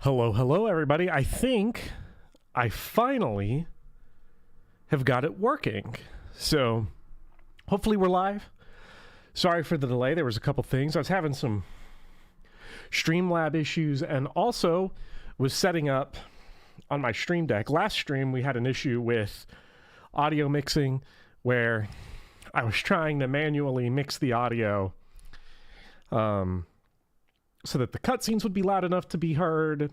Hello, everybody. I think I finally have got it working. So hopefully we're live. Sorry for the delay. There was a couple things. I was having some Streamlab issues and also was setting up on my Stream Deck. Last stream, we had an issue with audio mixing where I was trying to manually mix the audio so that the cutscenes would be loud enough to be heard.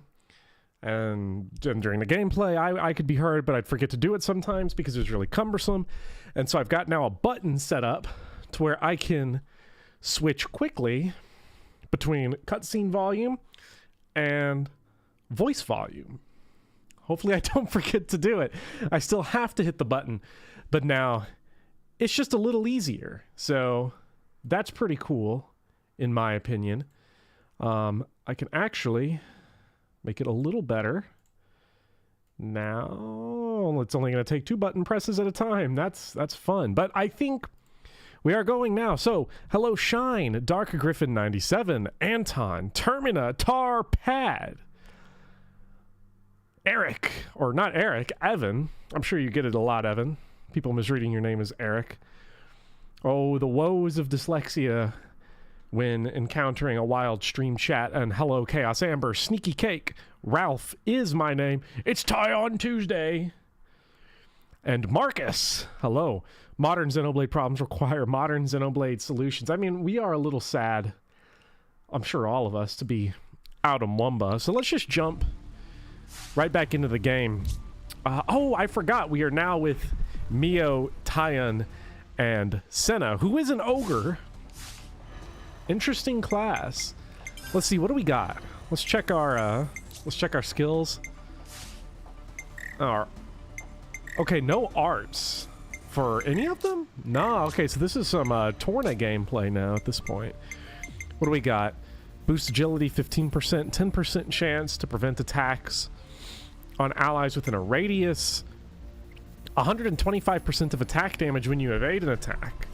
And during the gameplay, I could be heard, but I'd forget to do it sometimes because it was really cumbersome. And so I've got now a button set up to where I can switch quickly between cutscene volume and voice volume. Hopefully I don't forget to do it. I still have to hit the button, but now it's just a little easier. So that's pretty cool, in my opinion. I can actually make it a little better. Now, it's only going to take 2 button presses at a time. That's fun. But I think we are going now. So, hello Shine, Dark Griffin 97, Anton, Termina, Tar Pad, Eric, or not Eric, Evan. I'm sure you get it a lot, Evan. People misreading your name as Eric. Oh, the woes of dyslexia when encountering a wild stream chat. And hello Chaos Amber, Sneaky Cake, Ralph is my name. It's Tie on Tuesday. And Marcus, hello. Modern Xenoblade problems require modern Xenoblade solutions. I mean, we are a little sad, I'm sure all of us, to be out of Mwamba. So let's just jump right back into the game. Oh, I forgot. We are now with Mio, Tyan, and Senna, who is an ogre. Interesting class. Let's see, what do we got? Let's check our skills. Okay, no arts for any of them? No, okay, so this is some Torna gameplay now at this point. What do we got? Boost agility 15%, 10% chance to prevent attacks on allies within a radius. 125% of attack damage when you evade an attack.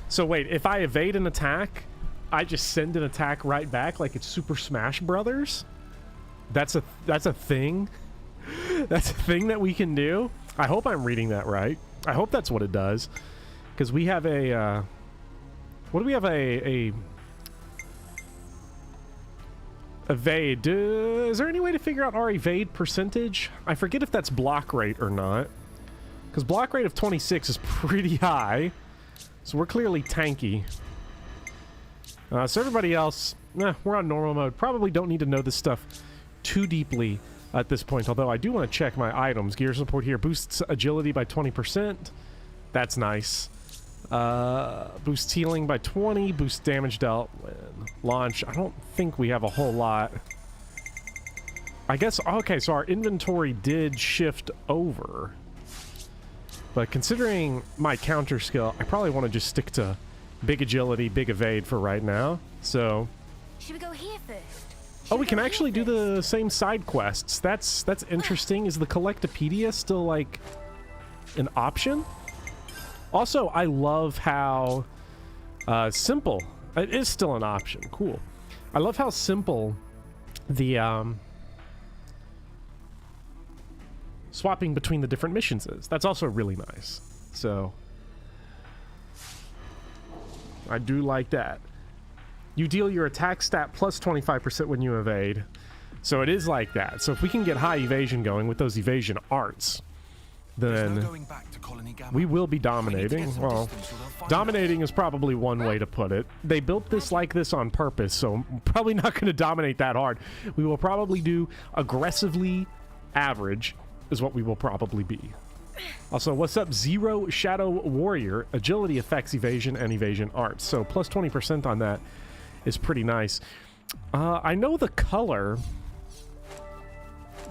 So wait, if I evade an attack, I just send an attack right back like it's Super Smash Brothers? That's a thing? That's a thing that we can do? I hope I'm reading that right. I hope that's what it does. Because we have a, what do we have? A evade. Is there any way to figure out our evade percentage? I forget if that's block rate or not. Because block rate of 26 is pretty high. So we're clearly tanky. So everybody else, we're on normal mode. Probably don't need to know this stuff too deeply at this point. Although I do want to check my items. Gear support here boosts agility by 20%. That's nice. Boosts healing by 20. Boosts damage dealt when launch. I don't think we have a whole lot. I guess, okay, so our inventory did shift over. But considering my counter skill, I probably want to just stick to big agility, big evade for right now. So, should we go here first? Oh, we can actually do the same side quests. That's interesting. Is the Collectopedia still like an option? Also, I love how simple it is. Still an option. Cool. I love how simple the swapping between the different missions is. That's also really nice. So I do like that. You deal your attack stat plus 25% when you evade. So it is like that. So if we can get high evasion going with those evasion arts, then we will be dominating. Well, dominating is probably one way to put it. They built this like this on purpose, so I'm probably not going to dominate that hard. We will probably do aggressively average is what we will probably be. Also, what's up, Zero Shadow Warrior? Agility affects evasion and evasion arts. So plus 20% on that is pretty nice. I know the color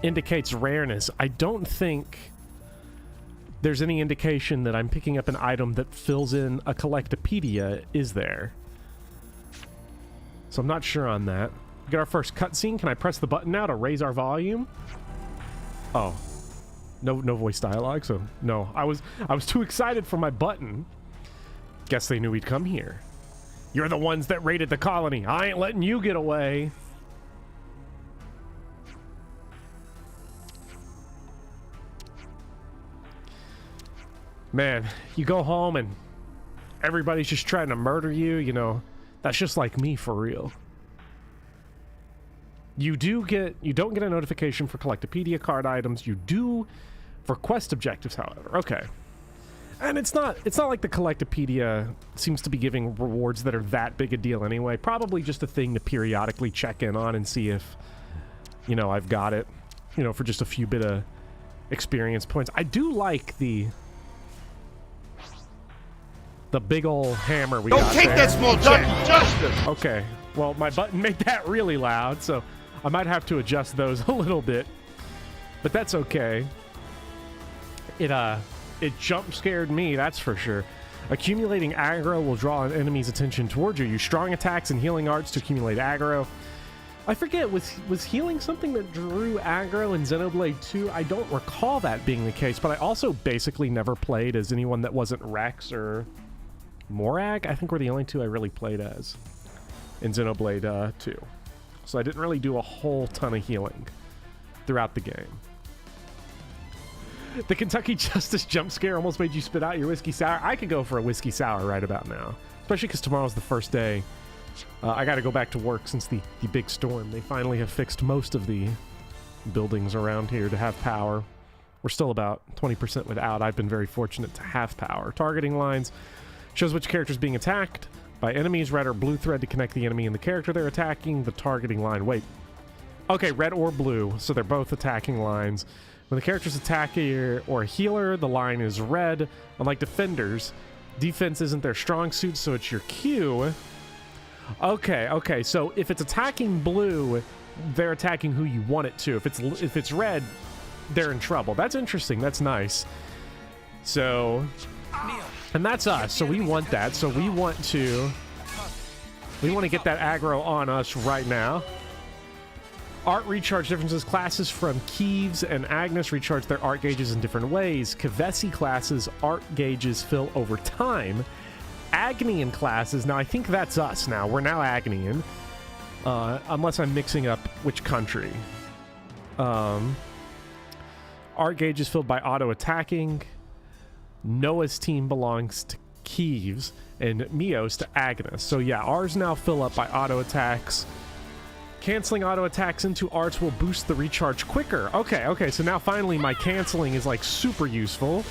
indicates rareness. I don't think there's any indication that I'm picking up an item that fills in a Collectopedia, is there? So I'm not sure on that. Get our first cutscene. Can I press the button now to raise our volume? Oh. No voice dialogue, so no. I was too excited for my button. Guess they knew we'd come here. You're the ones that raided the colony. I ain't letting you get away. Man, you go home and everybody's just trying to murder you, you know, that's just like me for real. You don't get a notification for Collectopedia card items. You do for quest objectives, however. Okay. And it's not like the Collectopedia seems to be giving rewards that are that big a deal anyway. Probably just a thing to periodically check in on and see if, you know, I've got it, you know, for just a few bit of experience points. I do like the big ol' hammer we got there. Don't take that small justice. Okay. Well, my button made that really loud, so I might have to adjust those a little bit. But that's okay. It jump scared me, that's for sure. Accumulating aggro will draw an enemy's attention towards you. Use strong attacks and healing arts to accumulate aggro. I forget, was healing something that drew aggro in Xenoblade 2? I don't recall that being the case, but I also basically never played as anyone that wasn't Rex or Morag. I think were the only two I really played as in Xenoblade 2. So I didn't really do a whole ton of healing throughout the game. The Kentucky Justice jump scare almost made you spit out your whiskey sour. I could go for a whiskey sour right about now, especially because tomorrow's the first day. I got to go back to work since the big storm. They finally have fixed most of the buildings around here to have power. We're still about 20% without. I've been very fortunate to have power. Targeting lines shows which character is being attacked by enemies. Red or blue thread to connect the enemy and the character they're attacking. The targeting line. Wait. Okay, red or blue, so they're both attacking lines. When the character's attacker or a healer, the line is red. Unlike defenders, defense isn't their strong suit, so it's your Q. Okay, so if it's attacking blue, they're attacking who you want it to. If it's red, they're in trouble. That's interesting. That's nice. So, and that's us. So we want that. So we want to get that aggro on us right now. Art recharge differences. Classes from Keeves and Agnes recharge their art gauges in different ways. Kavesi classes art gauges fill over time. Agnian classes, now I think that's us now. We're now Agnian. Unless I'm mixing up which country. Art gauge is filled by auto-attacking. Noah's team belongs to Keeves and Mios to Agnes. So yeah, ours now fill up by auto-attacks. Canceling auto-attacks into arts will boost the recharge quicker. Okay, so now finally my canceling is like super useful.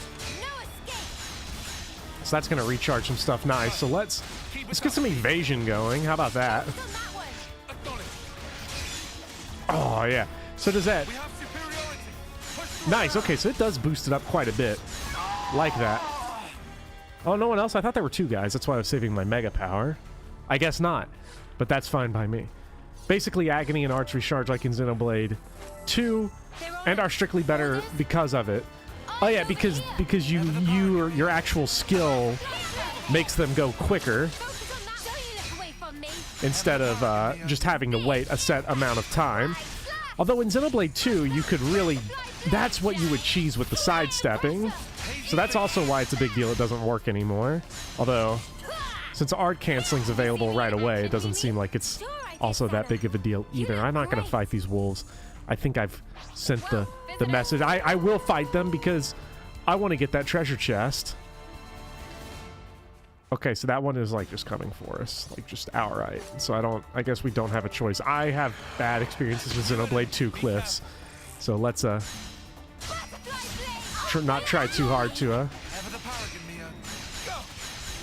So that's gonna recharge some stuff nice. So let's get some evasion going. How about that? Oh yeah. So does that. Nice, okay, so it does boost it up quite a bit. Like that. Oh, no one else? I thought there were two guys. That's why I was saving my mega power. I guess not. But that's fine by me. Basically, Agony and Arts recharge like in Xenoblade 2, and are strictly better because of it. Oh yeah, because your actual skill makes them go quicker instead of just having to wait a set amount of time. Although in Xenoblade 2, you could really... That's what you would cheese with the sidestepping. So that's also why it's a big deal it doesn't work anymore. Although, since art canceling's available right away, it doesn't seem like it's also that big of a deal either. I'm not going to fight these wolves. I think I've sent the message. I will fight them because I want to get that treasure chest. Okay, so that one is like just coming for us, like just outright. So I guess we don't have a choice. I have bad experiences with Xenoblade 2 cliffs. So let's not try too hard to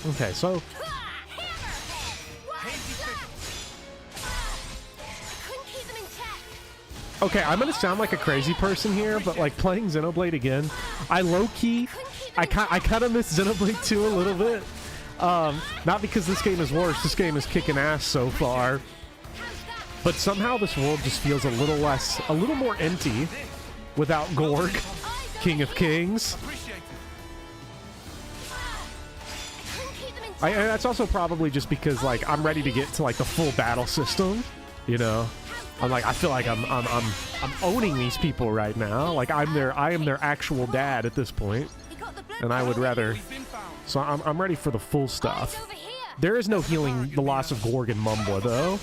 Okay, so okay, I'm gonna sound like a crazy person here, but like playing Xenoblade again, I low-key, I kind of miss Xenoblade 2 a little bit. Not because this game is worse, this game is kicking ass so far, but somehow this world just feels a little more empty without Gorg, King of Kings. And that's also probably just because like I'm ready to get to like the full battle system, you know. I feel like I'm owning these people right now. Like I am their actual dad at this point, and I would rather. So I'm ready for the full stuff. There is no healing the loss of Gorg and Mumbla though.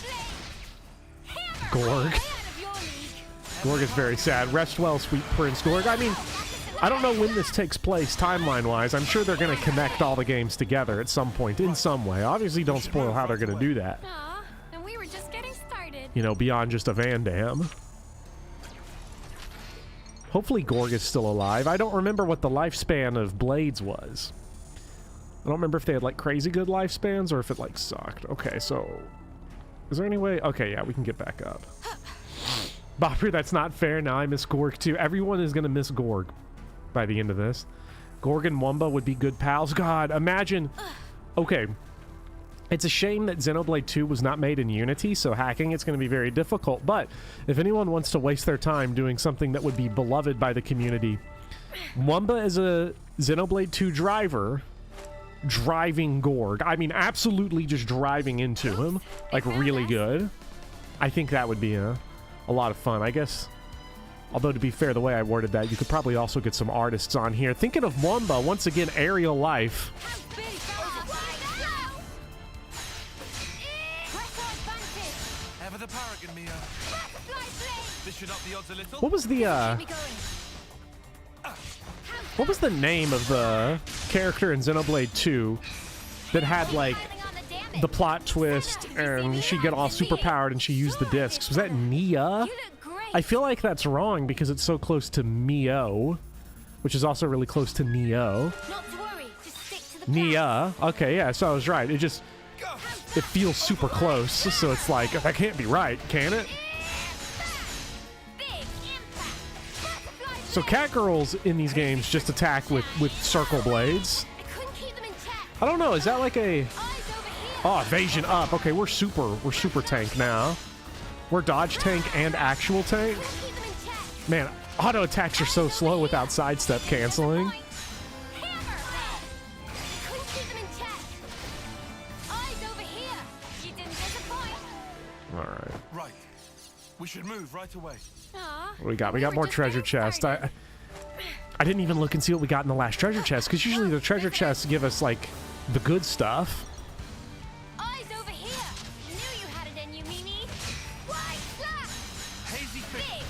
Gorg is very sad. Rest well, sweet Prince Gorg. I mean, I don't know when this takes place timeline-wise. I'm sure they're going to connect all the games together at some point in some way. Obviously, don't spoil how they're going to do that. Aw, and we were just getting started. You know, beyond just a Van Damme. Hopefully Gorg is still alive. I don't remember what the lifespan of Blades was. I don't remember if they had, like, crazy good lifespans or if it, like, sucked. Okay, so... Is there any way... Okay, yeah, we can get back up. Bopper, that's not fair. Now I miss Gorg, too. Everyone is going to miss Gorg by the end of this. Gorg and Wumba would be good pals. God, imagine... Okay. It's a shame that Xenoblade 2 was not made in Unity, so hacking it's going to be very difficult. But if anyone wants to waste their time doing something that would be beloved by the community, Wumba is a Xenoblade 2 driver driving Gorg. I mean, absolutely just driving into him. Like, really good. I think that would be a lot of fun. I guess, although to be fair, the way I worded that, you could probably also get some artists on here. Thinking of Wumba, once again, aerial life. What was the name of the character in Xenoblade 2 that had, like, the plot twist and she'd get all superpowered and she used the discs? Was that Nia? I feel like that's wrong because it's so close to Mio, which is also really close to Neo. Nia. Okay, yeah, so I was right. It feels super close, so it's like, that can't be right, can it? So cat girls in these games just attack with circle blades. I don't know, is that like a... Oh, evasion up. Okay, we're super tank now. We're dodge tank and actual tank. Man, auto attacks are so slow without sidestep canceling. Alright. Right. We should move right away. What do we got? We got more treasure chests. I didn't even look and see what we got in the last treasure chest, because usually the treasure chests give us, like, the good stuff. Eyes over here. Knew you had it in you, Mimi. Wide slap. Hazy Big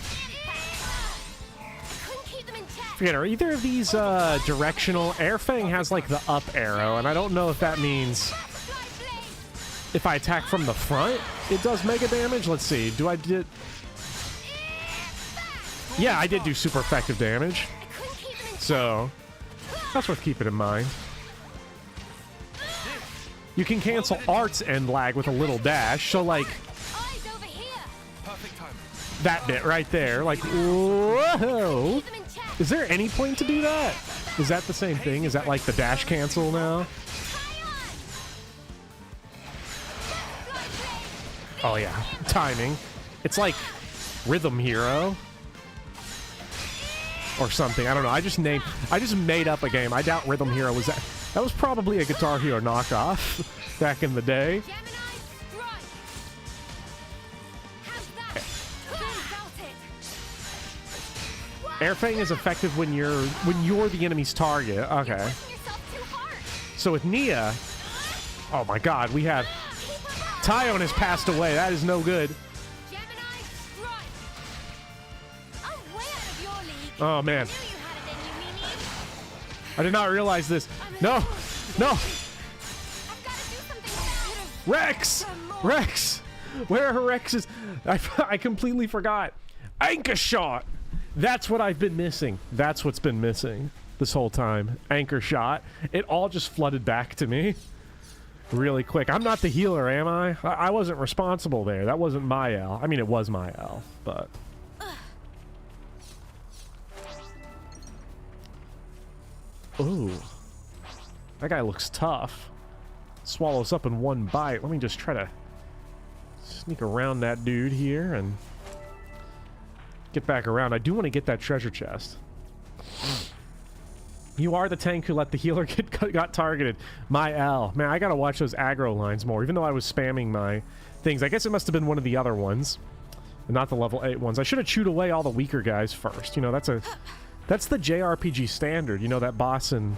impact. Couldn't keep them in check. Forget, are either of these directional? Airfang has, like, the up arrow, and I don't know if that means if I attack from the front, it does mega damage. Let's see. Yeah, I did do super effective damage. So, that's worth keeping in mind. You can cancel arts end lag with a little dash, so like, that bit right there, like, whoa! Is there any point to do that? Is that the same thing? Is that like the dash cancel now? Oh yeah, timing. It's like Rhythm Hero. Or something. I don't know. I just made up a game. I doubt Rhythm Hero was that. That was probably a Guitar Hero knockoff back in the day. Airfang is effective when you're the enemy's target. Okay. So with Nia, oh my God, we have Tyon has passed away. That is no good. Oh man, I did not realize this. No, Rex, where are Rexes? I completely forgot. Anchor shot. That's what I've been missing. That's what's been missing this whole time. Anchor shot. It all just flooded back to me really quick. I'm not the healer, am I? I wasn't responsible there. That wasn't my L. I mean, it was my L, but. Ooh. That guy looks tough. Swallows up in one bite. Let me just try to sneak around that dude here and get back around. I do want to get that treasure chest. You are the tank who let the healer got targeted. My L. Man, I gotta watch those aggro lines more, even though I was spamming my things. I guess it must have been one of the other ones, and not the level 8 ones. I should have chewed away all the weaker guys first. You know, that's the JRPG standard. You know, that boss in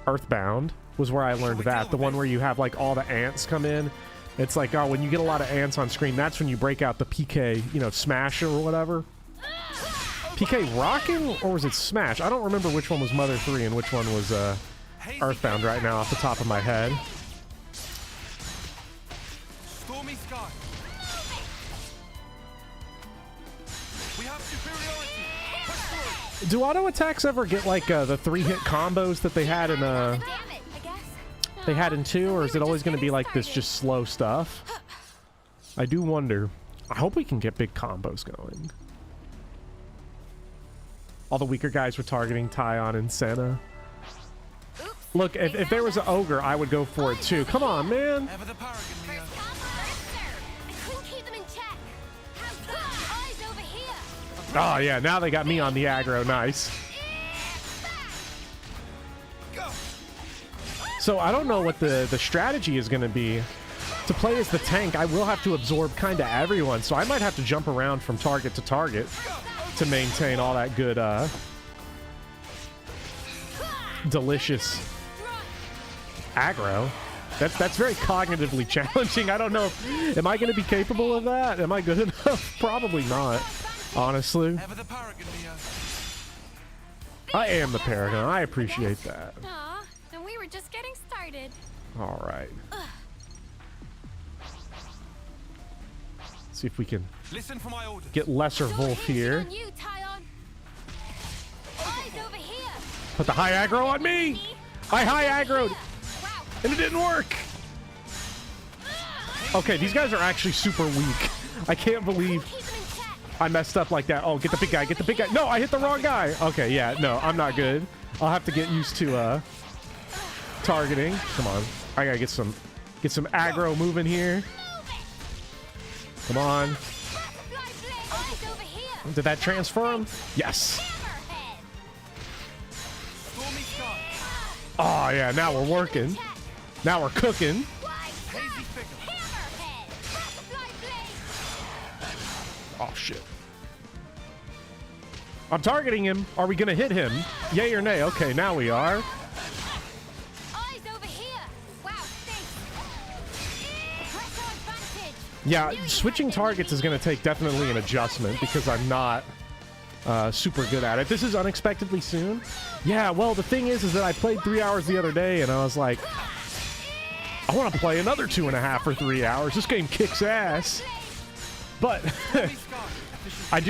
Earthbound was where I learned that. The one where you have, like, all the ants come in. It's like, oh, when you get a lot of ants on screen, that's when you break out the PK, you know, smash or whatever. PK Rockin' or was it Smash? I don't remember which one was Mother 3 and which one was Earthbound right now off the top of my head. Stormy sky. We have superiority. Push through. Do auto attacks ever get like the 3-hit combos that they had in Damn it, I guess. they had in 2, or is it always going to be like this just slow stuff? I do wonder. I hope we can get big combos going. All the weaker guys were targeting Tyon and Senna. Oops. Look, if there was an ogre, I would go for it too. Come on, man. Ever the paragon, Mia. First come, first serve. I couldn't keep them in check. Eyes over here. Oh yeah, now they got me on the aggro. Nice. Go. So I don't know what the strategy is going to be. To play as the tank, I will have to absorb kind of everyone, so I might have to jump around from target to target to maintain all that good, delicious aggro. That's very cognitively challenging. I don't know. Am I going to be capable of that? Am I good enough? Probably not, honestly. Ever the paragon, Mia. I am the Paragon. I appreciate that. Aw, and we were just getting started. All right. See if we can Listen for my orders. get Lesser Wolf here. On you, Tyon. Eyes over here. Put the high aggro on me! I high aggroed, Wow. and it didn't work! Okay, these guys are actually super weak. I can't believe Keep them in check. I messed up like that. Oh, get the big guy, get the big guy. No, I hit the wrong guy. Okay, yeah, no, I'm not good. I'll have to get used to targeting. Come on. I gotta get some aggro moving here. Come on. Butterfly blade. Eyes over here. Did that transfer him? Yes. Hammerhead. Stormy sky. Oh yeah, now we're working. Now we're cooking. Wide Hazy figure. Hammerhead. Butterfly blade. Oh shit. I'm targeting him. Are we gonna hit him? Yay or nay? Okay, now we are. Eyes over here. Wow, thanks. Pressure advantage. Yeah, switching targets is gonna take definitely an adjustment because I'm not super good at it. This is unexpectedly soon. Yeah, well, the thing is that I played 3 hours the other day and I was like, I want to play another 2.5 or 3 hours. This game kicks ass. But I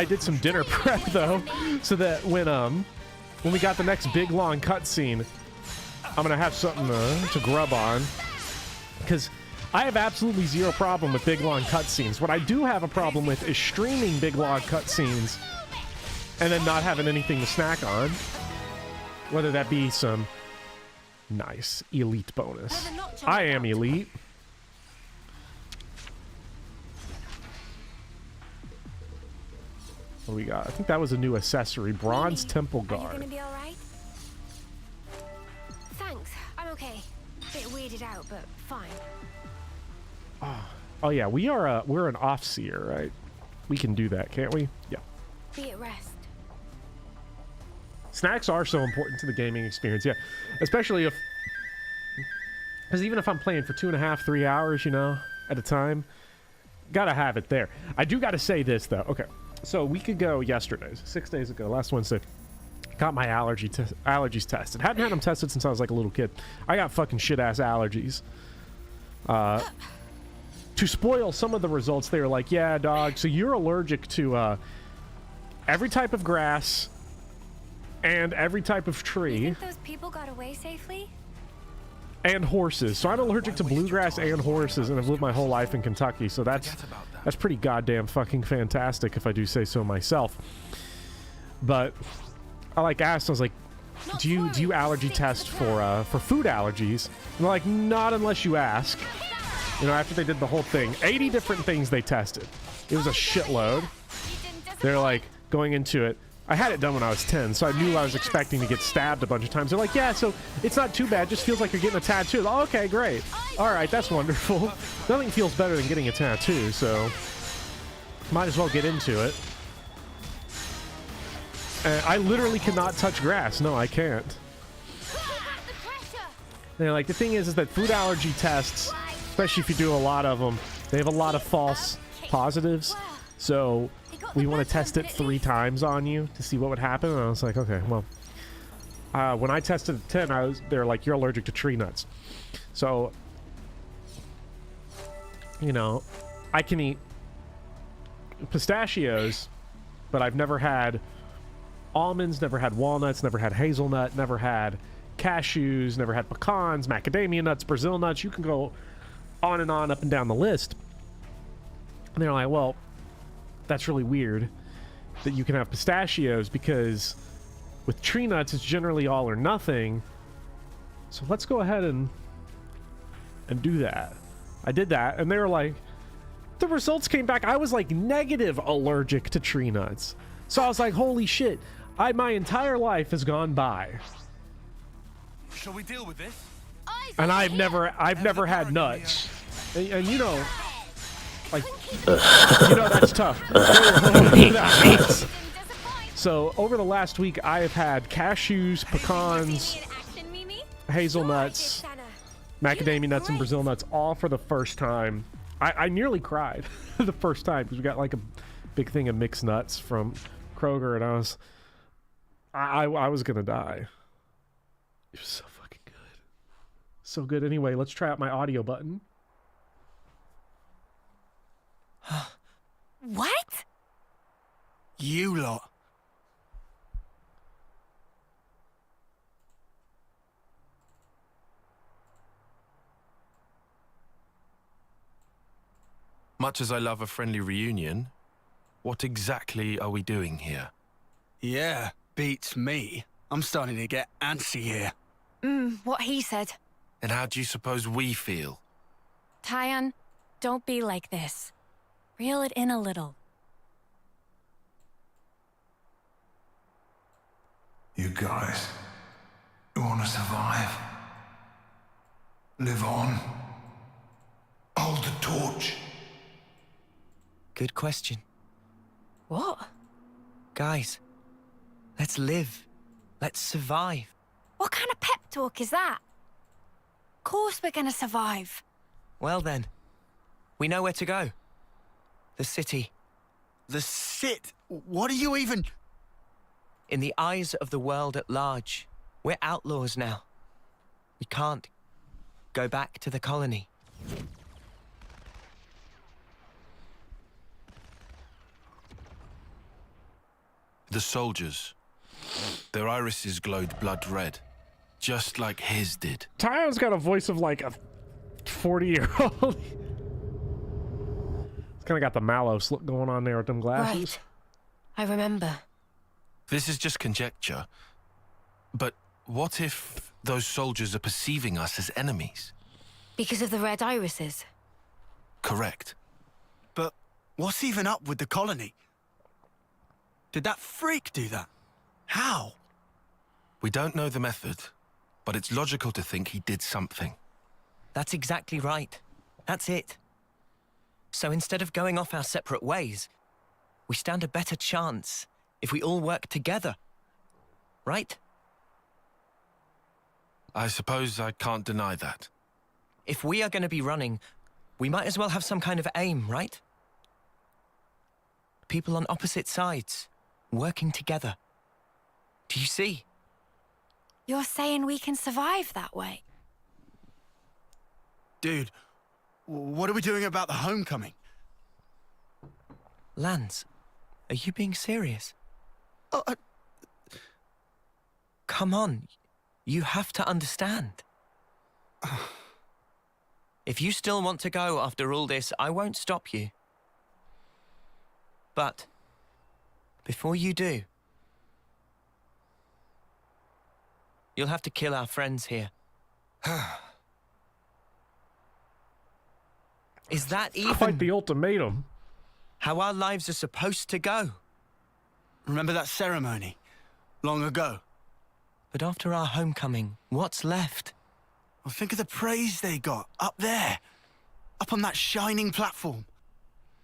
did some dinner prep though, so that when we got the next big long cutscene, I'm gonna have something to grub on. Because I have absolutely zero problem with big long cutscenes. What I do have a problem with is streaming big long cutscenes and then not having anything to snack on. Whether that be some nice elite bonus. I am elite. What do we got? I think that was a new accessory. Bronze Temple Are you Guard. gonna be all right? Thanks. I'm okay. Bit weirded out, but fine. Oh yeah, we're an off-seer, right? We can do that, can't we? Yeah. Be at rest. Snacks are so important to the gaming experience, yeah. Especially if... Because even if I'm playing for 2.5, 3 hours, you know, at a time, gotta have it there. I do gotta say this, though. Okay, so a week ago yesterday, 6 days ago, last Wednesday, got my allergies tested. Hadn't had them tested since I was like a little kid. I got fucking shit-ass allergies. To spoil some of the results, they were like, yeah, dog, so you're allergic to every type of grass and every type of You tree think those people got away safely? and horses. So I'm allergic to bluegrass and horses, and I've lived my whole life in Kentucky, so that's pretty goddamn fucking fantastic if I do say so myself. But I like asked, I was like, do you allergy test for food allergies? And they're like, not unless you ask. You know, after they did the whole thing, 80 different things they tested. It was a shitload. They're like, going into it, I had it done when I was 10, so I knew I was expecting to get stabbed a bunch of times. They're like, yeah, so it's not too bad. Just feels like you're getting a tattoo. Oh, okay, great. All right, that's wonderful. Nothing feels better than getting a tattoo, so might as well get into it. I literally cannot touch grass. No, I can't. They're like, the thing is that food allergy tests, especially if you do a lot of them, they have a lot of false positives. So we want to test it 3 times on you to see what would happen. And I was like, okay, well, when I tested at 10, they're like, you're allergic to tree nuts. So, you know, I can eat pistachios, but I've never had almonds, never had walnuts, never had hazelnut, never had cashews, never had pecans, macadamia nuts, Brazil nuts. You can go on and on, up and down the list. And they're like, well, that's really weird that you can have pistachios, because with tree nuts, it's generally all or nothing. So let's go ahead and do that. I did that, and they were like, the results came back. I was like negative allergic to tree nuts. So I was like, holy shit, my entire life has gone by. Shall we deal with this? And I've never had nuts. And you know, like, you know, that's tough. So over the last week, I have had cashews, pecans, hazelnuts, macadamia nuts, and Brazil nuts, all for the first time. I nearly cried the first time, because we got like a big thing of mixed nuts from Kroger, and I was gonna die. It was so fucking good. So good. Anyway, let's try out my audio button. What? You lot. Much as I love a friendly reunion, what exactly are we doing here? Yeah, beats me. I'm starting to get antsy here. What he said. And how do you suppose we feel? Tyan, don't be like this. Reel it in a little. You guys who want to survive, live on, hold the torch. Good question. What? Guys, let's live. Let's survive. What kind of pep talk is that? Of course we're gonna survive. Well then, we know where to go. The city. The sit? What are you even... In the eyes of the world at large, we're outlaws now. We can't go back to the colony. The soldiers. Their irises glowed blood red, just like his did. Tyan's got a voice of like a 40-year-old. It's kind of got the Mallows look going on there with them glasses. Right. I remember. This is just conjecture, but what if those soldiers are perceiving us as enemies? Because of the red irises. Correct. But what's even up with the colony? Did that freak do that? How? We don't know the method, but it's logical to think he did something. That's exactly right. That's it. So instead of going off our separate ways, we stand a better chance if we all work together. Right? I suppose I can't deny that. If we are going to be running, we might as well have some kind of aim, right? People on opposite sides, working together. Do you see? You're saying we can survive that way? Dude, what are we doing about the homecoming? Lance, are you being serious? Come on, you have to understand. If you still want to go after all this, I won't stop you. But before you do, you'll have to kill our friends here. Is that even Quite the ultimatum. how our lives are supposed to go? Remember that ceremony? Long ago? But after our homecoming, what's left? Well, think of the praise they got, up there. Up on that shining platform.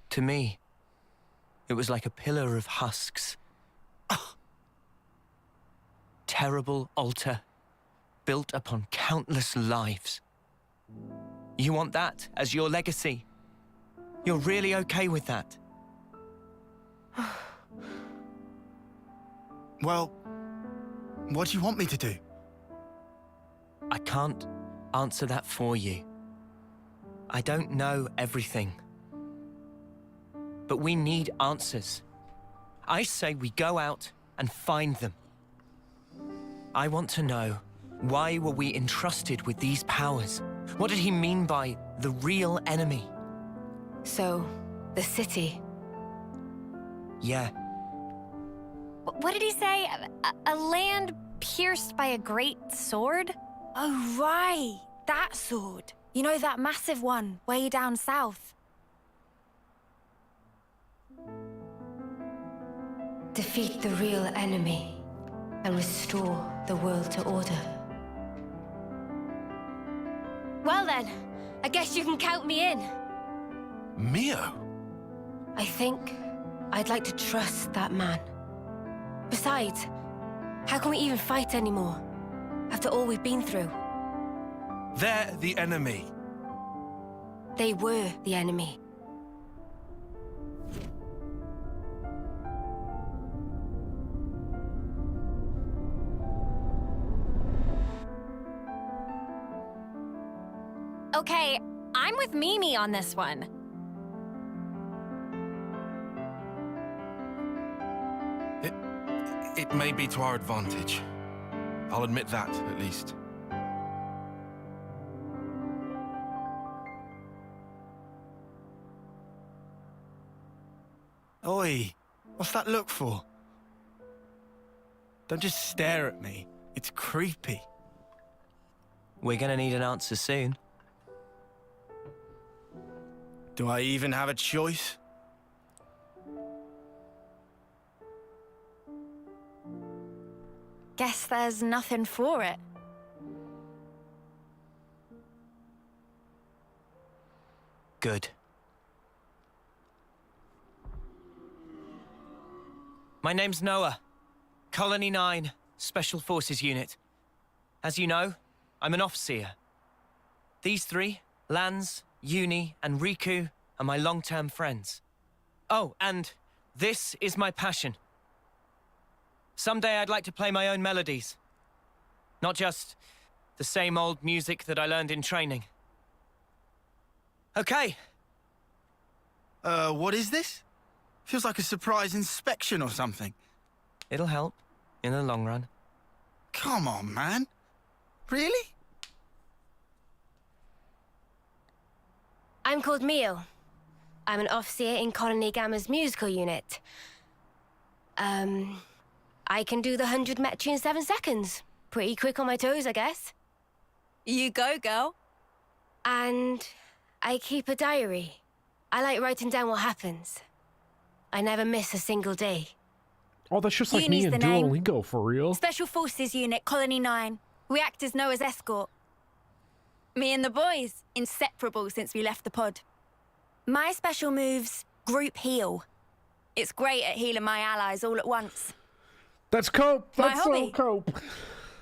To me, it was like a pillar of husks. Terrible altar, built upon countless lives. You want that as your legacy? You're really okay with that? Well, what do you want me to do? I can't answer that for you. I don't know everything. But we need answers. I say we go out and find them. I want to know, why were we entrusted with these powers? What did he mean by the real enemy? So, the city. Yeah, What did he say? A land pierced by a great sword? Oh, right. That sword. You know, that massive one, way down south. Defeat the real enemy and restore the world to order. Well then, I guess you can count me in. Mio? I think I'd like to trust that man. Besides, how can we even fight anymore after all we've been through? They're the enemy. They were the enemy. Okay, I'm with Mimi on this one. It may be to our advantage. I'll admit that, at least. Oi, what's that look for? Don't just stare at me. It's creepy. we're gonna need an answer soon. Do I even have a choice? Guess there's nothing for it. Good. My name's Noah. Colony 9, Special Forces Unit. As you know, I'm an officer. These three, Lance, Uni, and Riku, are my long-term friends. Oh, and this is my passion. Someday I'd like to play my own melodies. Not just the same old music that I learned in training. Okay. What is this? Feels like a surprise inspection or something. It'll help in the long run. Come on, man. Really? I'm called Mio. I'm an officer in Colony Gamma's musical unit. I can do the 100 metri in 7 seconds. Pretty quick on my toes, I guess. You go, girl. And I keep a diary. I like writing down what happens. I never miss a single day. Oh, that's just like me Uni's and the name. Duolingo, for real. Special Forces Unit, Colony 9. We act as Noah's escort. Me and the boys, inseparable since we left the pod. My special move's Group Heal. It's great at healing my allies all at once. That's cope. My That's so hobby. cope.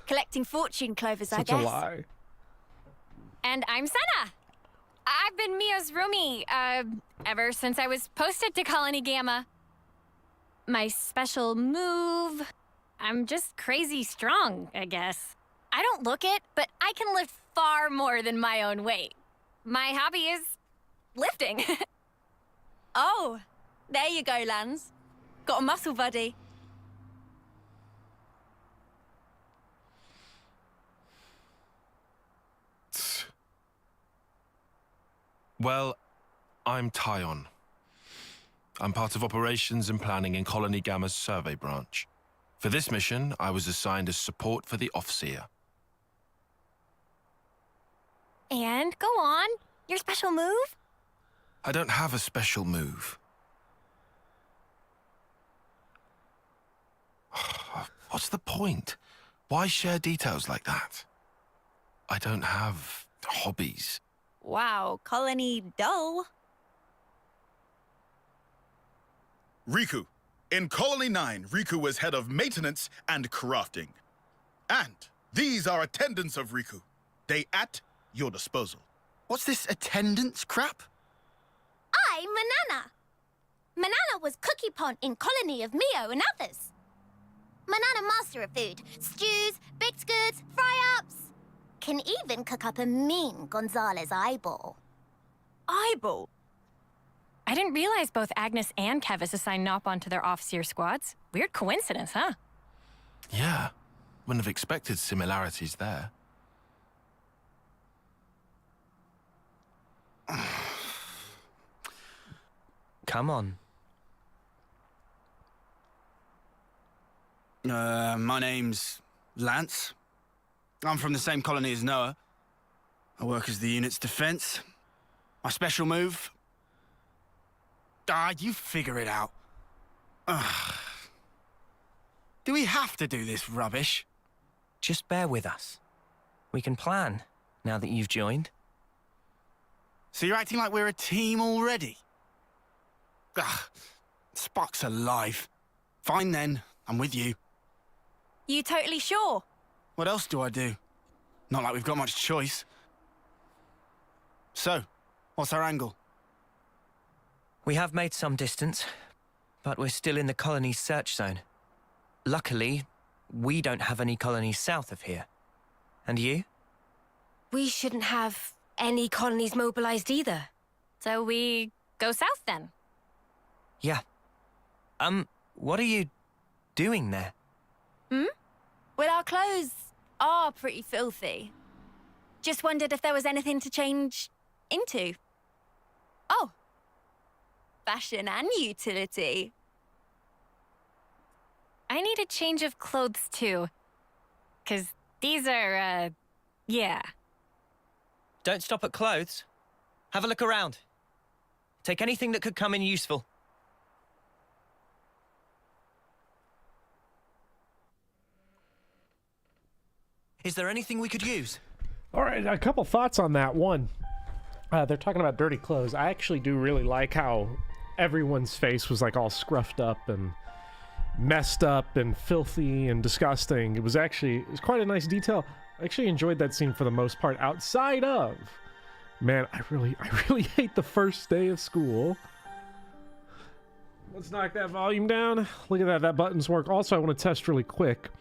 Collecting fortune clovers, I Such guess. a lie. And I'm Senna. I've been Mio's roomie, ever since I was posted to Colony Gamma. My special move... I'm just crazy strong, I guess. I don't look it, but I can lift far more than my own weight. My hobby is lifting. Oh, there you go, Lance. Got a muscle buddy. Well, I'm Tyon. I'm part of operations and planning in Colony Gamma's survey branch. For this mission, I was assigned as support for the Offseer. And go on. Your special move? I don't have a special move. What's the point? Why share details like that? I don't have hobbies. Wow, Colony dull. Riku. In Colony 9, Riku was head of maintenance and crafting. And these are attendants of Riku. They at your disposal. What's this attendance crap? I'm Manana. Manana was cookie pond in colony of Mio and others. Manana master of food. Stews, baked goods, fry-ups. Can even cook up a mean Gonzalez eyeball. Eyeball? I didn't realize both Agnes and Kevis assigned Nop onto their off-seer squads. Weird coincidence, huh? Yeah, wouldn't have expected similarities there. Come on. My name's Lance. I'm from the same colony as Noah. I work as the unit's defense. My special move? You figure it out. Ugh. Do we have to do this rubbish? Just bear with us. We can plan, now that you've joined. So you're acting like we're a team already? Ugh. Spock's alive. Fine then, I'm with you. You totally sure? What else do I do? Not like we've got much choice. So, what's our angle? We have made some distance, but we're still in the colony's search zone. Luckily, we don't have any colonies south of here. And you? We shouldn't have any colonies mobilized either. So we go south then? Yeah. What are you doing there? Well, our clothes are pretty filthy. Just wondered if there was anything to change into. Oh. Fashion and utility. I need a change of clothes too. 'Cause these are, yeah. Don't stop at clothes. Have a look around. Take anything that could come in useful. Is there anything we could use? All right, a couple thoughts on that. One, they're talking about dirty clothes. I actually do really like how everyone's face was like all scruffed up and messed up and filthy and disgusting. It was quite a nice detail. I actually enjoyed that scene for the most part. Outside of, man, I really hate the first day of school. Let's knock that volume down. Look at that. That buttons work. Also, I want to test really quick.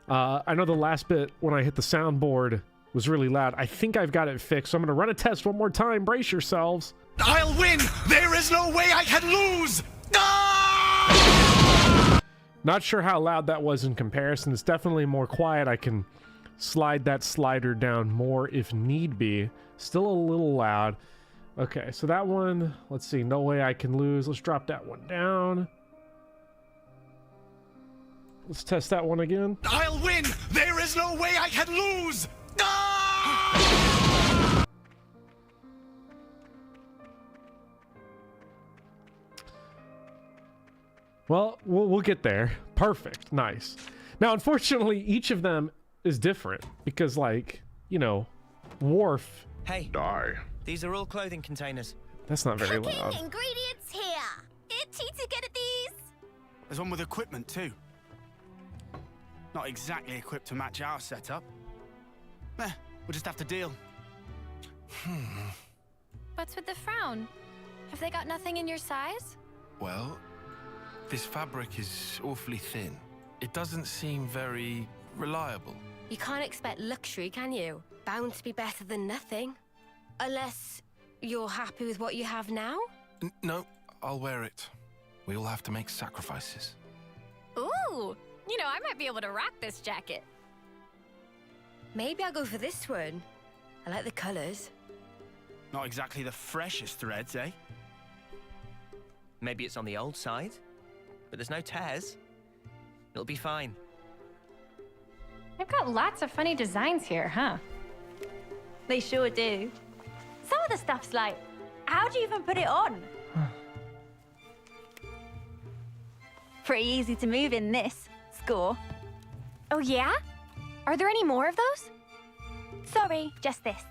I know the last bit when I hit the soundboard was really loud. I think I've got it fixed. So I'm going to run a test one more time. Brace yourselves. I'll win! There is no way I can lose! Not sure how loud that was in comparison. It's definitely more quiet. I can slide that slider down more if need be. Still a little loud. Okay, so that one, let's see. No way I can lose. Let's drop that one down. Let's test that one again. I'll win! There is no way I can lose! Well, we'll get there. Perfect. Nice. Now, unfortunately, each of them is different because, like, you know, Worf. Hey. Die. These are all clothing containers. That's not very Cooking loud. ingredients here. Itchy to get at these. There's one with equipment too. Not exactly equipped to match our setup. We'll just have to deal. What's with the frown? Have they got nothing in your size? Well, this fabric is awfully thin. It doesn't seem very reliable. You can't expect luxury, can you? Bound to be better than nothing. Unless you're happy with what you have now? No, I'll wear it. We all have to make sacrifices. Ooh, you know, I might be able to rock this jacket. Maybe I'll go for this one. I like the colors. Not exactly the freshest threads, eh? Maybe it's on the old side, but there's no tears. It'll be fine. They've got lots of funny designs here, huh? They sure do. Some of the stuff's like, how do you even put it on? Pretty easy to move in this score. Oh, yeah? Are there any more of those? Sorry, just this.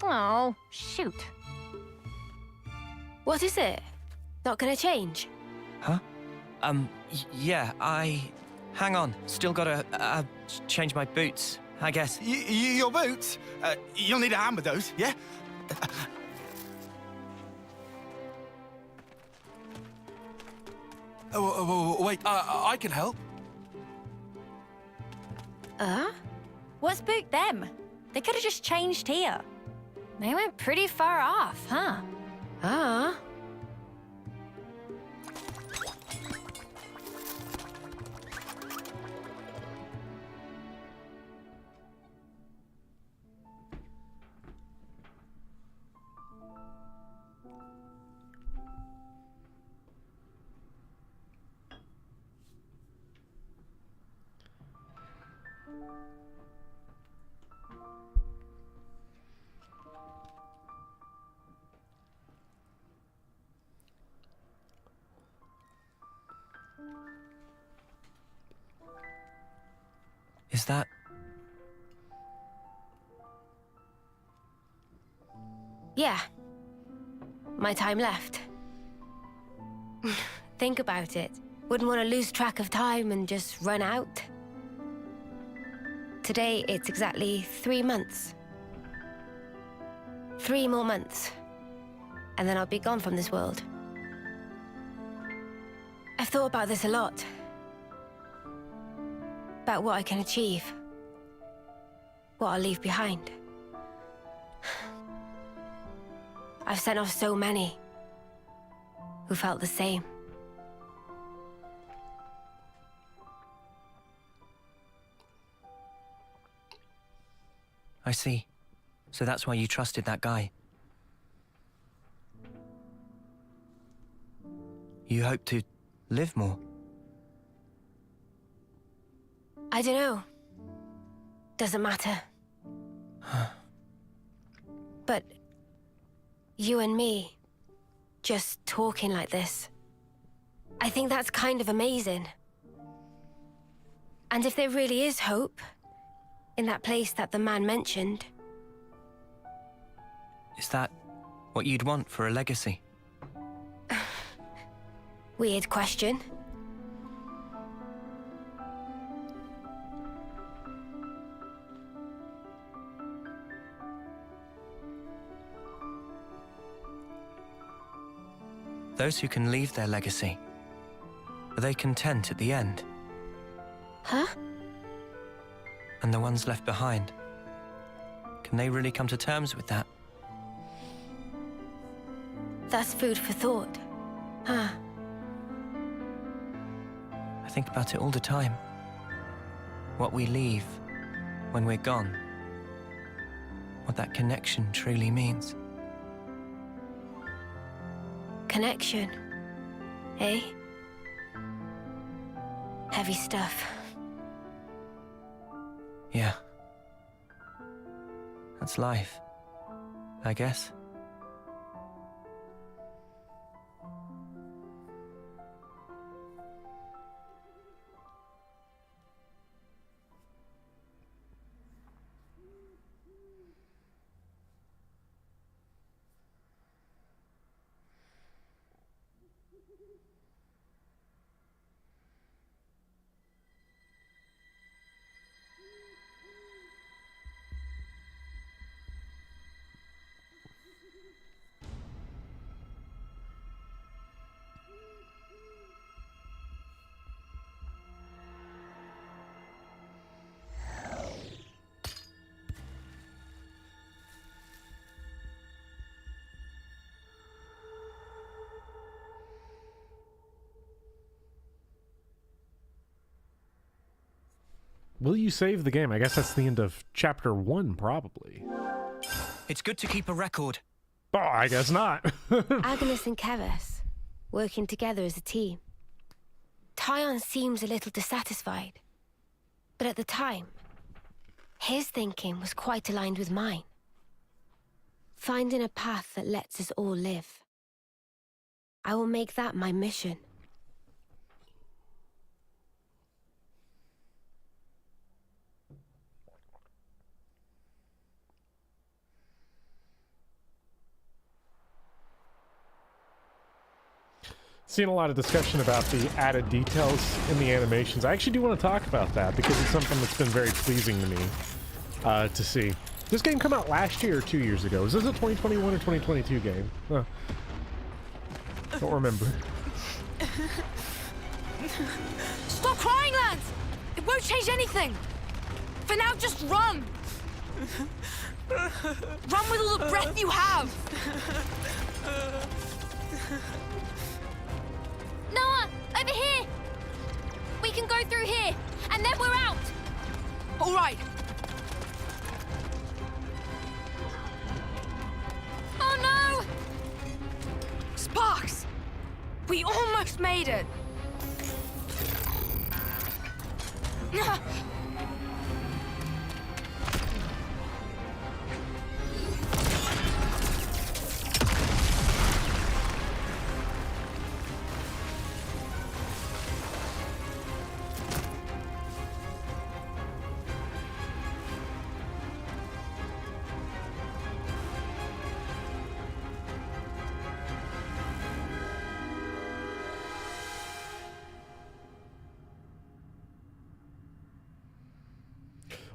Oh, shoot. What is it? Not gonna change? Huh? Yeah, hang on. Still gotta, change my boots, I guess. Your boots? You'll need a hand with those, yeah? Wait, I can help. What spooked them? They could have just changed here. They went pretty far off, huh? Is that... Yeah. My time left. Think about it. Wouldn't want to lose track of time and just run out. Today, it's exactly 3 months. 3 more months. And then I'll be gone from this world. I've thought about this a lot. About what I can achieve. What I'll leave behind. I've sent off so many who felt the same. I see. So that's why you trusted that guy. You hope to live more. I don't know. Doesn't matter. But you and me, just talking like this, I think that's kind of amazing. And if there really is hope in that place that the man mentioned... Is that what you'd want for a legacy? Weird question. Those who can leave their legacy, are they content at the end? Huh? And the ones left behind, can they really come to terms with that? That's food for thought. Huh? I think about it all the time. What we leave when we're gone. What that connection truly means. Connection, eh? Heavy stuff. Yeah. That's life, I guess. Will you save the game? I guess that's the end of chapter 1, probably. It's good to keep a record. Oh, I guess not. Agnes and Keves, working together as a team. Tyon seems a little dissatisfied. But at the time, his thinking was quite aligned with mine. Finding a path that lets us all live. I will make that my mission. Seen a lot of discussion about the added details in the animations. I actually do want to talk about that because it's something that's been very pleasing to me to see. This game come out last year or 2 years ago? Is this a 2021 or 2022 game? Huh. Don't remember. Stop crying, Lance! It won't change anything! For now, just run! Run with all the breath you have! Noah, over here! We can go through here, and then we're out! All right. Oh no! Sparks! We almost made it!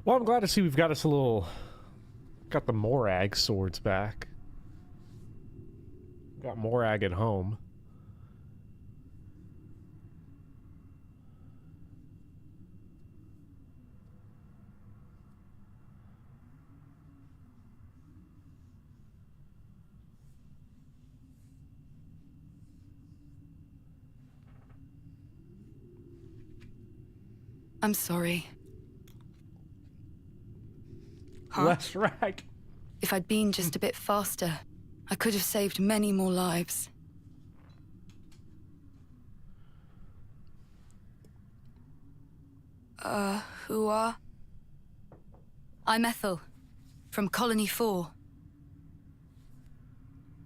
Well, I'm glad to see we've got us a little... Got the Morag swords back. Got Morag at home. I'm sorry. Huh? Less rag. If I'd been just a bit faster, I could have saved many more lives. Who are? I'm Ethel, from Colony 4.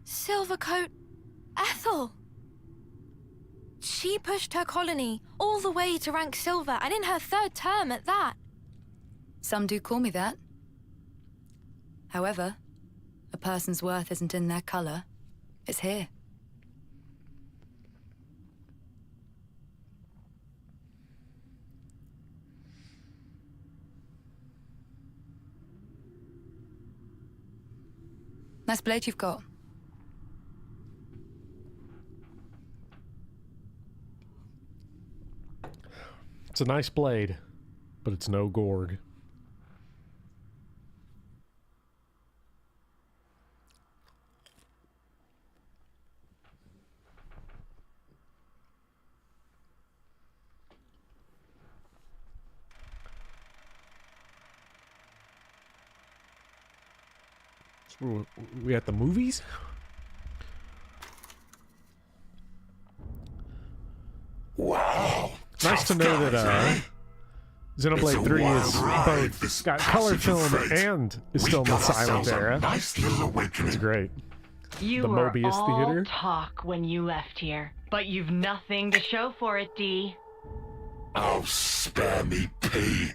Silvercoat Ethel. She pushed her colony all the way to rank silver, and in her 3rd term at that. Some do call me that. However, a person's worth isn't in their color. It's here. Nice blade you've got. It's a nice blade, but it's no Gorg. We at the movies? Wow. It's nice to know that Xenoblade 3 is both got color film and is still in the silent era. Nice little awakening. It's great. You The were Mobius all Theater. talk when you left here, but you've nothing to show for it, Dee. Oh, spare me, P.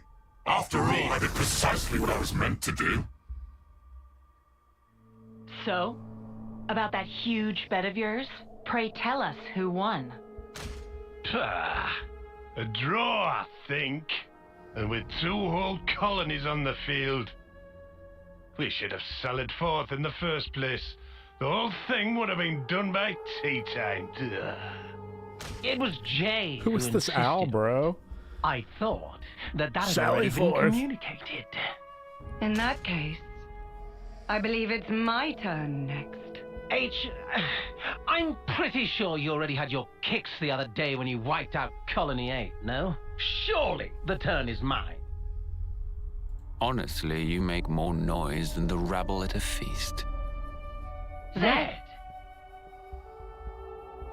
After all, I did precisely what I was meant to do. So, about that huge bet of yours, pray tell us who won. A draw, I think. And with 2 whole colonies on the field. We should have sallied forth in the first place. The whole thing would have been done by tea time. It was Jay Who was this owl, bro? I thought that had Sally already been forth. communicated. In that case, I believe it's my turn next. I'm pretty sure you already had your kicks the other day when you wiped out Colony 8, no? Surely the turn is mine. Honestly, you make more noise than the rabble at a feast. Zed!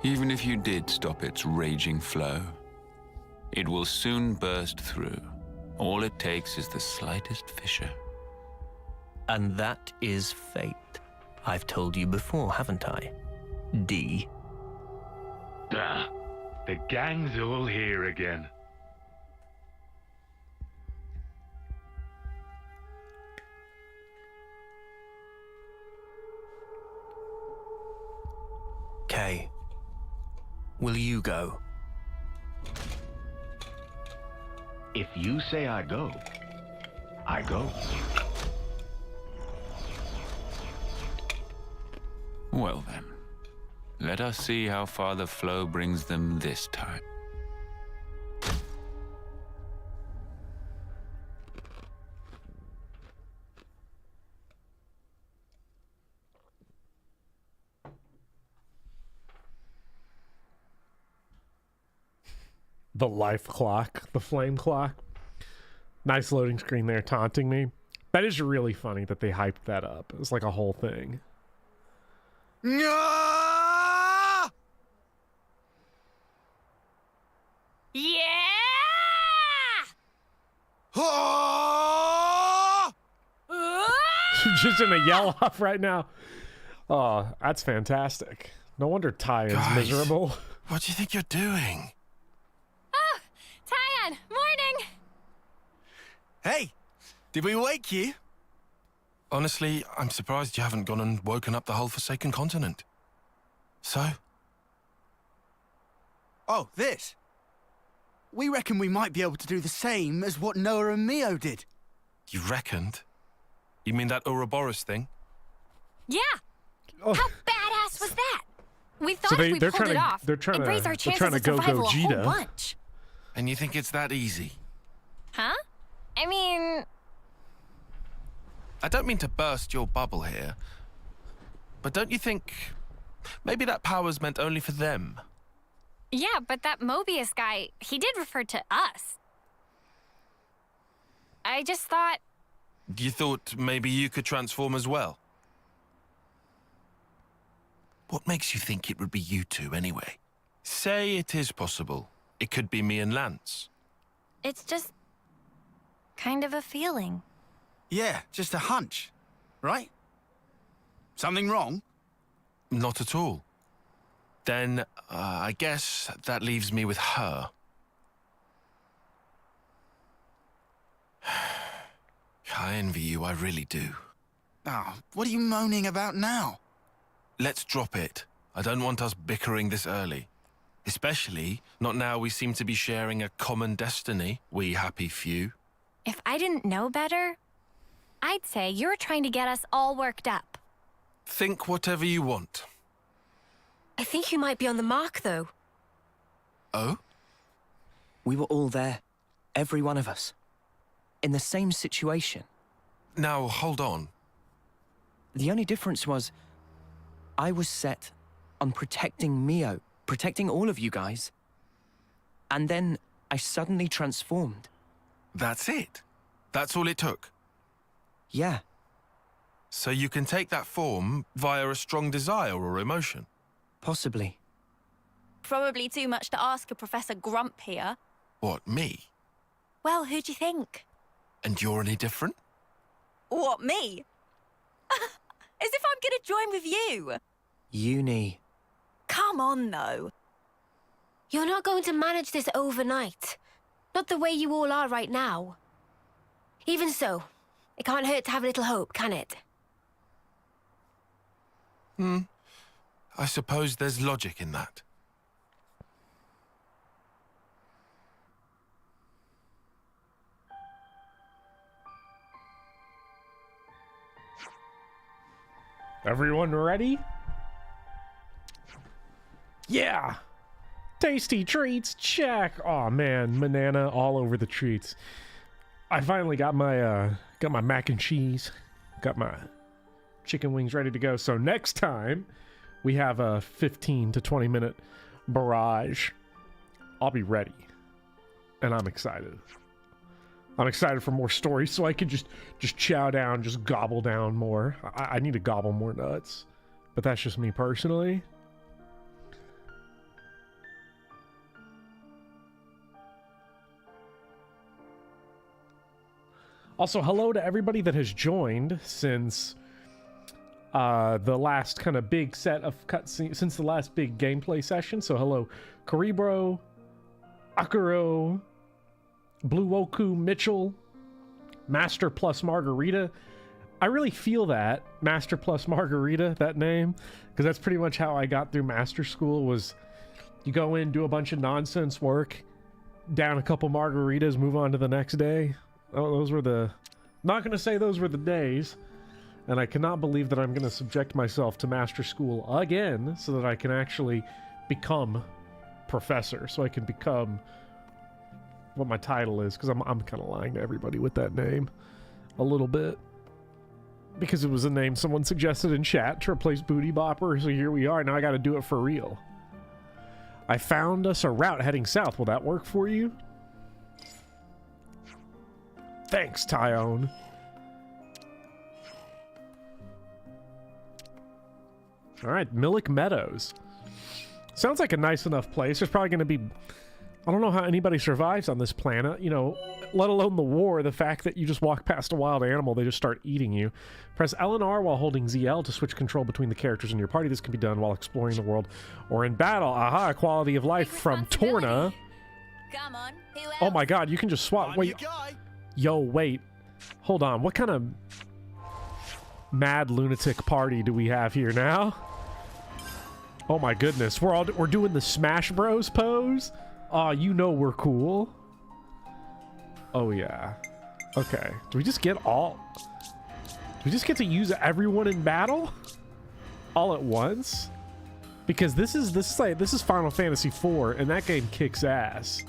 Even if you did stop its raging flow, it will soon burst through. All it takes is the slightest fissure. And that is fate. I've told you before, haven't I? D. The gang's all here again. Kay, will you go? If you say I go, I go. Well then, let us see how far the flow brings them this time. The life clock, the flame clock. Nice loading screen there, taunting me. That is really funny that they hyped that up. It was like a whole thing. Ah! Yeah! Ah! Just in a yell off right now. Oh, that's fantastic. No wonder Ty is Guys, miserable. What do you think you're doing? Oh, Tyan, morning! Hey, did we wake you? Honestly, I'm surprised you haven't gone and woken up the whole Forsaken Continent. So? Oh, this. We reckon we might be able to do the same as what Noah and Mio did. You reckoned? You mean that Ouroboros thing? Yeah! Oh. How badass was that? We thought So if we they're pulled trying it to- off, they're trying it'd to- raise our they're chances trying to of go survival a whole Gogeta. bunch. And you think it's that easy? Huh? I mean, I don't mean to burst your bubble here, but don't you think maybe that power's meant only for them? yeah, but that Mobius guy, he did refer to us. I just thought, You thought maybe you could transform as well? What makes you think it would be you two anyway? Say it is possible. It could be me and Lance. it's just kind of a feeling. Yeah, just a hunch, right? Something wrong? Not at all. Then, I guess that leaves me with her. I envy you, I really do. Oh, what are you moaning about now? Let's drop it. I don't want us bickering this early. Especially not now we seem to be sharing a common destiny, we happy few. If I didn't know better, I'd say you're trying to get us all worked up. Think whatever you want. I think you might be on the mark, though. Oh? We were all there. Every one of us. In the same situation. Now, hold on. The only difference was I was set on protecting Mio, protecting all of you guys. And then I suddenly transformed. That's it? That's all it took? Yeah. So you can take that form via a strong desire or emotion? Possibly. Probably too much to ask a Professor Grump here. What, me? Well, who do you think? And you're any different? What, me? As if I'm gonna join with you. Uni. Come on, though. You're not going to manage this overnight. Not the way you all are right now. Even so, it can't hurt to have a little hope, can it? I suppose there's logic in that. Everyone ready? Yeah! Tasty treats, check! Aw, man, banana all over the treats. I finally got my mac and cheese. Got my chicken wings ready to go. So next time, we have a 15 to 20 minute barrage. I'll be ready. And I'm excited. I'm excited for more stories so I can just chow down, just gobble down more. I need to gobble more nuts. But that's just me personally. Also, hello to everybody that has joined since the last kind of big set of cutscenes, since the last big gameplay session. So hello, Karibro, Akuro, Blue Woku, Mitchell, Master plus Margarita. I really feel that, Master plus Margarita, that name, because that's pretty much how I got through Master School. Was you go in, do a bunch of nonsense work, down a couple margaritas, move on to the next day. Oh, those were the... Not going to say those were the days. And I cannot believe that I'm going to subject myself to Master School again so that I can actually become Professor. So I can become what my title is. Because I'm kind of lying to everybody with that name. A little bit. Because it was a name someone suggested in chat to replace Booty Bopper. So here we are. Now I got to do it for real. I found us a route heading south. Will that work for you? Thanks, Tyone. All right, Millick Meadows. Sounds like a nice enough place. There's probably going to be... I don't know how anybody survives on this planet, you know, let alone the war. The fact that you just walk past a wild animal, they just start eating you. Press L and R while holding ZL to switch control between the characters in your party. This can be done while exploring the world or in battle. Aha, quality of life from Torna. Come on, who else? Oh my god, you can just swap. Wait. Yo, wait. Hold on. What kind of mad lunatic party do we have here now? Oh my goodness. We're doing the Smash Bros pose? Aw, you know we're cool. Oh, yeah. Okay. Do we just get to use everyone in battle? All at once? Because this is Final Fantasy IV, and that game kicks ass.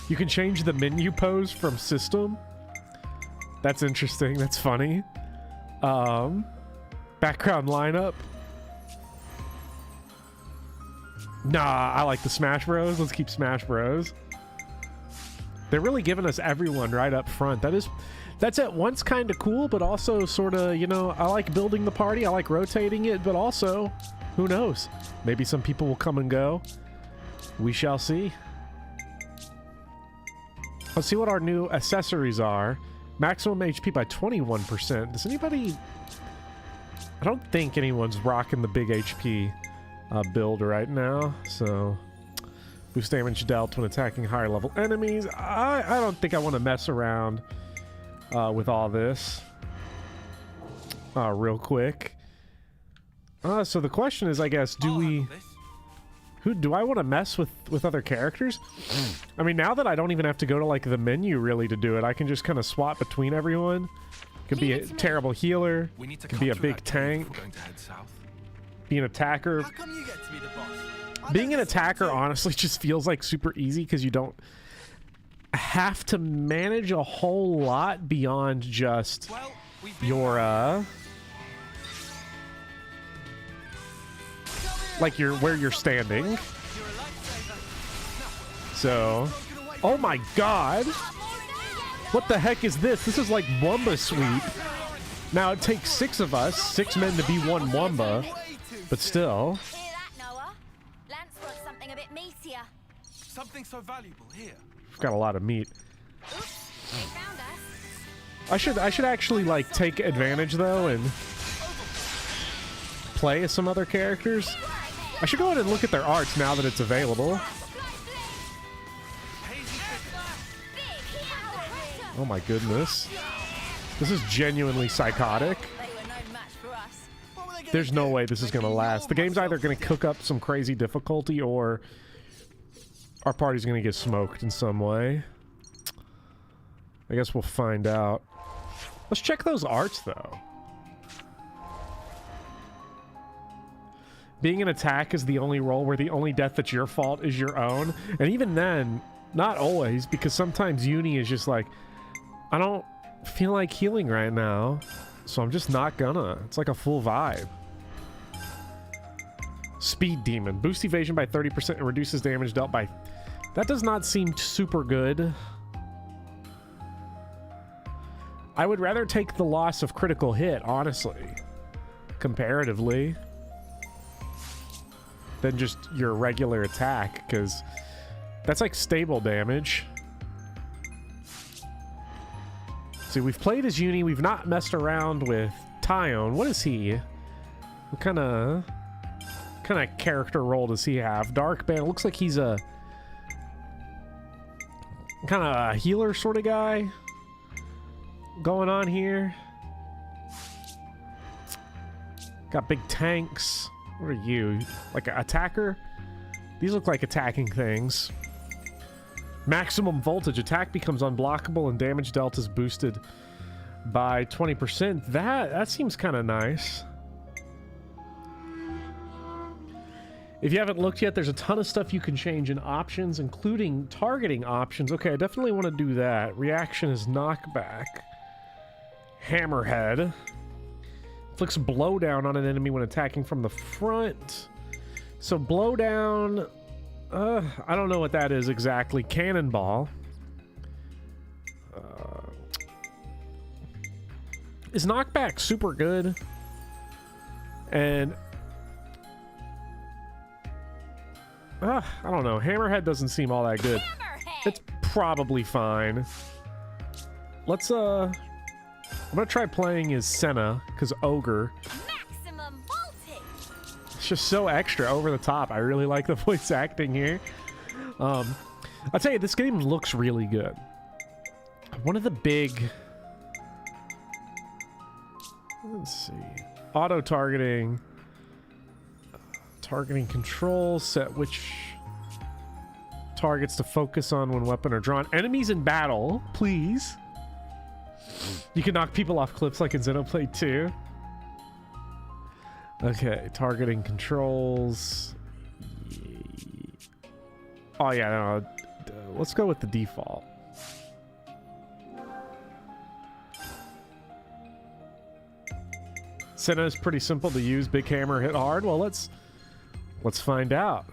You can change the menu pose from system. That's interesting. That's funny. Background lineup. Nah, I like the Smash Bros. Let's keep Smash Bros. They're really giving us everyone right up front. That's at once kind of cool, but also sort of, you know, I like building the party. I like rotating it, but also, who knows? Maybe some people will come and go. We shall see. Let's see what our new accessories are. Maximum HP by 21%. Does anybody... I don't think anyone's rocking the big HP build right now, so boost damage dealt when attacking higher level enemies. I don't think I want to mess around with all this real quick. So the question is, I guess, do I want to mess with other characters? I mean, now that I don't even have to go to like the menu really to do it, I can just kind of swap between everyone. Could be a terrible healer, could be a big tank, be an attacker. Being an attacker honestly just feels like super easy because you don't have to manage a whole lot beyond just your like where you're standing. So, oh my god. What the heck is this? This is like Wumba Sweep. Now it takes 6 of us, 6 men to be one Wumba, but still. Hear that, Noah? Lance wants something a bit meatier. Something so valuable here. We've got a lot of meat. Oops, they found us. I should actually like take advantage though and play as some other characters. I should go ahead and look at their arts now that it's available. Oh my goodness. This is genuinely psychotic. There's no way this is going to last. The game's either going to cook up some crazy difficulty or our party's going to get smoked in some way. I guess we'll find out. Let's check those arts though. Being an attack is the only role where the only death that's your fault is your own. And even then, not always, because sometimes Uni is just like, I don't feel like healing right now, so I'm just not gonna. It's like a full vibe. Speed Demon. Boost evasion by 30% and reduces damage dealt by... That does not seem super good. I would rather take the loss of critical hit, honestly. Comparatively. Than just your regular attack, because that's like stable damage. See, we've played as Uni. We've not messed around with Tyone. What is he? What kind of character role does he have? Dark Band. Looks like he's a kind of a healer sort of guy going on here. Got big tanks. What are you? Like an attacker? These look like attacking things. Maximum voltage. Attack becomes unblockable and damage dealt is boosted by 20%. That seems kind of nice. If you haven't looked yet, there's a ton of stuff you can change in options, including targeting options. Okay, I definitely want to do that. Reaction is knockback. Hammerhead. Inflicts blowdown on an enemy when attacking from the front. So blow down. I don't know what that is exactly. Cannonball. Is knockback super good? And I don't know. Hammerhead doesn't seem all that good. It's probably fine. Let's I'm gonna try playing as Senna, because Ogre. Maximum voltage. It's just so extra, over the top. I really like the voice acting here. I'll tell you, this game looks really good. One of the big... Let's see. Auto-targeting. Targeting control. Set which targets to focus on when weapon are drawn. Enemies in battle, please. You can knock people off cliffs like in Xenoblade 2. Okay, targeting controls. Oh yeah, no, let's go with the default. Senna is pretty simple to use. Big hammer, hit hard. Well, let's find out.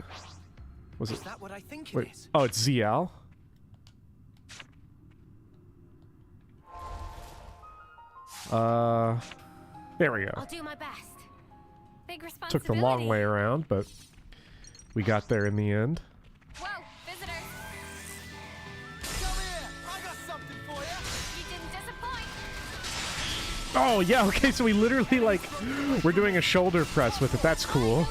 Was it? Is that what I think Wait, it is? oh, it's ZL. There we go. I'll do my best. Big responsibility. Took the long way around, but we got there in the end. Whoa, visitor. Come here! I got something for you! You didn't disappoint. Oh, yeah, okay, so we literally, like, we're doing a shoulder press with it. That's cool.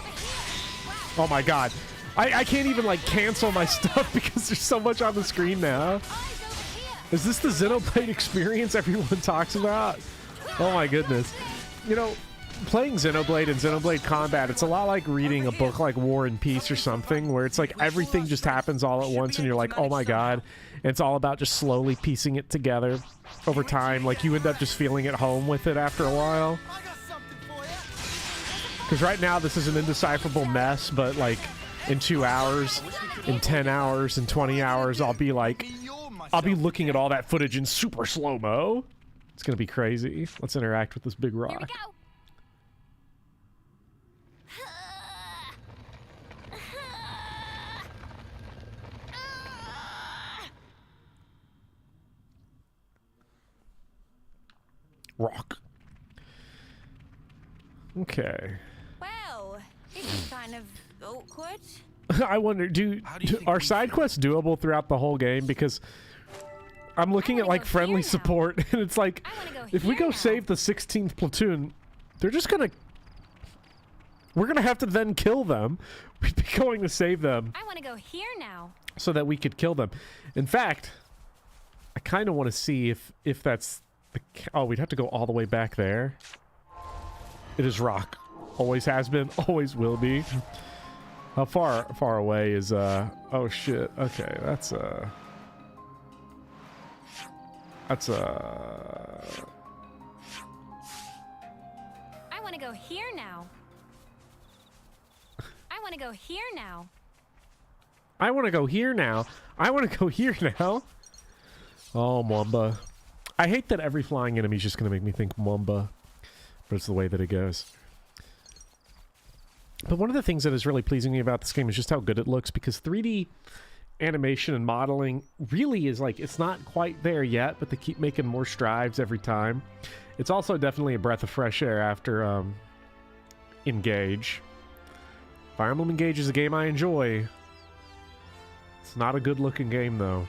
Oh, my God. I can't even, like, cancel my stuff because there's so much on the screen now. Is this the Xenoblade experience everyone talks about? Oh, my goodness. You know, playing Xenoblade and Xenoblade Combat, it's a lot like reading a book like War and Peace or something, where it's like everything just happens all at once and you're like, oh my god. And it's all about just slowly piecing it together over time. Like, you end up just feeling at home with it after a while. Because right now this is an indecipherable mess, but like in 2 hours, in 10 hours, in 20 hours, I'll be looking at all that footage in super slow-mo. It's gonna be crazy. Let's interact with this big rock. Here we go. Rock. Okay. Well, this is kind of awkward. I wonder, are side quests doable throughout the whole game? Because I'm looking at like friendly support, and it's like, if we go save the 16th platoon, they're just gonna... We're gonna have to then kill them. We'd be going to save them I want to go here now. so that we could kill them. In fact, I kind of want to see if that's the... Oh, we'd have to go all the way back there. It is rock. Always has been, always will be. How far away is oh shit. Okay, that's I want to go here now. I want to go here now. I want to go here now. I want to go here now. Oh, Mwamba. I hate that every flying enemy is just going to make me think Mwamba. But it's the way that it goes. But one of the things that is really pleasing me about this game is just how good it looks, because 3D animation and modeling really is like, it's not quite there yet, but they keep making more strides every time. It's also definitely a breath of fresh air after Engage. Fire Emblem Engage is a game I enjoy. It's not a good looking game though.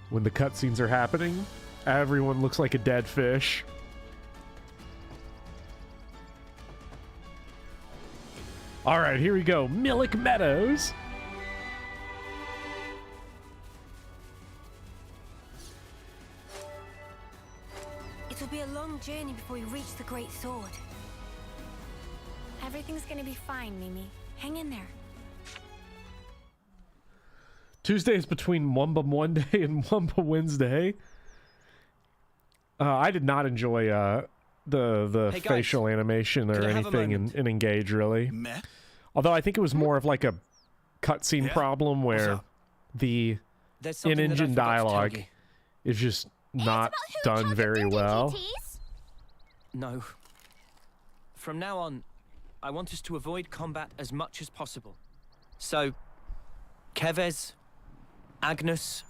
When the cutscenes are happening, everyone looks like a dead fish. All right, here we go. Millick Meadows. It'll be a long journey before we reach the Great Sword. Everything's gonna be fine, Mimi. Hang in there. Tuesdays between Mwamba Monday and Mwamba Wednesday. I did not enjoy the Hey, guys. facial animation or Could I have a anything in Engage, really. Meh. Although I think it was more of like a cutscene problem where the There's something that I in-engine forgot to tell dialogue you. is just not done very well. No. From now on, I want us to avoid combat as much as possible. So, Kevez, Agnes,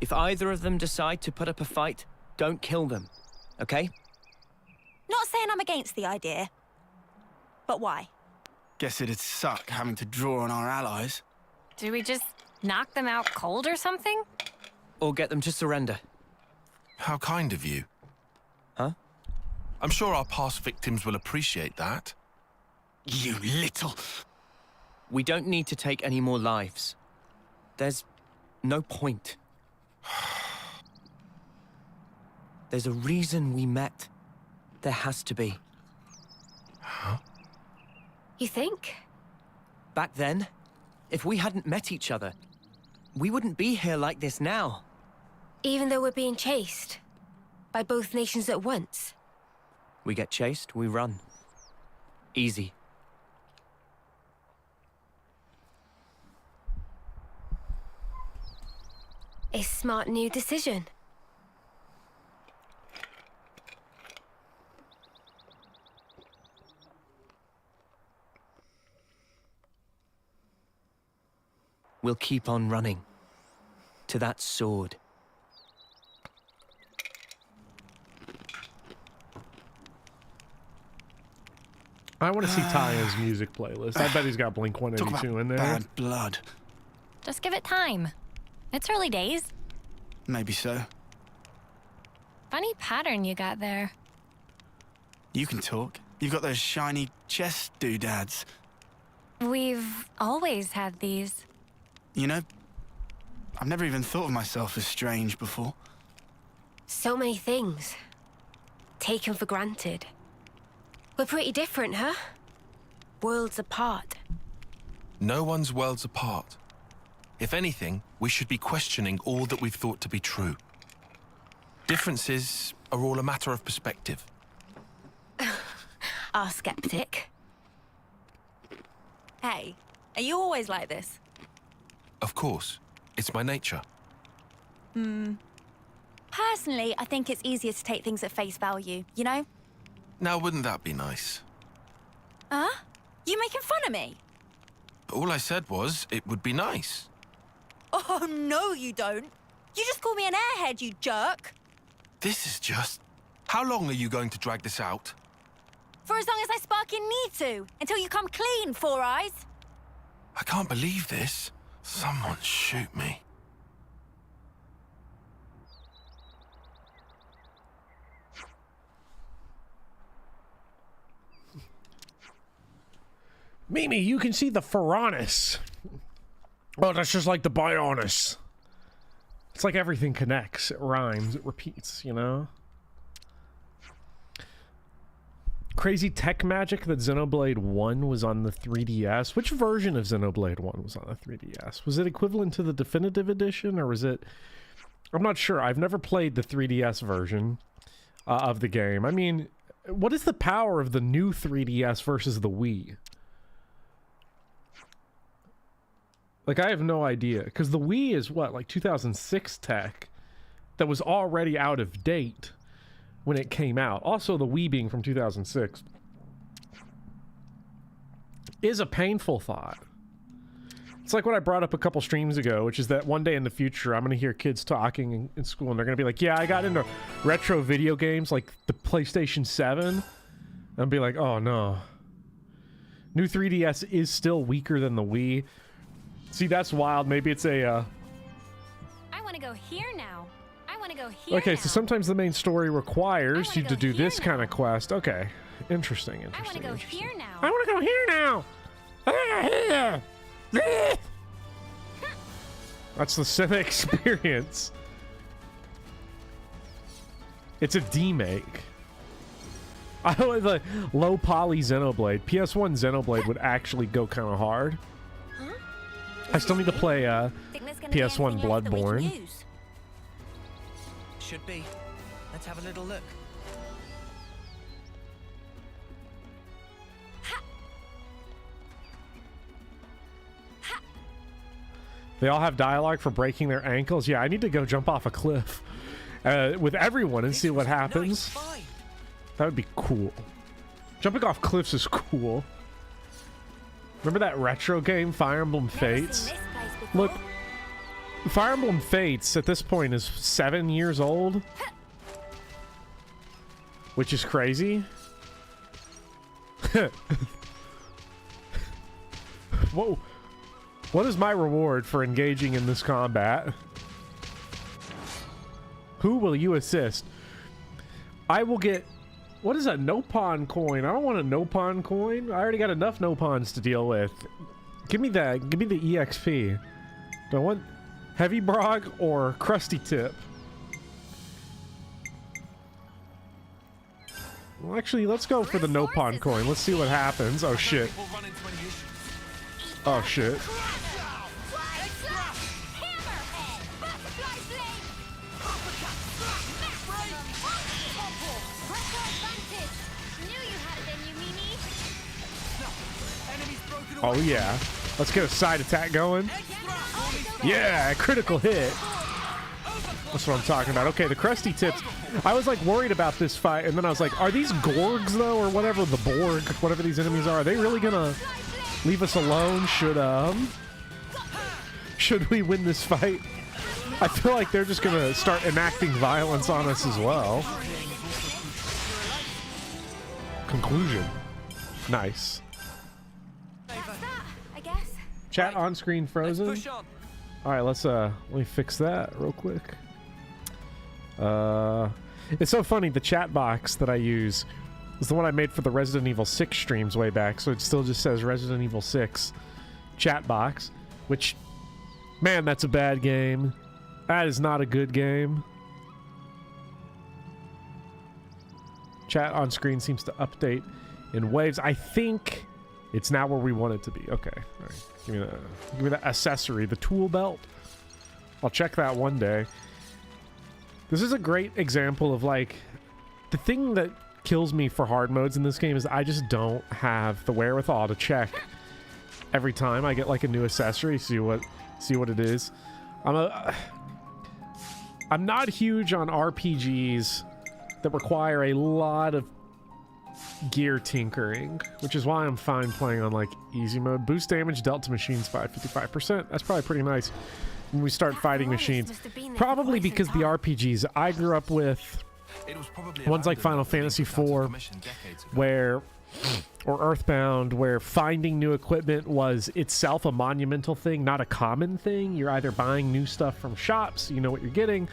if either of them decide to put up a fight, don't kill them, okay? Not saying I'm against the idea, but why? Guess it'd suck having to draw on our allies. Do we just knock them out cold or something? Or get them to surrender. How kind of you. Huh? I'm sure our past victims will appreciate that. You little... We don't need to take any more lives. There's no point. There's a reason we met. There has to be. Huh? You think? Back then, if we hadn't met each other, we wouldn't be here like this now. Even though we're being chased by both nations at once? We get chased, we run. Easy. A smart new decision. We'll keep on running. To that sword. I want to see Taya's music playlist. I bet he's got Blink 182 in there. Bad blood. Just give it time. It's early days. Maybe so. Funny pattern you got there. You can talk. You've got those shiny chest doodads. We've always had these. You know, I've never even thought of myself as strange before. So many things. Taken for granted. We're pretty different, huh? Worlds apart. No one's worlds apart. If anything, we should be questioning all that we've thought to be true. Differences are all a matter of perspective. Our skeptic. Hey, are you always like this? Of course. It's my nature. Personally, I think it's easier to take things at face value, you know? Now, wouldn't that be nice? Huh? You making fun of me? All I said was, it would be nice. Oh, no, you don't. You just call me an airhead, you jerk. This is just... How long are you going to drag this out? For as long as I sparking need to, until you come clean, Four Eyes. I can't believe this. Someone shoot me. Mimi, you can see the Ferranus. Oh, that's just like the Bionis. It's like everything connects. It rhymes. It repeats, you know? Crazy tech magic that Xenoblade 1 was on the 3DS. Which version of Xenoblade 1 was on the 3DS? Was it equivalent to the definitive edition, or was it... I'm not sure. I've never played the 3DS version of the game. I mean, what is the power of the new 3DS versus the Wii? Like, I have no idea. Because the Wii is, what, like 2006 tech that was already out of date when it came out. Also, the Wii being from 2006 is a painful thought. It's like what I brought up a couple streams ago, which is that one day in the future, I'm going to hear kids talking in school, and they're going to be like, yeah, I got into retro video games like the PlayStation 7. And I'll be like, oh, no. New 3DS is still weaker than the Wii. See, that's wild. Maybe it's a... I want to go here now. I want to go here Okay, now. so sometimes the main story requires you to do this kind of quest. Okay. Interesting, I want to go here now. I want to go here now. That's the Sim experience. It's a demake. I would like low poly Xenoblade. PS1 Xenoblade would actually go kind of hard. I still need to play PS1 Bloodborne. Should be. Let's have a little look. They all have dialogue for breaking their ankles. Yeah, I need to go jump off a cliff with everyone and see what happens. That would be cool. Jumping off cliffs is cool. Remember that retro game, Fire Emblem Fates? Look, Fire Emblem Fates at this point is 7 years old, which is crazy. Whoa. What is my reward for engaging in this combat? Who will you assist? I will get... What is a Nopon coin? I don't want a Nopon coin. I already got enough Nopons to deal with. Give me that. Give me the EXP. Do I want Heavy Brog or Crusty Tip? Well, actually, let's go for the Nopon coin. Let's see what happens. Oh, shit. Oh, shit. Oh, yeah. Let's get a side attack going. Yeah, critical hit. That's what I'm talking about. Okay, the Crusty Tips. I was, like, worried about this fight, and then I was like, are these Gorgs, though, or whatever, the Borg, whatever these enemies are they really gonna leave us alone? Should we win this fight? I feel like they're just gonna start enacting violence on us as well. Conclusion. Nice. Chat on screen frozen. All right, let me fix that real quick. It's so funny. The chat box that I use is the one I made for the Resident Evil 6 streams way back, so it still just says Resident Evil 6 chat box, which, man, that's a bad game. That is not a good game. Chat on screen seems to update in waves. I think it's now where we want it to be. Okay, all right. Give me that accessory, the tool belt. I'll check that one day. This is a great example of, like, the thing that kills me for hard modes in this game is I just don't have the wherewithal to check every time I get, like, a new accessory, see what it is. I'm not huge on RPGs that require a lot of gear tinkering, which is why I'm fine playing on, like, easy mode. Boost damage dealt to machines by 55%. That's probably pretty nice when we start fighting machines. Probably because the RPGs I grew up with, ones like Final Fantasy IV, or Earthbound, where finding new equipment was itself a monumental thing, not a common thing. You're either buying new stuff from shops, you know what you're getting,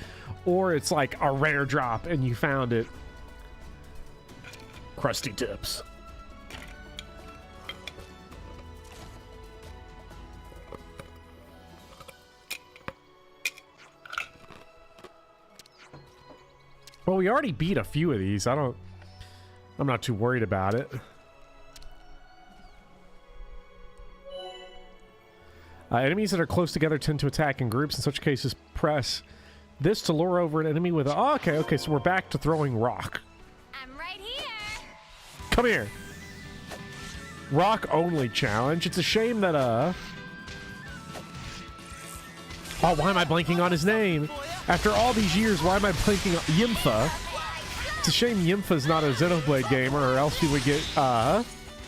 or it's like a rare drop and you found it. Crusty Tips. Well, we already beat a few of these. I'm not too worried about it. Enemies that are close together tend to attack in groups. In such cases, press this to lure over an enemy with a... Oh, okay, so we're back to throwing rock. I'm right here. Come here. Rock only challenge. It's a shame that, Oh, why am I blanking on his name? After all these years, why am I blanking on Yimpha? It's a shame Yimpha's not a Xenoblade gamer, or else we would get,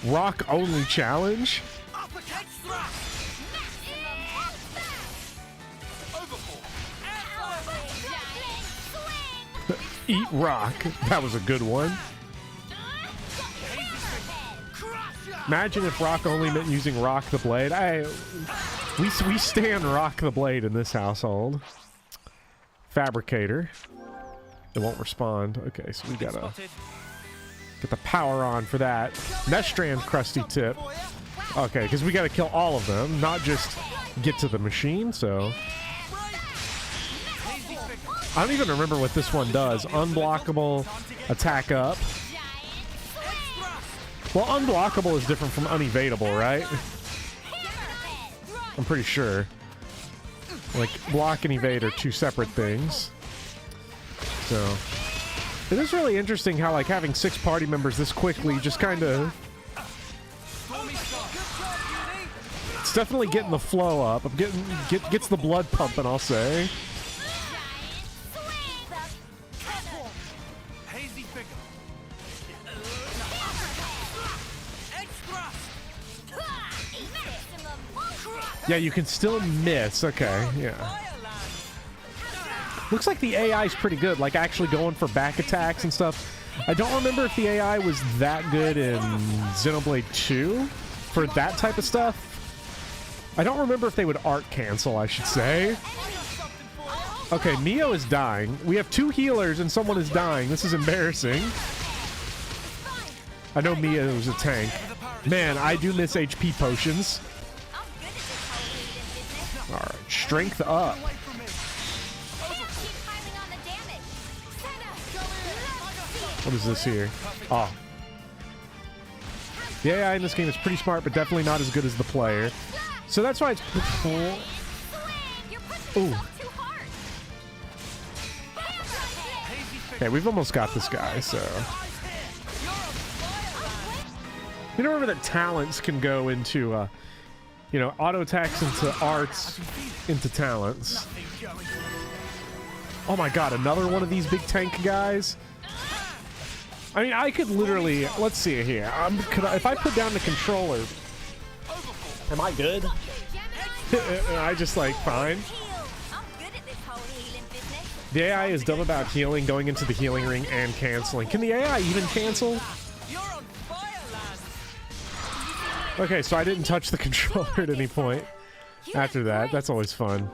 rock only challenge. Eat rock. That was a good one. Imagine if rock only meant using rock the blade. We stand rock the blade in this household. Fabricator. It won't respond. Okay, so we gotta get the power on for that. Nestran Crusty Tip. Okay, because we gotta kill all of them, not just get to the machine, so... I don't even remember what this one does. Unblockable, attack up. Well, unblockable is different from unevadable, right? I'm pretty sure. Like, block and evade are two separate things. So, it is really interesting how, like, having 6 party members this quickly just kind of... It's definitely getting the flow up. I'm gets the blood pumping, I'll say. Yeah, you can still miss. Okay, yeah. Looks like the AI is pretty good, like actually going for back attacks and stuff. I don't remember if the AI was that good in Xenoblade 2 for that type of stuff. I don't remember if they would art cancel, I should say. Okay, Mio is dying. We have 2 healers and someone is dying. This is embarrassing. I know Mia was a tank. Man, I do miss HP potions. Alright, strength up. What is this here? Oh. The AI in this game is pretty smart, but definitely not as good as the player. So that's why it's... Ooh. Okay, we've almost got this guy, so... You know, remember that talents can go into, you know, auto attacks into arts, into talents. Oh my god, another one of these big tank guys? I mean, I could literally... Let's see here. If I put down the controller... Am I good? I just, like, fine. The AI is dumb about healing, going into the healing ring, and canceling. Can the AI even cancel? Okay, so I didn't touch the controller at any point after that. That's always fun.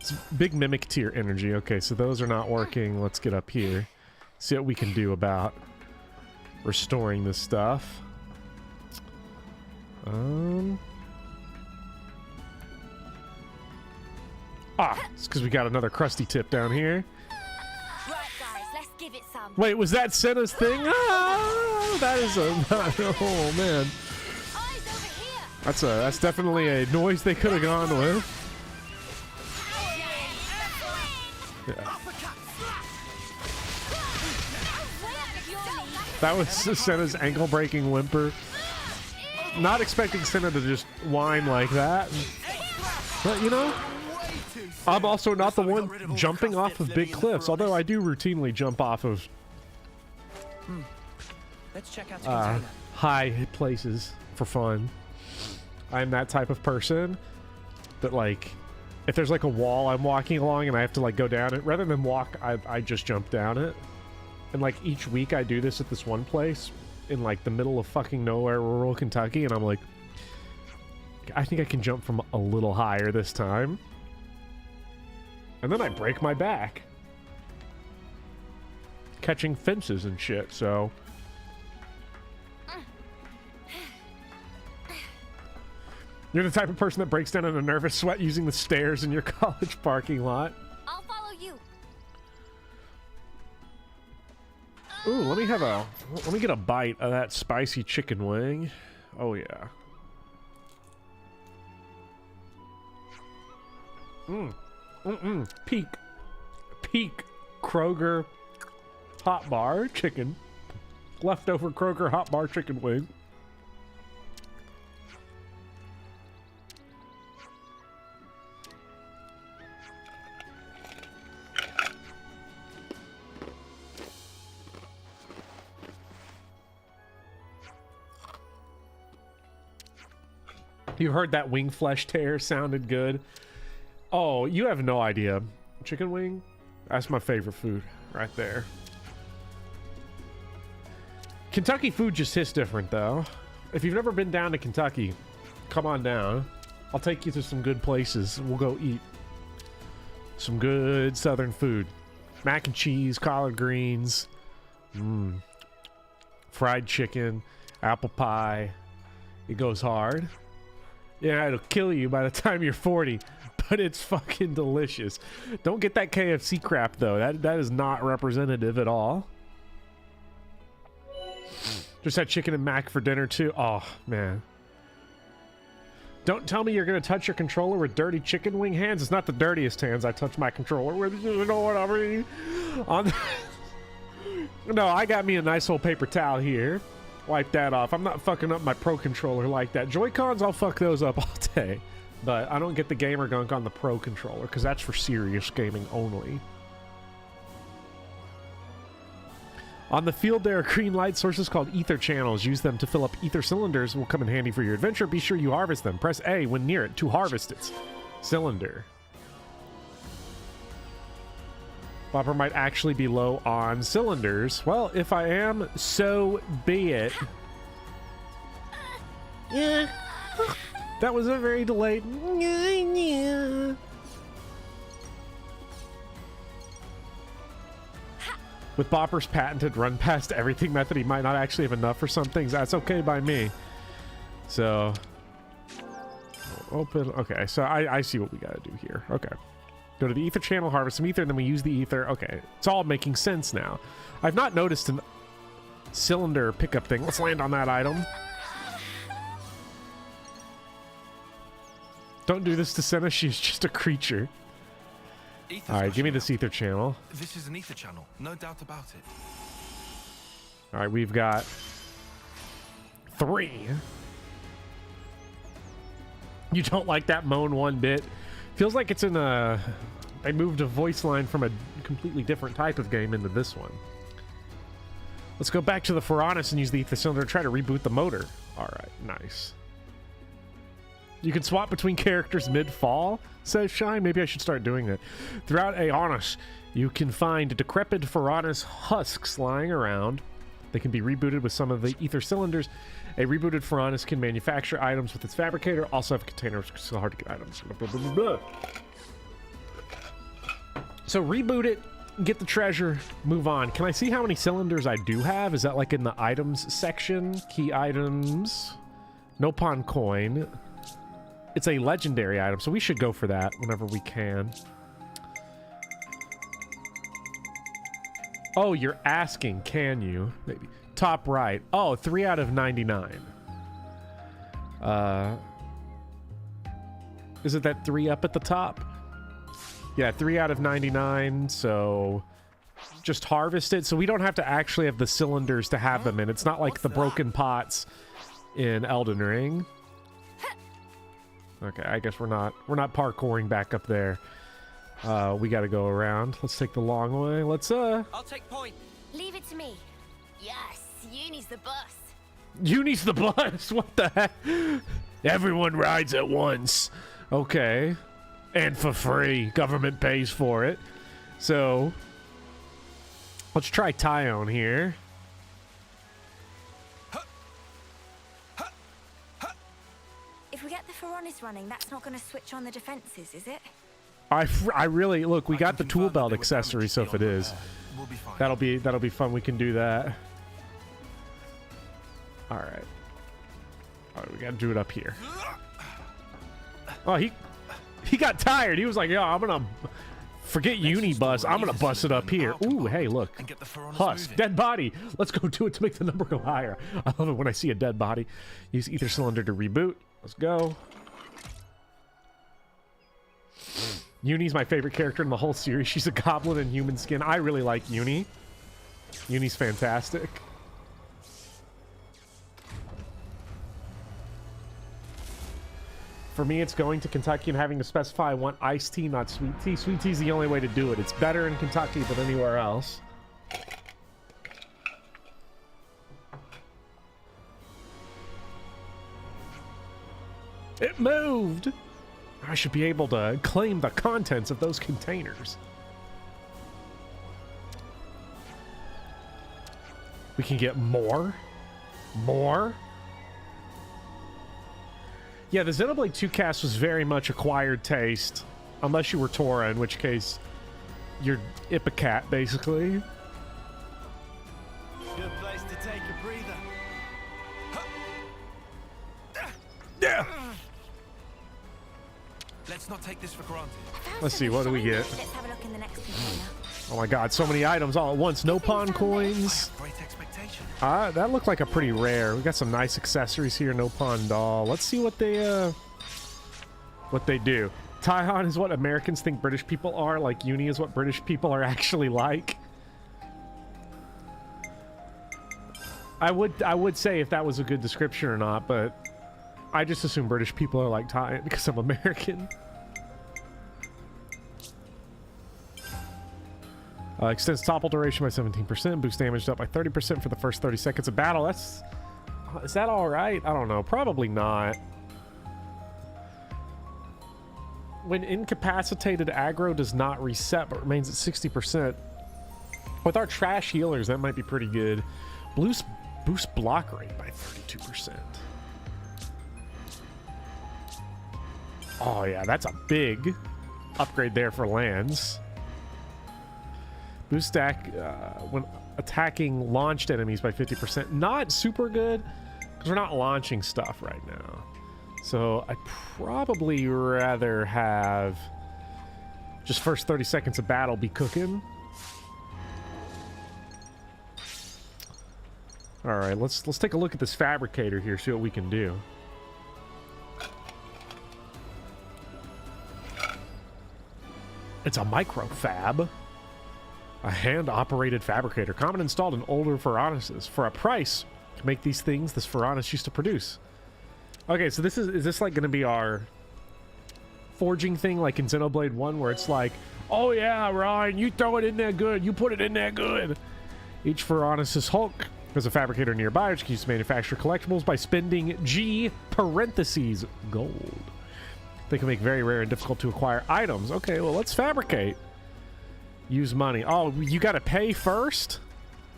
It's big mimic tier energy. Okay, so those are not working. Let's get up here. See what we can do about restoring this stuff. It's because we got another crusty tip down here. Wait, was that Senna's thing? Ah, that is a... Oh, man. That's definitely a noise they could have gone with. Yeah. That was Senna's ankle-breaking whimper. Not expecting Senna to just whine like that. But, you know, I'm also not the one jumping off of big cliffs, although I do routinely jump off of Let's check out high places for fun. I'm that type of person that, like, if there's like a wall I'm walking along and I have to like go down it, rather than walk, I just jump down it. And like each week I do this at this one place in like the middle of fucking nowhere, rural Kentucky, and I'm like, I think I can jump from a little higher this time. And then I break my back catching fences and shit, so... You're the type of person that breaks down in a nervous sweat using the stairs in your college parking lot. I'll follow you. Ooh, let me get a bite of that spicy chicken wing. Oh yeah. Peak Kroger hot bar chicken. Leftover Kroger hot bar chicken wing. You heard that wing flesh tear sounded good. Oh, you have no idea. Chicken wing? That's my favorite food right there. Kentucky food just hits different though. If you've never been down to Kentucky, come on down. I'll take you to some good places. We'll go eat some good southern food. Mac and cheese, collard greens, fried chicken, apple pie. It goes hard. Yeah, it'll kill you by the time you're 40, but it's fucking delicious. Don't get that KFC crap though. That is not representative at all. Just had chicken and mac for dinner too. Oh man. Don't tell me you're gonna touch your controller with dirty chicken wing hands. It's not the dirtiest hands I touch my controller with. You know what I mean? No, I got me a nice old paper towel here. Wipe that off. I'm not fucking up my Pro controller like that. Joy-Cons, I'll fuck those up all day. But I don't get the gamer gunk on the Pro controller, because that's for serious gaming only. On the field, there are green light sources called ether channels. Use them to fill up ether cylinders. Will come in handy for your adventure. Be sure you harvest them. Press A when near it to harvest its cylinder. Bopper might actually be low on cylinders. Well, if I am, so be it. Yeah. That was a very delayed. With Bopper's patented run past everything method, he might not actually have enough for some things. That's okay by me. So, open. Okay, so I see what we got to do here. Okay. Go to the ether channel, harvest some ether, and then we use the ether. Okay, it's all making sense now. I've not noticed a cylinder pickup thing. Let's land on that item. Don't do this to Senna. She's just a creature. All right, give me this ether channel. This is an ether channel, no doubt about it. All right, we've got 3. You don't like that moan one bit. Feels like it's in a... They moved a voice line from a completely different type of game into this one. Let's go back to the Pharaonis and use the ether cylinder and try to reboot the motor. All right, nice. You can swap between characters mid-fall, says Shine. Maybe I should start doing that. Throughout Aeonis, you can find decrepit Pharaonis husks lying around. They can be rebooted with some of the ether cylinders. A rebooted Pharaonis can manufacture items with its fabricator. Also have containers, so hard to get items. Blah, blah, blah, blah. So reboot it, get the treasure, move on. Can I see how many cylinders I do have? Is that like in the items section? Key items. Nopon coin. It's a legendary item, so we should go for that whenever we can. Oh, you're asking, can you? Maybe. Top right. Oh, 3 out of 99. Is it that 3 up at the top? Yeah, 3 out of 99, so just harvest it. So we don't have to actually have the cylinders to have them in. It's not like the broken pots in Elden Ring. Okay, I guess we're not parkouring back up there. We got to go around. Let's take the long way. Let's I'll take point. Leave it to me. Yes, Uni's the boss. Uni's the bus. What the heck? Everyone rides at once. Okay. And for free. Government pays for it. So let's try Tyone here. If we get the Pharaonis running, that's not going to switch on the defenses, is it? I really look. We got the tool belt accessory, so if it is, We'll be fine. that'll be fun. We can do that. All right. All right, we got to do it up here. Oh, he got tired. He was like, "Yeah, I'm gonna forget Uni bus. I'm gonna bust it up here." Ooh, hey, look, Husk, dead body. Let's go do it to make the number go higher. I love it when I see a dead body. Use ether cylinder to reboot. Let's go. Uni's my favorite character in the whole series. She's a goblin in human skin. I really like Uni. Uni's fantastic. For me, it's going to Kentucky and having to specify I want iced tea, not sweet tea. Sweet tea is the only way to do it. It's better in Kentucky than anywhere else. It moved! I should be able to claim the contents of those containers. We can get more? More? Yeah, the Xenoblade 2 cast was very much acquired taste. Unless you were Tora, in which case you're Ipecac, basically. Good place to take a breather. Yeah! Let's not take this for granted. Let's see, what do we get? Let's have a look in the next container. Oh my god, so many items all at once. No pawn coins. Great expectation. That looked like a pretty rare. We got some nice accessories here. No pawn doll. Let's see what they do. Taihan is what Americans think British people are. Like Uni is what British people are actually like. I would say if that was a good description or not, but I just assume British people are like Thai because I'm American. Extends topple duration by 17%. Boost damage up by 30% for the first 30 seconds of battle. Is that all right? I don't know. Probably not. When incapacitated, aggro does not reset but remains at 60%. With our trash healers, that might be pretty good. Boost block rate by 32%. Oh yeah, that's a big upgrade there for lands. Boost stack when attacking launched enemies by 50%. Not super good because we're not launching stuff right now. So I'd probably rather have just first 30 seconds of battle be cooking. All right, let's take a look at this fabricator here, see what we can do. It's a microfab. A hand-operated fabricator. Common installed in older Pharaoneses. For a price, to make these things this Pharaones used to produce. Okay, so is this like going to be our forging thing like in Xenoblade 1 where it's like, oh yeah, Ryan, you throw it in there good, you put it in there good. Each Pharaones' Hulk has a fabricator nearby which can use to manufacture collectibles by spending G parentheses gold. They can make very rare and difficult to acquire items. Okay, well, let's fabricate. Use money. Oh, you got to pay first?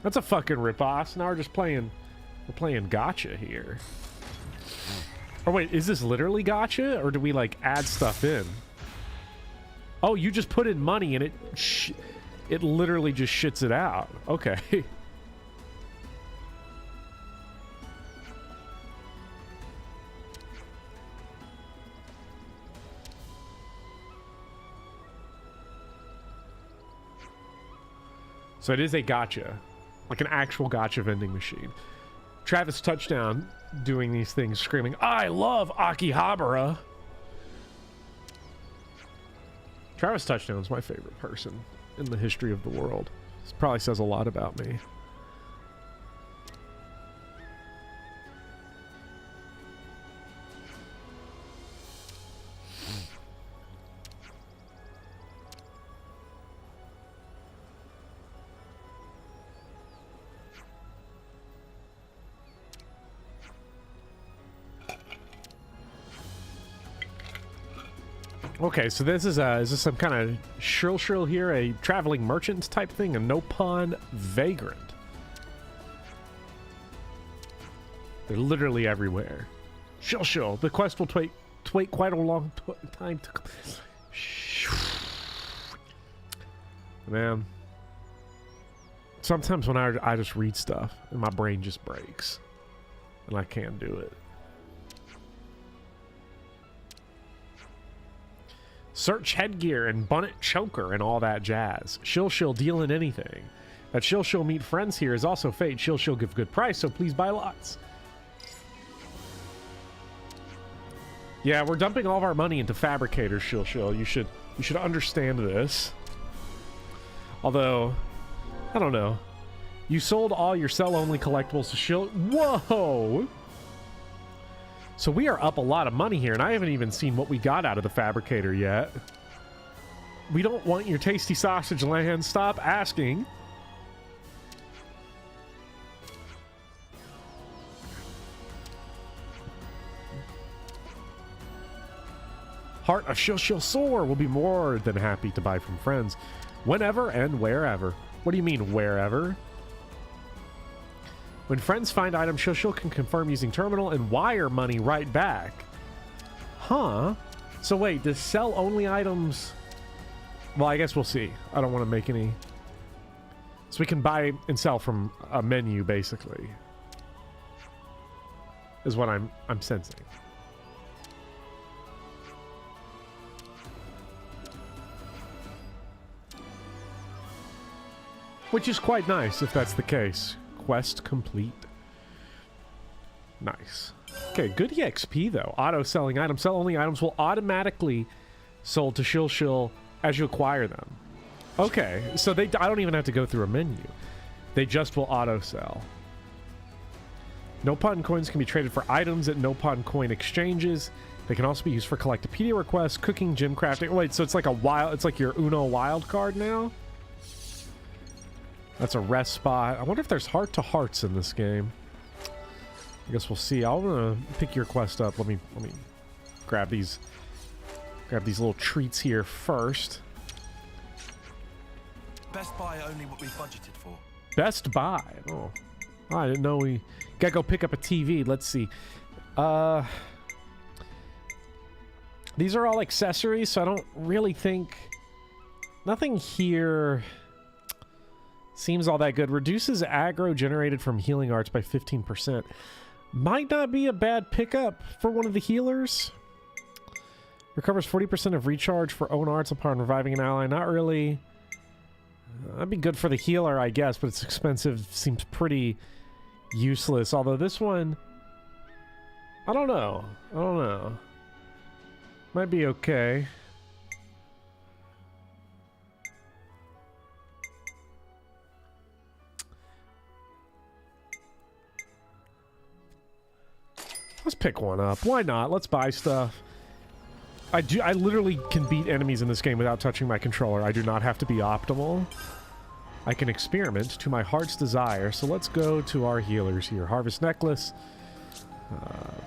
That's a fucking ripoff. Now we're just playing... We're playing gotcha here. Oh, wait. Is this literally gotcha? Or do we, like, add stuff in? Oh, you just put in money and it literally just shits it out. Okay. So it is a gotcha, like an actual gotcha vending machine. Travis Touchdown doing these things, screaming, I love Akihabara. Travis Touchdown is my favorite person in the history of the world. This probably says a lot about me. Okay, so this is this some kind of shrill here, a traveling merchant type thing, a Nopon vagrant. They're literally everywhere. Shill. The quest will take quite a long time to... Man. Sometimes when I just read stuff and my brain just breaks. And I can't do it. Search headgear and bonnet choker and all that jazz. Shill deal in anything. That Shill meet friends here is also fate. Shill give good price, so please buy lots. Yeah, we're dumping all of our money into fabricators, Shill. You should understand this. Although, I don't know. You sold all your sell-only collectibles to Shill. Whoa! So we are up a lot of money here, and I haven't even seen what we got out of the fabricator yet. We don't want your tasty sausage land. Stop asking. Heart of Shill Soar will be more than happy to buy from friends. Whenever and wherever. What do you mean, wherever? When friends find items, Shill can confirm using terminal and wire money right back. Huh? So wait, does sell only items... Well, I guess we'll see. I don't want to make any... So we can buy and sell from a menu, basically. Is what I'm sensing. Which is quite nice, if that's the case. Quest complete. Nice. Okay, good EXP though. Auto selling items. Sell only items will automatically sold to Shill as you acquire them. Okay, so I don't even have to go through a menu. They just will auto sell. Nopon coins can be traded for items at Nopon coin exchanges. They can also be used for Collectopedia requests, cooking, gym crafting. Wait, so it's like a wild, it's like your Uno wild card now? That's a rest spot. I wonder if there's heart-to-hearts in this game. I guess we'll see. I'll pick your quest up. Let me grab these little treats here first. Best Buy only what we budgeted for. Best Buy. Oh, I didn't know we gotta go pick up a TV. Let's see. These are all accessories, so I don't really think nothing here seems all that good. Reduces aggro generated from healing arts by 15%. Might not be a bad pickup for one of the healers. Recovers 40% of recharge for own arts upon reviving an ally. Not really. That'd be good for the healer, I guess, but it's expensive. Seems pretty useless. Although this one, I don't know. Might be okay. Let's pick one up. Why not? Let's buy stuff. I literally can beat enemies in this game without touching my controller. I do not have to be optimal. I can experiment to my heart's desire. So let's go to our healers here. Harvest Necklace.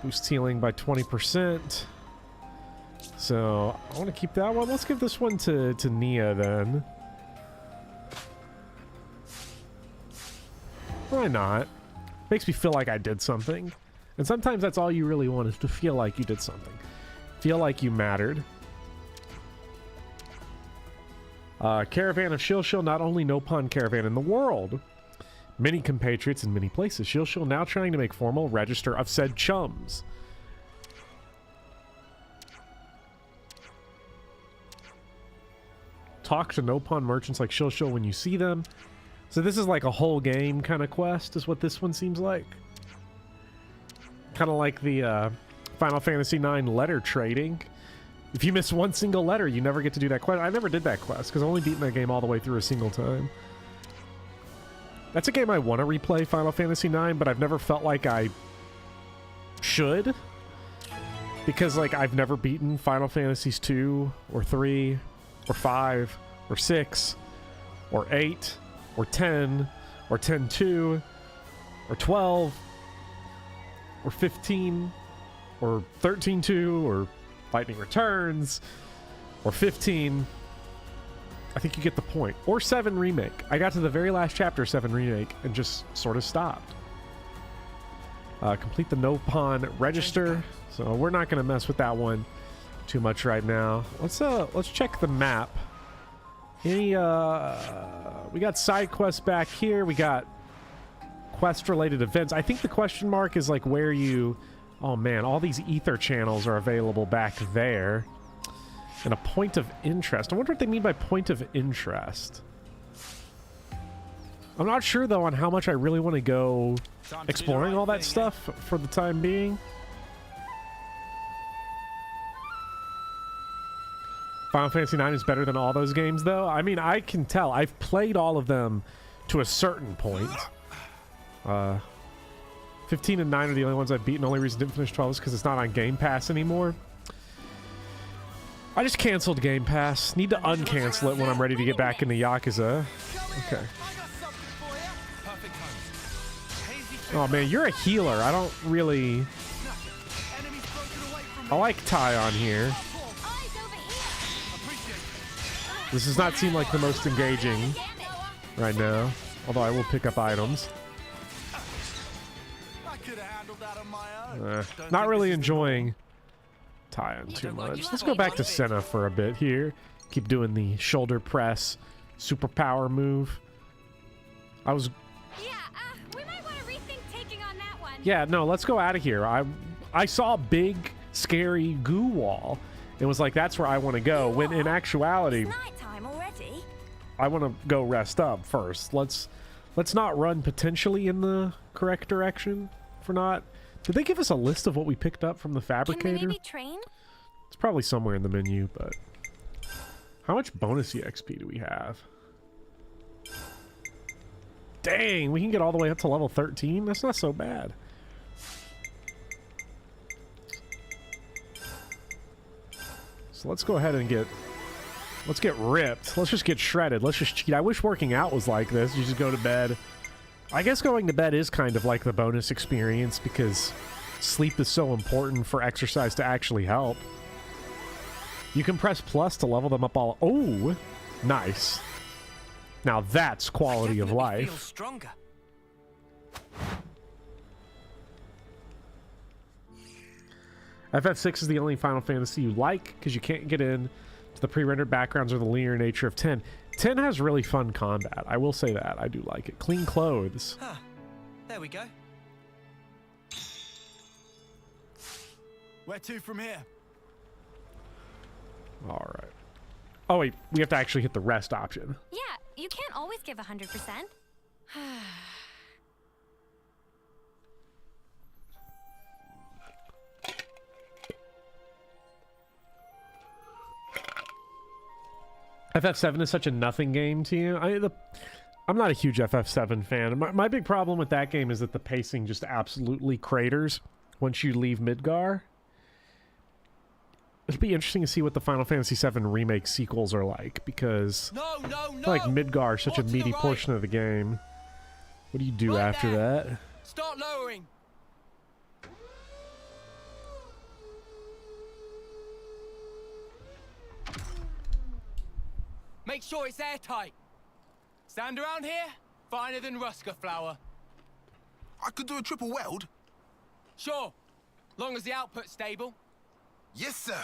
Boost healing by 20%. So I want to keep that one. Let's give this one to Nia then. Why not? Makes me feel like I did something. And sometimes that's all you really want, is to feel like you did something. Feel like you mattered. Caravan of Shilshil, not only no pawn caravan in the world. Many compatriots in many places. Shilshil now trying to make formal register of said chums. Talk to no pawn merchants like Shilshil when you see them. So this is like a whole game kind of quest, is what this one seems like. Kind of like the Final Fantasy IX letter trading. If you miss one single letter, you never get to do that quest. I never did that quest because I've only beaten that game all the way through a single time. That's a game I want to replay, Final Fantasy IX, but I've never felt like I should. Because, like, I've never beaten Final Fantasies 2 or 3 or 5 or 6 or 8 or 10 or 10-2 or 12 or 15 or 13-2 or Lightning Returns or 15. I think you get the point. Or 7 Remake. I got to the very last chapter of 7 Remake and just sort of stopped. Complete the no pawn register. So we're not going to mess with that one too much right now. Let's check the map. We got side quests back here. We got quest related events. I think the question mark is like where you... Oh man, all these ether channels are available back there. And a point of interest. I wonder what they mean by point of interest. I'm not sure though on how much I really want to go exploring all that stuff for the time being. Final Fantasy IX is better than all those games though. I mean, I can tell. I've played all of them to a certain point. 15 and 9 are the only ones I've beaten. The only reason I didn't finish 12 is because it's not on Game Pass anymore. I just canceled Game Pass. Need to uncancel it when I'm ready to get back into Yakuza. Okay. Oh man, you're a healer. I don't really... I like Tyon here. This does not seem like the most engaging right now. Although I will pick up items. Not really enjoying Tyon too much. Let's go back to Senna for a bit here. Keep doing the shoulder press superpower move. We might want to rethink taking on that one. Yeah, no, let's go out of here. I saw a big, scary goo wall. It was like, that's where I want to go. When in actuality, Nighttime already. I want to go rest up first. Let's not run potentially in the correct direction for not... Did they give us a list of what we picked up from the fabricator? Can we maybe train? It's probably somewhere in the menu, but... How much bonus EXP do we have? Dang, we can get all the way up to level 13? That's not so bad. So let's go ahead and get Let's get ripped. Let's just get shredded. Let's just cheat. I wish working out was like this. You just go to bed. I guess going to bed is kind of like the bonus experience because sleep is so important for exercise to actually help. You can press plus to level them up all. Oh, nice. Now that's quality of life. Feel stronger. FF6 is the only Final Fantasy you like because you can't get in to the pre-rendered backgrounds or the linear nature of 10. 10 has really fun combat. I will say that. I do like it. Clean clothes. Huh. There we go. Where to from here? All right. Oh, wait. We have to actually hit the rest option. Yeah, you can't always give 100%. FF7 is such a nothing game to you. I'm not a huge FF7 fan. My big problem with that game is that the pacing just absolutely craters once you leave Midgar. It'll be interesting to see what the Final Fantasy VII Remake sequels are like, because I feel like Midgar is such a meaty portion of the game. What do you do after that? Start lowering. Make sure it's airtight. Stand around here, finer than Rusker flour. I could do a triple weld. Sure, long as the output's stable. Yes, sir.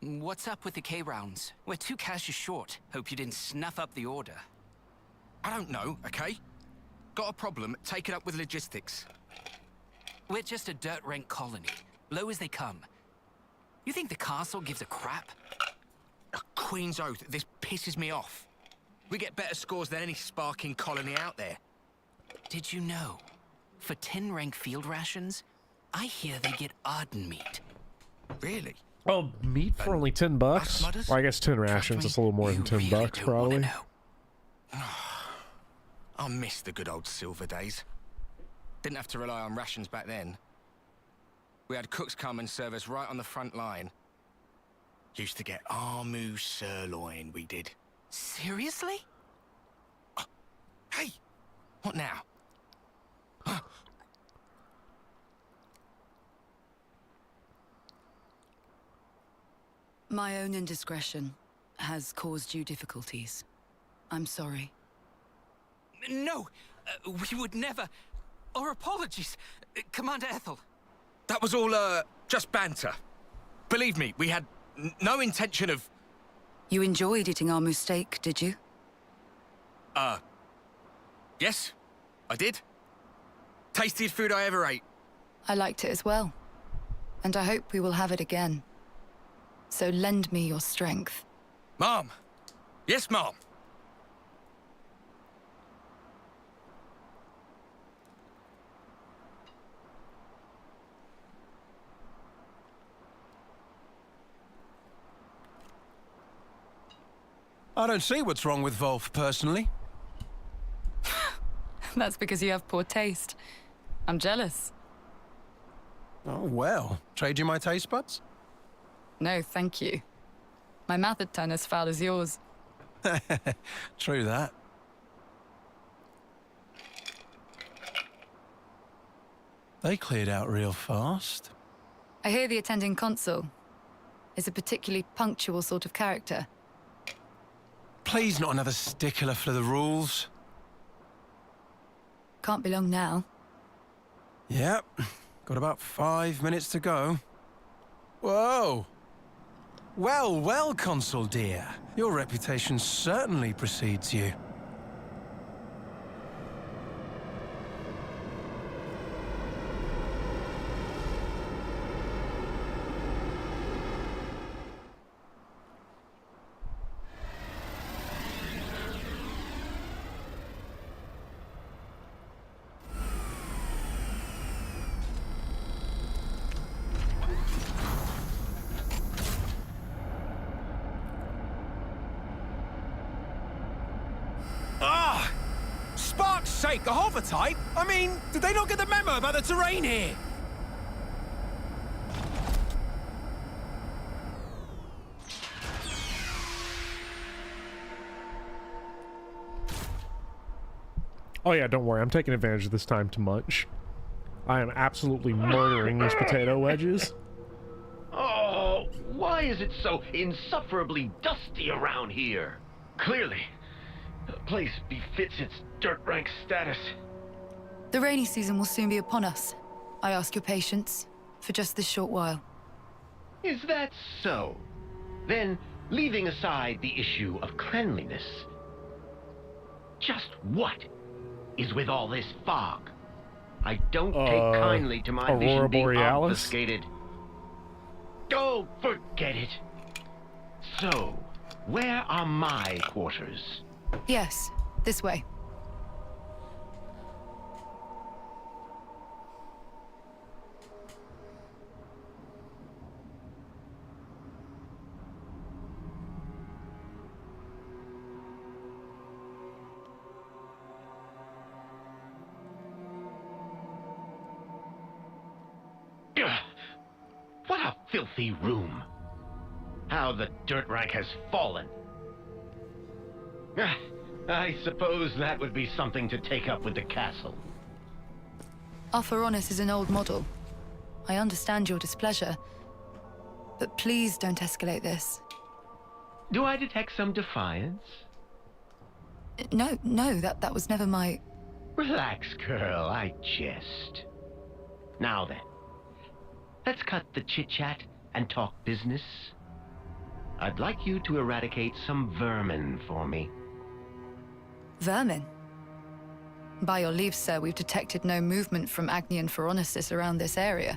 What's up with the K-rounds? We're 2 caches short. Hope you didn't snuff up the order. I don't know, okay? Got a problem, take it up with logistics. We're just a dirt rank colony. Low as they come. You think the castle gives a crap? A Queen's oath, this pisses me off. We get better scores than any sparking colony out there. Did you know? For 10 rank field rations, I hear they get Arden meat. Really? Oh, meat for only $10? Well, I guess 10 rations. It's a little more than $10, probably. I miss the good old silver days. Didn't have to rely on rations back then. We had cooks come and serve us right on the front line. Used to get Armu sirloin, we did. Seriously? Hey! What now? My own indiscretion has caused you difficulties. I'm sorry. No! We would never... Our apologies, Commander Ethel. That was all, just banter. Believe me, we had no intention of... You enjoyed eating Armu's steak, did you? Yes, I did. Tastiest food I ever ate. I liked it as well. And I hope we will have it again. So lend me your strength. Mom! Yes, Mom! I don't see what's wrong with Wolf, personally. That's because you have poor taste. I'm jealous. Oh, well. Trade you my taste buds? No, thank you. My mouth would turn as foul as yours. True that. They cleared out real fast. I hear the attending consul is a particularly punctual sort of character. Please, not another stickler for the rules. Can't be long now. Yep. Got about 5 minutes to go. Whoa! Well, well, Consul dear. Your reputation certainly precedes you. A hover type? I mean, did they not get the memo about the terrain here? Oh yeah, don't worry. I'm taking advantage of this time to munch. I am absolutely murdering these potato wedges. Oh, why is it so insufferably dusty around here? Clearly, the place befits its dirt rank status. The rainy season will soon be upon us. I ask your patience for just this short while. Is that so? Then, leaving aside the issue of cleanliness, just what is with all this fog? I don't take kindly to my Aurora vision being Borealis? obfuscated. Oh, forget it. So, where are my quarters? Yes, this way. What a filthy room. How the dirt rank has fallen. I suppose that would be something to take up with the castle. Our Feronis is an old model. I understand your displeasure, but please don't escalate this. Do I detect some defiance? No, that was never my... Relax, girl, I jest. Now then, let's cut the chit-chat and talk business. I'd like you to eradicate some vermin for me. Vermin? By your leave, sir, we've detected no movement from Agnian Feronicis around this area.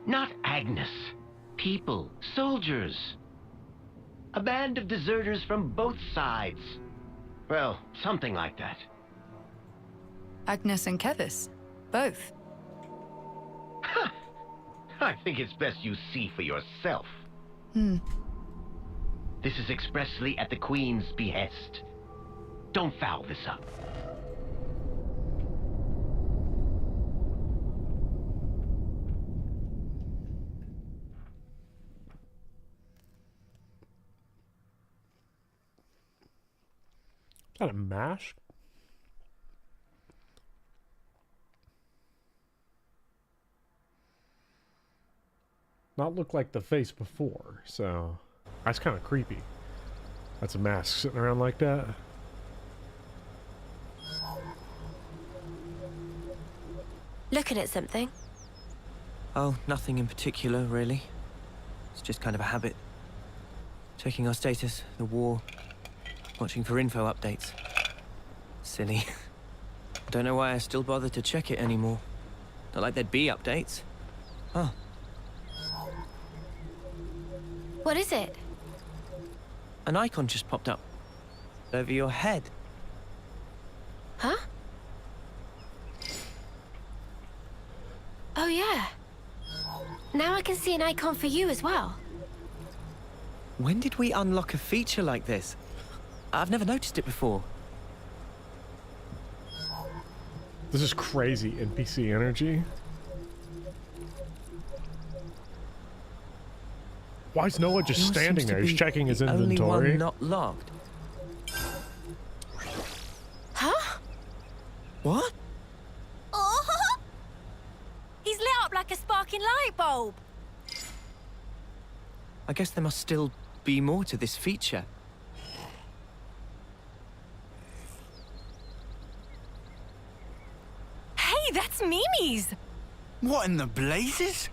Not Agnes. People, soldiers. A band of deserters from both sides. Well, something like that. Agnes and Kevis? Both? I think it's best you see for yourself. This is expressly at the Queen's behest. Don't foul this up. Is that a mask? Not look like the face before, so that's kind of creepy. That's a mask sitting around like that. Looking at something? Oh, nothing in particular, really. It's just kind of a habit. Checking our status, the war, watching for info updates. Silly. I don't know why I still bother to check it anymore. Not like there'd be updates. Huh. What is it? An icon just popped up. Over your head. Huh? Oh yeah. Now I can see an icon for you as well. When did we unlock a feature like this? I've never noticed it before. This is crazy NPC energy. Why is Noah just standing there? He's checking his inventory. Only one not logged. Huh? What? Oh! He's lit up like a sparking light bulb. I guess there must still be more to this feature. Hey, that's Mimi's! What in the blazes?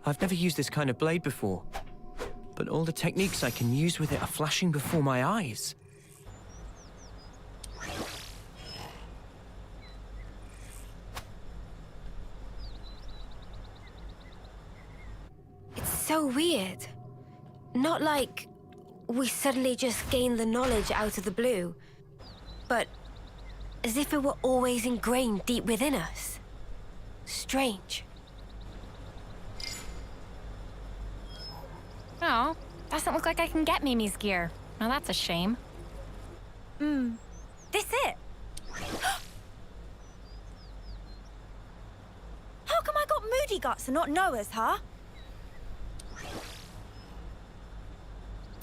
I've never used this kind of blade before, but all the techniques I can use with it are flashing before my eyes. It's so weird. Not like we suddenly just gained the knowledge out of the blue, but as if it were always ingrained deep within us. Strange. Oh, doesn't look like I can get Mimi's gear. Now that's a shame. This it? How come I got moody guts and not Noah's, huh?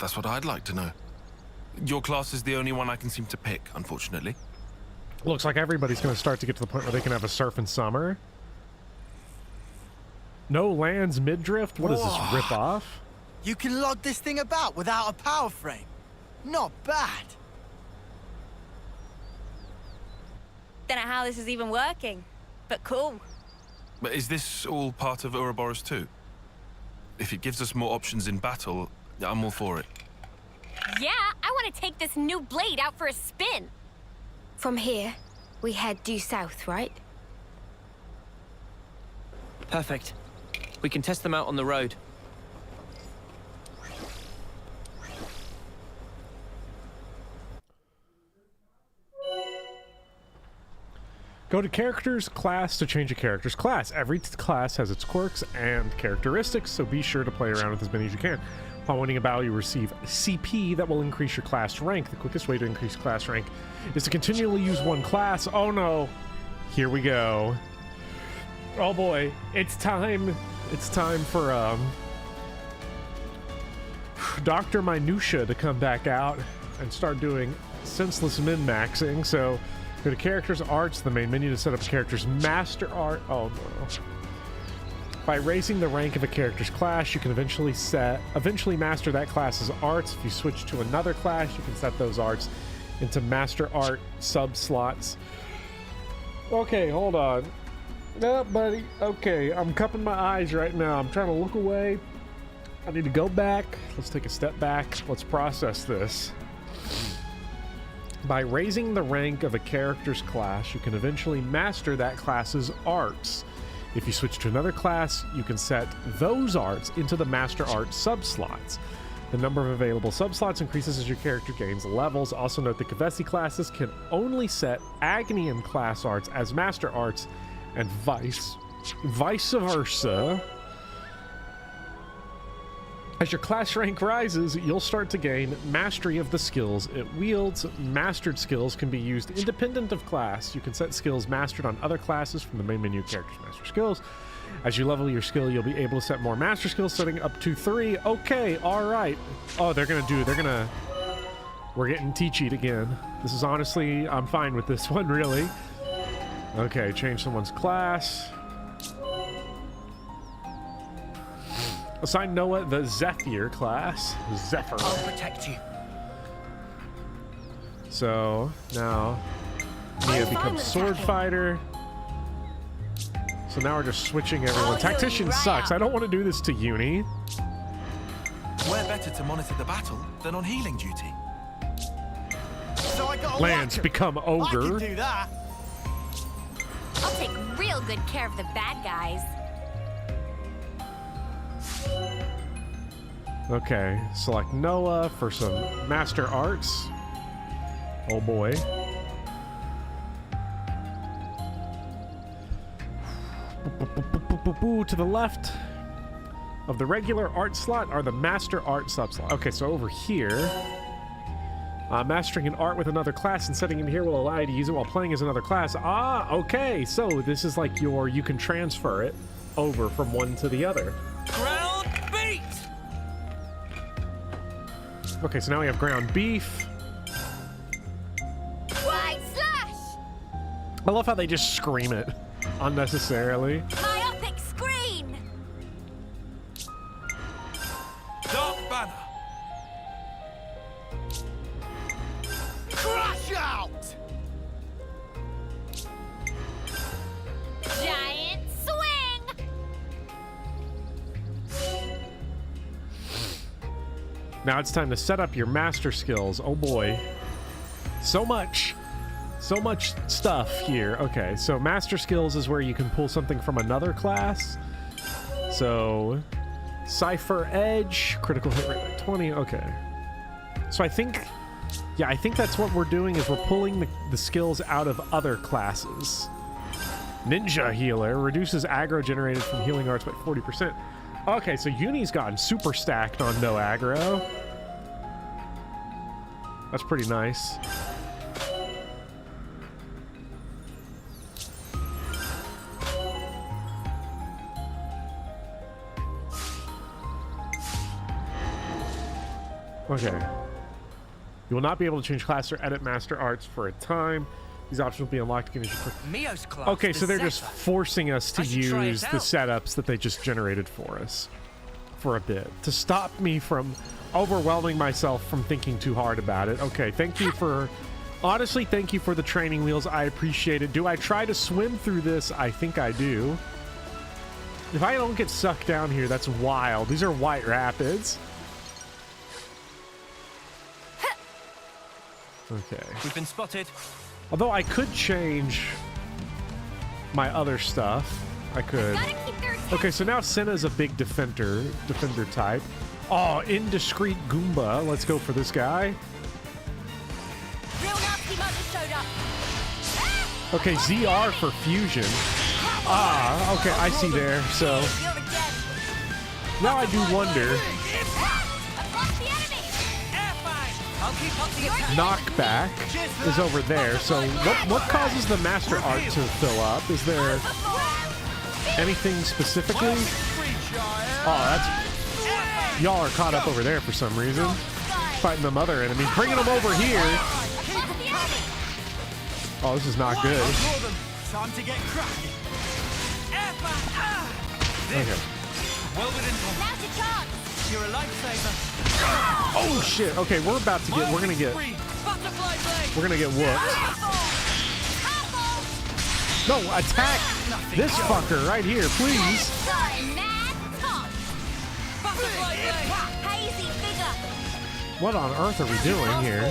That's what I'd like to know. Your class is the only one I can seem to pick, unfortunately. Looks like everybody's going to start to get to the point where they can have a surf in summer. No lands mid-drift? What is this, rip-off? You can lug this thing about without a power frame. Not bad. Don't know how this is even working, but cool. But is this all part of Ouroboros too? If it gives us more options in battle, I'm all for it. Yeah, I want to take this new blade out for a spin. From here, we head due south, right? Perfect. We can test them out on the road. Go to Characters, Class to change a character's class. Every class has its quirks and characteristics, so be sure to play around with as many as you can. Upon winning a battle, you receive CP that will increase your class rank. The quickest way to increase class rank is to continually use one class. Oh no! Here we go. Oh boy, it's time. It's time for Dr. Minutia to come back out and start doing senseless min-maxing. So go to Characters, Arts, the main menu to set up a character's master art. Oh no. By raising the rank of a character's class, you can eventually master that class's arts. If you switch to another class, you can set those arts into master art sub-slots. Okay, hold on. No, buddy. Okay, I'm cupping my eyes right now. I'm trying to look away. I need to go back. Let's take a step back. Let's process this. By raising the rank of a character's class, you can eventually master that class's arts. If you switch to another class, you can set those arts into the master art subslots. The number of available subslots increases as your character gains levels. Also note that Kavesi classes can only set Agnian class arts as master arts, and vice versa. As your class rank rises, you'll start to gain mastery of the skills it wields. Mastered skills can be used independent of class. You can set skills mastered on other classes from the main menu Characters Master Skills. As you level your skill, you'll be able to set more master skills, setting up to 3. Okay, all right. Oh, we're getting teachy again. This is honestly, I'm fine with this one, really. Okay, change someone's class. Assign Noah the Zephyr class. Zephyr. I'll protect you. So now Mia becomes sword fighter. So now we're just switching everyone. Tactician sucks. I don't want to do this to Uni. We're better to monitor the battle than on healing duty. So I got Lance become ogre. I can do that. I'll take real good care of the bad guys. Okay, select Noah for some master arts. Oh boy. To the left of the regular art slot are the master art subslot. Okay, so over here, mastering an art with another class and setting it here will allow you to use it while playing as another class. Ah, okay, so this is like you can transfer it over from one to the other. Ground beat! Okay, so now we have ground beef. White slash! I love how they just scream it unnecessarily. Myopic screen! Dark banner. Crash out! Giant swing! Now it's time to set up your master skills. Oh boy. So much stuff here. Okay, so master skills is where you can pull something from another class. So Cypher Edge, critical hit rate like 20. Okay. So I think that's what we're doing is we're pulling the skills out of other classes. Ninja Healer reduces aggro generated from healing arts by 40%. Okay, so Uni's gotten super stacked on no aggro. That's pretty nice. Okay. You will not be able to change class or edit master arts for a time. These options will be unlocked again. Mio's class. Okay, so they're the just Zephyr. forcing us to I should try use it the out. setups that they just generated for us for a bit to stop me from overwhelming myself from thinking too hard about it. Okay, thank you for... Honestly, thank you for the training wheels. I appreciate it. Do I try to swim through this? I think I do. If I don't get sucked down here, that's wild. These are white rapids. Okay. We've been spotted. Although I could change my other stuff. I could. Okay, so now Senna's a big defender type. Oh, indiscreet Goomba. Let's go for this guy. Real nasty mother showed up. Okay, ZR for fusion. Ah, okay, I see there. So now I do wonder. Knockback is over there. So what causes the master art to fill up? Is there anything specifically? Oh, that's... Y'all are caught up over there for some reason. Fighting them other enemies. Bringing them over here. Oh, this is not good. Time to get cracking. Okay. Well within time. Now's your chance. You're a lifesaver. Oh shit. Okay, we're about to get... We're gonna get whooped. No, attack this fucker right here, please. What on earth are we doing here?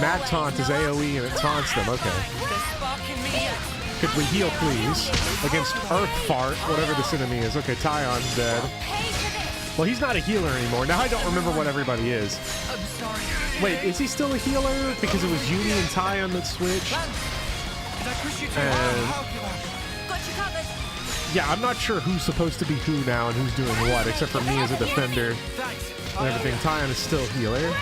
Mad Taunt is AoE and it taunts them. Okay. Could we heal, please? Against Earth Fart, whatever this enemy is. Okay, Tyon's dead. Well, he's not a healer anymore. Now I don't remember what everybody is. Wait, is he still a healer? Because it was Uni and Tyon that switched. And yeah, I'm not sure who's supposed to be who now and who's doing what, except for me as a defender and everything. Tyon is still healer.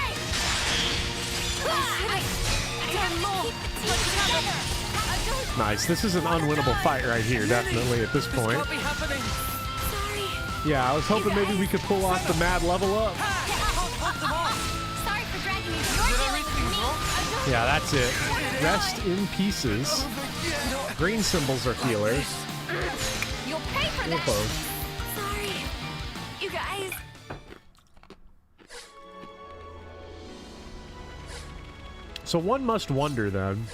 Nice. This is an unwinnable fight right here, definitely, at this point. Yeah, I was hoping maybe we could pull off the mad level up. Yeah, that's it. Rest in pieces. Green symbols are healers. You'll pay for We're that. close. Sorry, you guys. So one must wonder then.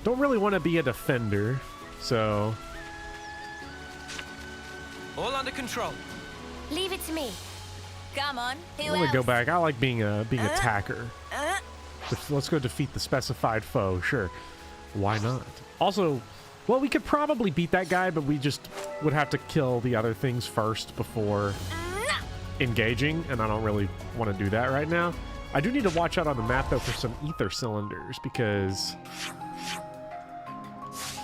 Don't really want to be a defender, so... All under control. Leave it to me. Come on, who I'm gonna else? go back. I like being attacker. Let's go defeat the specified foe. Sure, why not? Also, well, we could probably beat that guy, but we just would have to kill the other things first before engaging, and I don't really want to do that right now. I do need to watch out on the map though for some ether cylinders because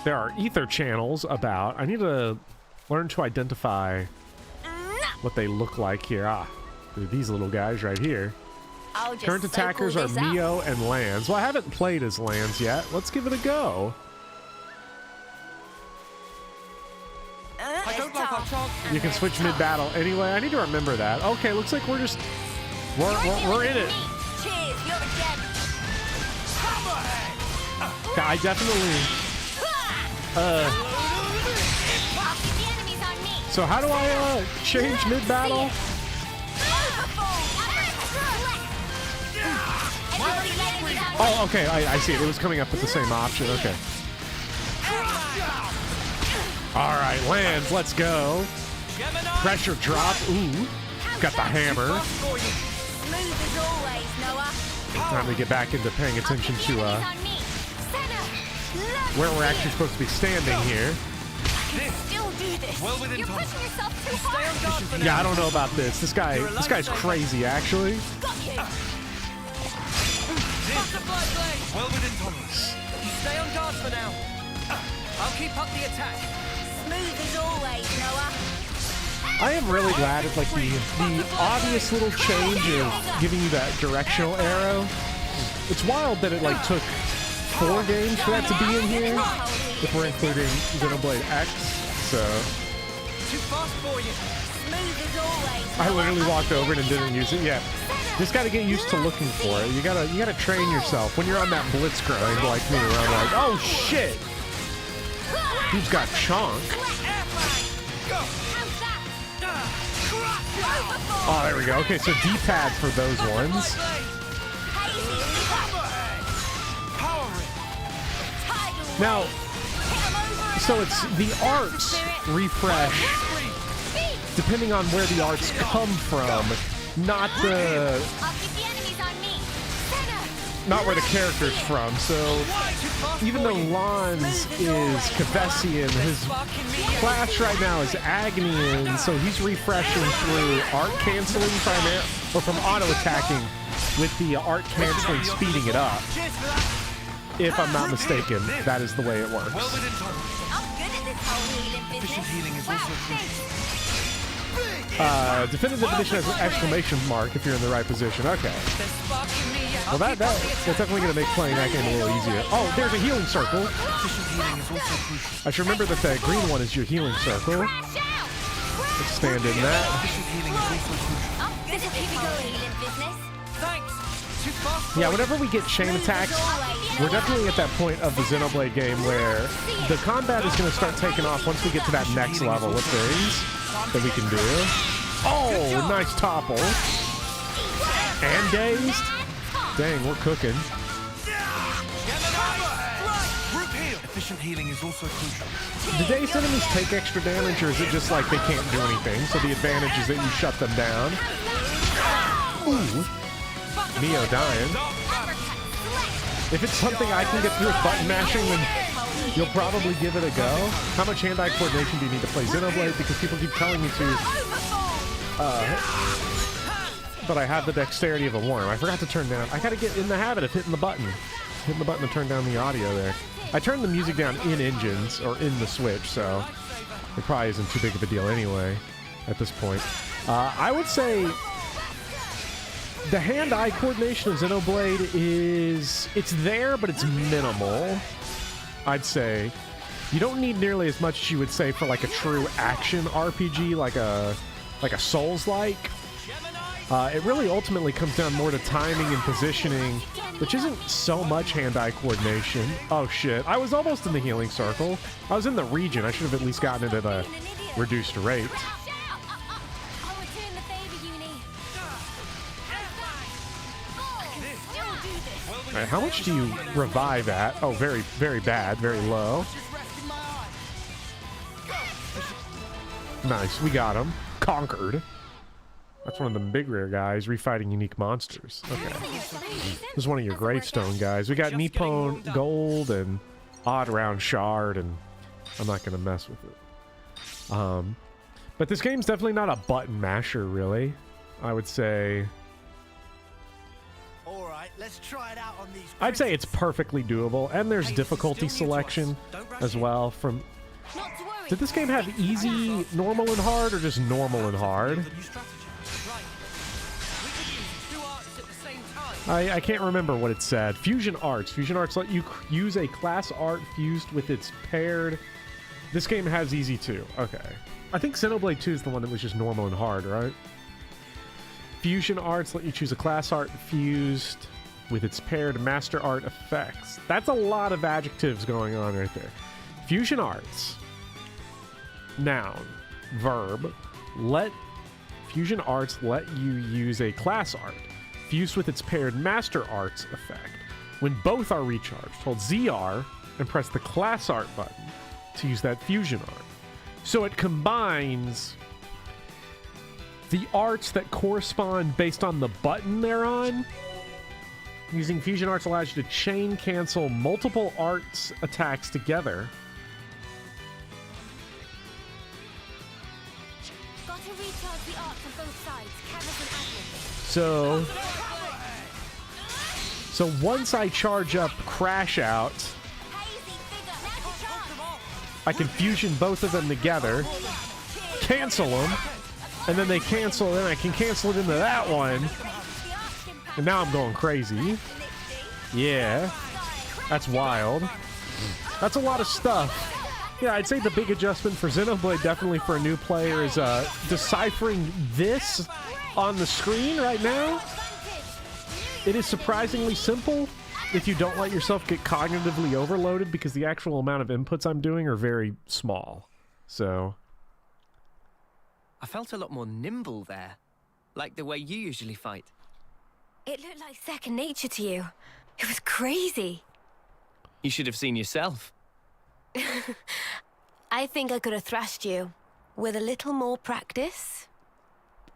there are ether channels about. I need to learn to identify what they look like here. Ah, these little guys right here. Current attackers are Mio and Lance. Well, I haven't played as Lance yet. Let's give it a go. I don't like our chance. You can switch mid-battle anyway. I need to remember that. Okay, looks like we're just... We're in it. Cheers, you're the gem. Okay, I definitely... So how do I change mid-battle? Oh, okay, I see it. It was coming up with the same option. Okay. All right, lands. Let's go. Pressure drop. Ooh, got the hammer. Time to get back into paying attention to where we're actually supposed to be standing here. Still do this. You're pushing yourself too hard. Yeah, I don't know about this. This guy's crazy, actually. Well within tolerance. Stay on guard for now. I'll keep up the attack. Smooth as always, Noah. I am really glad at like the obvious little change of giving you that directional arrow. It's wild that it like took 4 games for that to be in here, if we're including Xenoblade X. So Too fast for you. Smooth as always. I literally walked over it and didn't use it yet. Just gotta get used to looking for it. You gotta train yourself. When you're on that blitz grind like me, where I'm like, oh shit! Dude's got chonk. Oh, there we go. Okay, so D-pad for those ones. Now, so it's the arts refresh depending on where the arts come from, not where the character's from. So even though Lons is Kavessian, his class right now is Agnian, so he's refreshing through art canceling primarily, or from auto attacking with the art canceling speeding it up. If I'm not mistaken, that is the way it works. Definitive edition has an exclamation mark if you're in the right position. Okay. Well, that's definitely going to make playing that game a little easier. Oh, there's a healing circle. I should remember that the green one is your healing circle. Let's stand in that. Yeah, whenever we get chain attacks, we're definitely at that point of the Xenoblade game where the combat is going to start taking off once we get to that next level of things that we can do. Oh, nice topple. And dazed. Dang, we're cooking. Efficient healing is also crucial. Do dazed enemies take extra damage, or is it just like they can't do anything? So the advantage is that you shut them down. Ooh. Neo dying. If it's something I can get through with button mashing, then you'll probably give it a go. How much hand-eye coordination do you need to play Xenoblade? Because people keep telling me to. But I have the dexterity of a worm. I forgot to turn down. I gotta get in the habit of hitting the button. Hitting the button to turn down the audio there. I turned the music down in engines, or in the Switch, so it probably isn't too big of a deal anyway at this point. I would say the hand-eye coordination of Xenoblade it's there, but it's minimal. I'd say you don't need nearly as much as you would say for like a true action RPG, like a Souls-like. It really ultimately comes down more to timing and positioning, which isn't so much hand-eye coordination. Oh shit, I was almost in the healing circle. I was in the region. I should have at least gotten it at a reduced rate. All right, how much do you revive at? Oh, very, very bad, very low. Nice, we got him. Conquered. That's one of the big rare guys, refighting unique monsters. Okay. This is one of your gravestone guys. We got Nippon Gold and Odd Round Shard, and I'm not going to mess with it. But this game's definitely not a button masher, really. I would say... Let's try it out on these. I'd say it's perfectly doable, and there's difficulty selection as well. From did this game have easy, normal, and hard, or just normal and hard? I can't remember what it said. Fusion Arts. Fusion Arts let you use a class art fused with its paired. This game has easy too. Okay. I think Xenoblade 2 is the one that was just normal and hard, right? Fusion Arts let you choose a class art fused with its paired master art effects. That's a lot of adjectives going on right there. Fusion Arts. Noun. Verb. Fusion Arts let you use a class art fused with its paired master arts effect. When both are recharged, hold ZR and press the class art button to use that fusion art. So it combines the arts that correspond based on the button they're on. Using Fusion Arts allows you to chain cancel multiple arts attacks together. Got to recharge the arts on both sides, So once I charge up Crash Out, I can fusion both of them together, cancel them, and then they cancel, and I can cancel it into that one. And now I'm going crazy. Yeah. That's wild. That's a lot of stuff. Yeah, I'd say the big adjustment for Xenoblade, definitely for a new player, is deciphering this on the screen right now. It is surprisingly simple if you don't let yourself get cognitively overloaded, because the actual amount of inputs I'm doing are very small. So I felt a lot more nimble there, like the way you usually fight. It looked like second nature to you. It was crazy. You should have seen yourself. I think I could have thrashed you with a little more practice.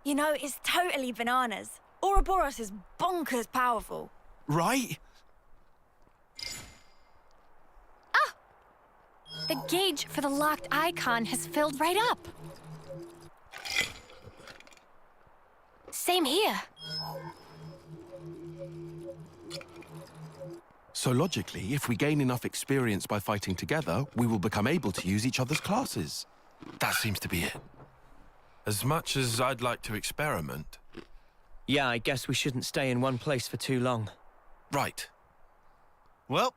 You know, it's totally bananas. Ouroboros is bonkers powerful. Right? The gauge for the locked icon has filled right up. Same here. So logically, if we gain enough experience by fighting together, we will become able to use each other's classes. That seems to be it. As much as I'd like to experiment. Yeah, I guess we shouldn't stay in one place for too long. Right. Well,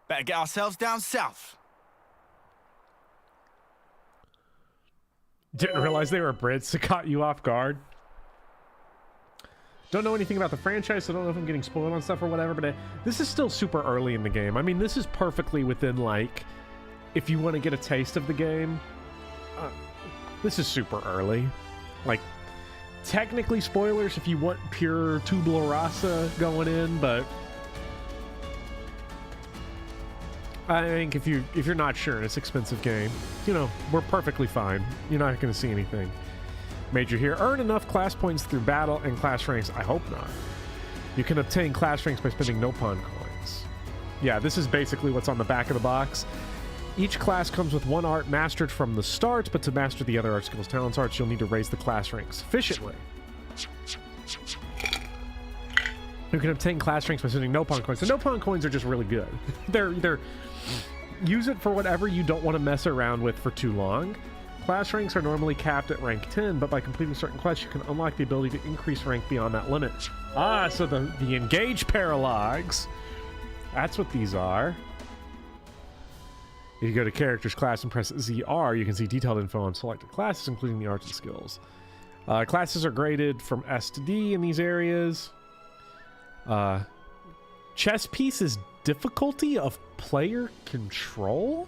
better get ourselves down south. Didn't realize they were Brits. It caught you off guard. Don't know anything about the franchise, so I don't know if I'm getting spoiled on stuff or whatever, but this is still super early in the game. I mean, this is perfectly within, like, if you want to get a taste of the game, this is super early. Like, technically spoilers if you want pure tabula rasa going in, but I think if you're not sure and it's an expensive game, you know, we're perfectly fine. You're not going to see anything major here. Earn enough class points through battle and class ranks. I hope not. You can obtain class ranks by spending no pawn coins. Yeah, this is basically what's on the back of the box. Each class comes with one art mastered from the start, but to master the other art skills, talents, arts, you'll need to raise the class ranks sufficiently. You can obtain class ranks by spending no pawn coins. The no pawn coins are just really good. They're either use it for whatever you don't want to mess around with for too long. Class ranks are normally capped at rank 10, but by completing certain quests, you can unlock the ability to increase rank beyond that limit. Ah, so the engage paralogs. That's what these are. If you go to characters, class, and press ZR, you can see detailed info on selected classes, including the arts and skills. Classes are graded from S to D in these areas. Chess piece is difficulty of player control?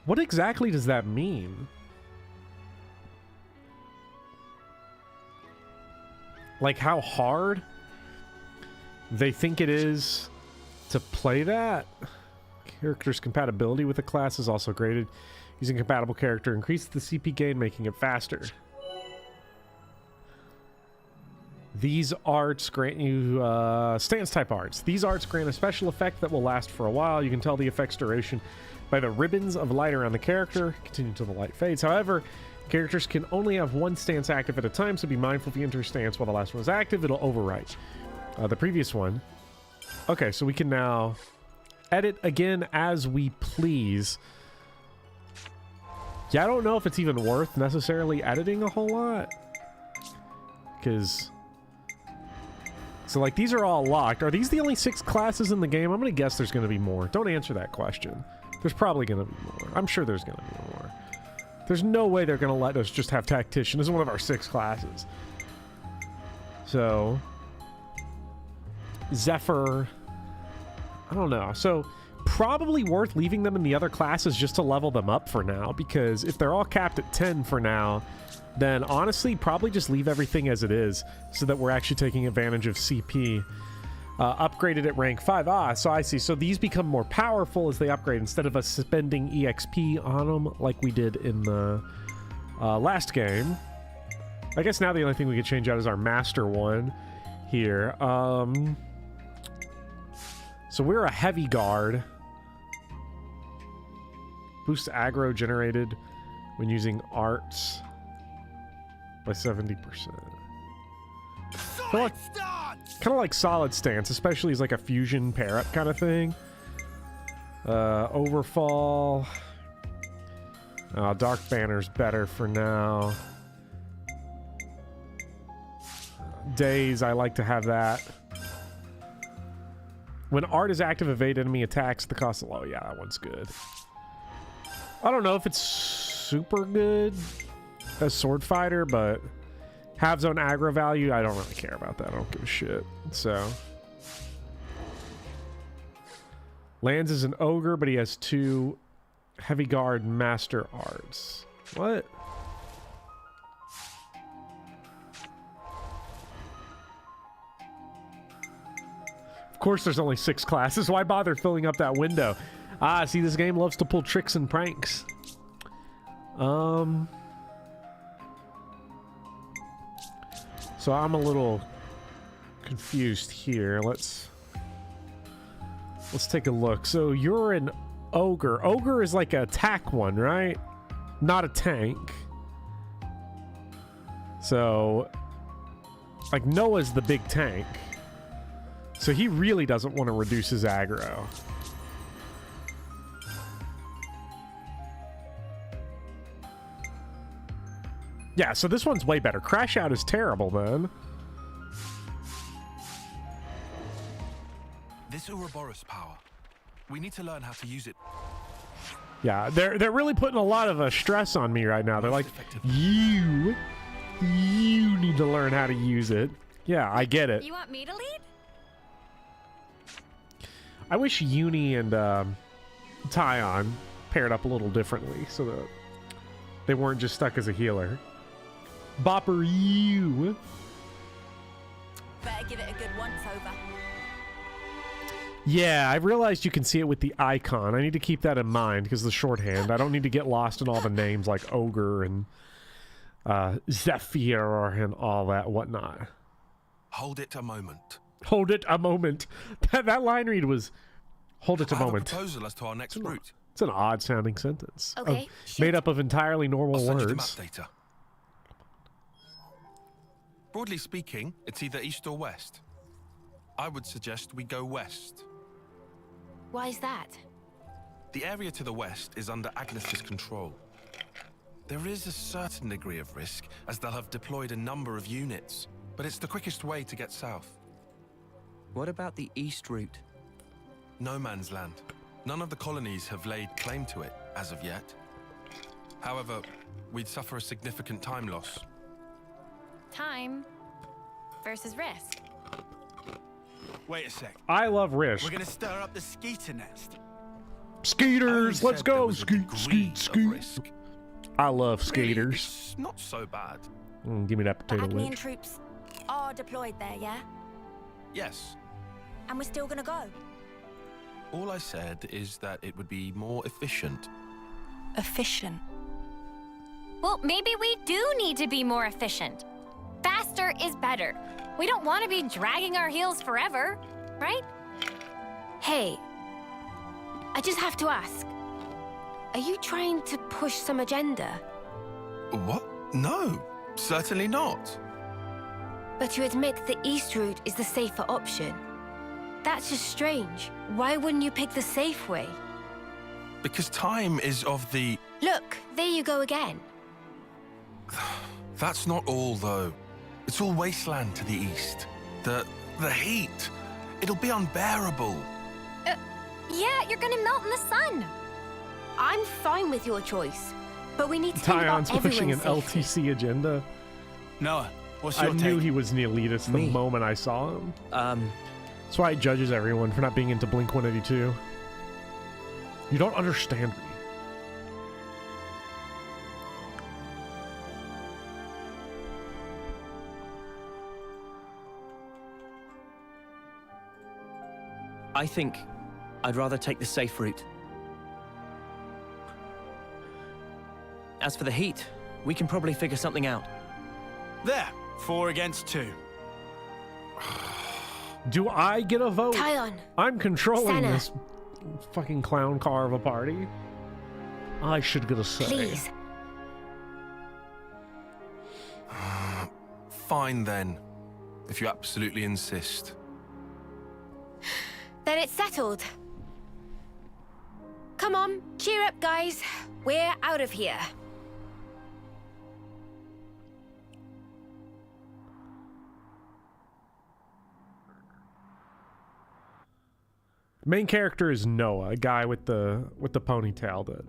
What exactly does that mean? Like how hard they think it is to play that? Character's compatibility with the class is also graded. Using compatible character increases the CP gain, making it faster. These arts grant you stance type arts. These arts grant a special effect that will last for a while. You can tell the effect's duration by the ribbons of light around the character. Continue until the light fades. However, characters can only have one stance active at a time, so be mindful if you enter a stance while the last one is active, it'll overwrite the previous one. Okay, so we can now edit again as we please. Yeah, I don't know if it's even worth necessarily editing a whole lot. Because... So, like, these are all locked. Are these the only 6 classes in the game? I'm going to guess there's going to be more. Don't answer that question. There's probably going to be more. I'm sure there's going to be more. There's no way they're going to let us just have Tactician. This is one of our 6 classes. So... Zephyr... I don't know. So, probably worth leaving them in the other classes just to level them up for now, because if they're all capped at 10 for now, then honestly, probably just leave everything as it is so that we're actually taking advantage of CP. Upgraded at rank 5. Ah, so I see. So these become more powerful as they upgrade instead of us spending EXP on them like we did in the last game. I guess now the only thing we could change out is our master one here. So we're a heavy guard. Boost aggro generated when using arts by 70%. Kind of like solid stance, especially as like a fusion pair up kind of thing. Overfall. Dark Banner's better for now. Daze, I like to have that. When art is active, evade enemy attacks. The cost of... Oh yeah, that one's good. I don't know if it's super good as sword fighter, but have zone aggro value, I don't really care about that. I don't give a shit. So Lands is an ogre, but he has 2 heavy guard master arts. What? Of course there's only 6 classes. Why bother filling up that window? Ah, see, this game loves to pull tricks and pranks. So I'm a little confused here. Let's take a look. So you're an ogre. Ogre is like an attack one, right? Not a tank. So like Noah's the big tank. So he really doesn't want to reduce his aggro. Yeah, so this one's way better. Crash Out is terrible, then. This Ouroboros power, we need to learn how to use it. Yeah, they're really putting a lot of stress on me right now. They're like, you need to learn how to use it. Yeah, I get it. You want me to lead? I wish Uni and Tyon paired up a little differently so that they weren't just stuck as a healer. Bopper, you. Better give it a good once over. Yeah, I realized you can see it with the icon. I need to keep that in mind because the shorthand. I don't need to get lost in all the names like Ogre and Zephyr and all that whatnot. Hold it a moment. Hold it a moment. That line read was, hold it a moment. I have a proposal as to our next route. It's an odd sounding sentence. Okay. Made up of entirely normal I'll send you the words. map data. Broadly speaking, it's either east or west. I would suggest we go west. Why is that? The area to the west is under Agnes's control. There is a certain degree of risk, as they'll have deployed a number of units, but it's the quickest way to get south. What about the east route? No man's land. None of the colonies have laid claim to it, as of yet. However, we'd suffer a significant time loss. Time versus risk. Wait a sec. I love risk. We're gonna stir up the skeeter nest. Skaters, let's go. Skeet. I love skaters. It's not so bad. Give me that potato Agnian wedge. troops are deployed there, yeah? Yes. And we're still gonna go. All I said is that it would be more efficient. Efficient. Well, maybe we do need to be more efficient. Faster is better. We don't want to be dragging our heels forever, right? Hey, I just have to ask. Are you trying to push some agenda? What? No, certainly not. But you admit the east route is the safer option. That's just strange. Why wouldn't you pick the safe way? Because time is of the... Look, there you go again. That's not all, though. It's all wasteland to the east. The heat. It'll be unbearable. Yeah, you're gonna melt in the sun. I'm fine with your choice, but we need to think about Tyon's pushing an everyone's safety. LTC agenda. Noah, what's I your knew take? he was an elitist the moment I saw him. That's why he judges everyone for not being into Blink-182. You don't understand me. I think I'd rather take the safe route. As for the heat, we can probably figure something out. There, 4 against 2. Do I get a vote? Tyon. I'm controlling Senna. this fucking clown car of a party. I should get a say. Please. Fine, then. If you absolutely insist. Then it's settled. Come on, cheer up, guys. We're out of here. Main character is Noah, a guy with the ponytail that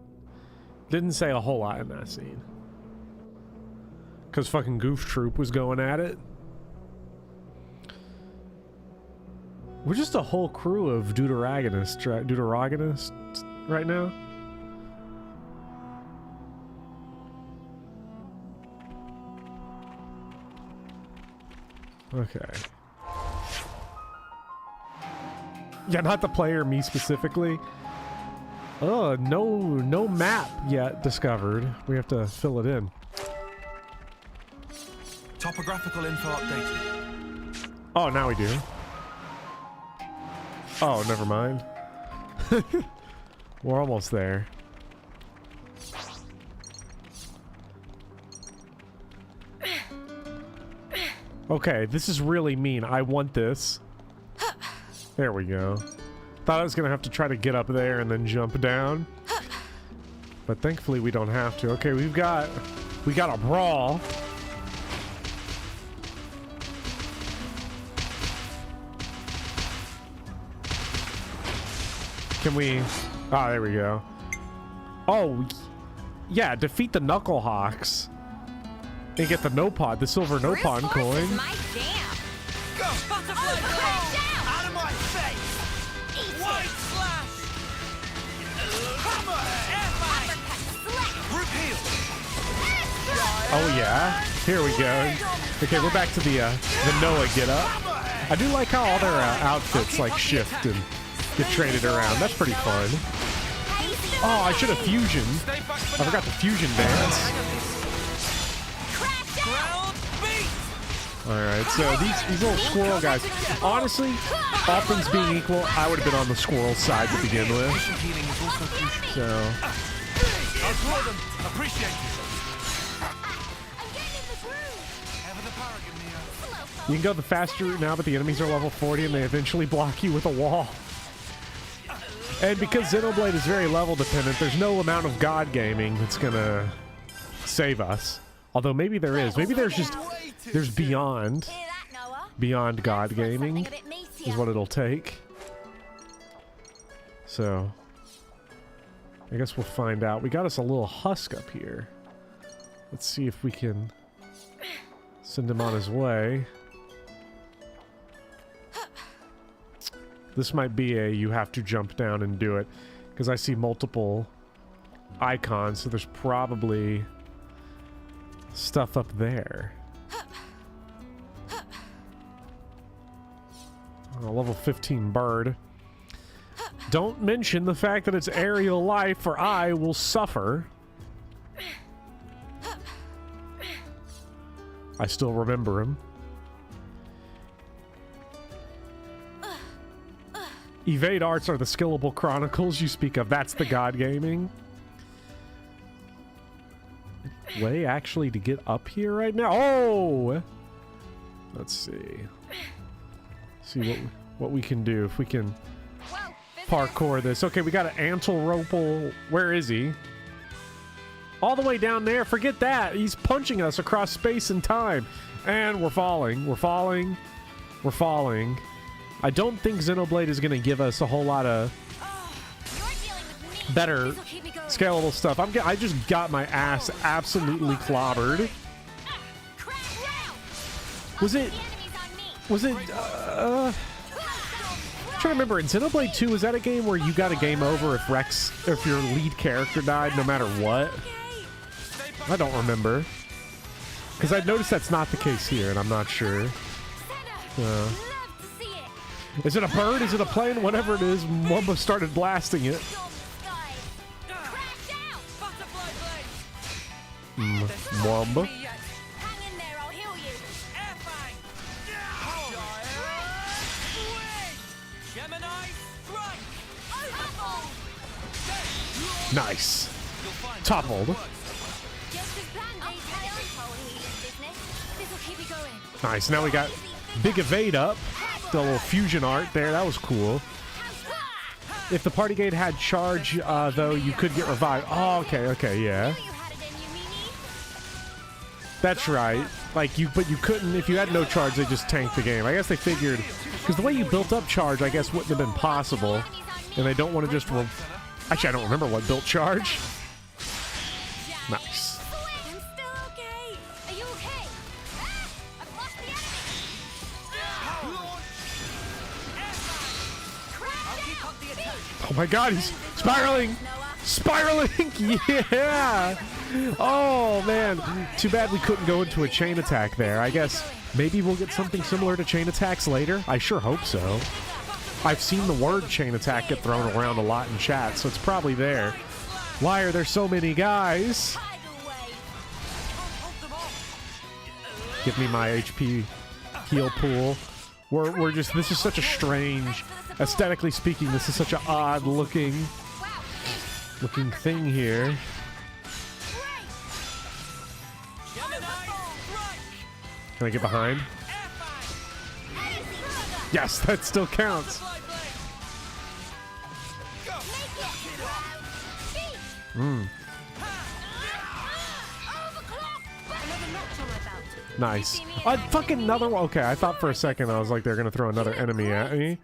Didn't say a whole lot in that scene. Because fucking Goof Troop was going at it. We're just a whole crew of deuteragonists right now. Okay. Yeah, not the player, me specifically. Oh, no map yet discovered. We have to fill it in. Topographical info updated. Oh, now we do. Oh, never mind. We're almost there. Okay, this is really mean. I want this. There we go. Thought I was gonna have to try to get up there and then jump down. But thankfully we don't have to. Okay, we got a brawl. Can we... Ah, there we go. Oh, yeah, defeat the Knucklehawks. And get the Nopod, the silver Nopon coin. My jam. Go! Butterfly blade! Out of my face! White slash! Hammer! Group heal! Oh yeah, here we go. Okay, we're back to the Noah get up. I do like how all their outfits like shift and get traded around. That's pretty fun. Oh, I should have fusion. I forgot the fusion dance. Alright, so these little squirrel guys, honestly, all things being equal, I would have been on the squirrel side to begin with. So. You can go the faster route now, but the enemies are level 40 and they eventually block you with a wall. And because Xenoblade is very level dependent, there's no amount of God gaming that's gonna save us. Although maybe there is. Maybe there's beyond God gaming is what it'll take. So I guess we'll find out. We got us a little husk up here. Let's see if we can send him on his way. This might be a you have to jump down and do it, because I see multiple icons, so there's probably stuff up there. Oh, level 15 bird. Don't mention the fact that it's aerial life or I will suffer. I still remember him. Evade arts are the skillable chronicles you speak of. That's the God gaming. Way actually to get up here right now. Oh! Let's see. See what we can do if we can parkour this. Okay, we got an antelope. Where is he? All the way down there. Forget that. He's punching us across space and time. And we're falling. We're falling. We're falling. I don't think Xenoblade is going to give us a whole lot of better scalable stuff. I just got my ass absolutely clobbered. Was it I'm trying to remember, in Xenoblade 2, was that a game where you got a game over if your lead character died no matter what? I don't remember. Because I noticed that's not the case here, and I'm not sure. Is it a bird? Is it a plane? Whatever it is, Mwamba started blasting it. Mwamba. Nice. Toppled. Nice. Now we got big evade up. The little fusion art there. That was cool. If the party gate had charge, though, you could get revived. Oh, okay, yeah. That's right. But you couldn't, if you had no charge, they just tanked the game. I guess they figured, because the way you built up charge, I guess, wouldn't have been possible. And they don't want to just, actually, I don't remember what built charge. Nice. I'm still okay. Are you okay? Ah, I've lost the enemy. Oh my god, he's spiraling! Spiraling! Yeah! Oh man, too bad we couldn't go into a chain attack there. I guess maybe we'll get something similar to chain attacks later. I sure hope so. I've seen the word chain attack get thrown around a lot in chat, so it's probably there. Why are there so many guys? Give me my HP heal pool. We're just, this is such a strange, aesthetically speaking, this is such an odd looking thing here. Can I get behind? Yes, that still counts. Nice. Fucking another one. Okay, I thought for a second I was like they're gonna throw another enemy at me.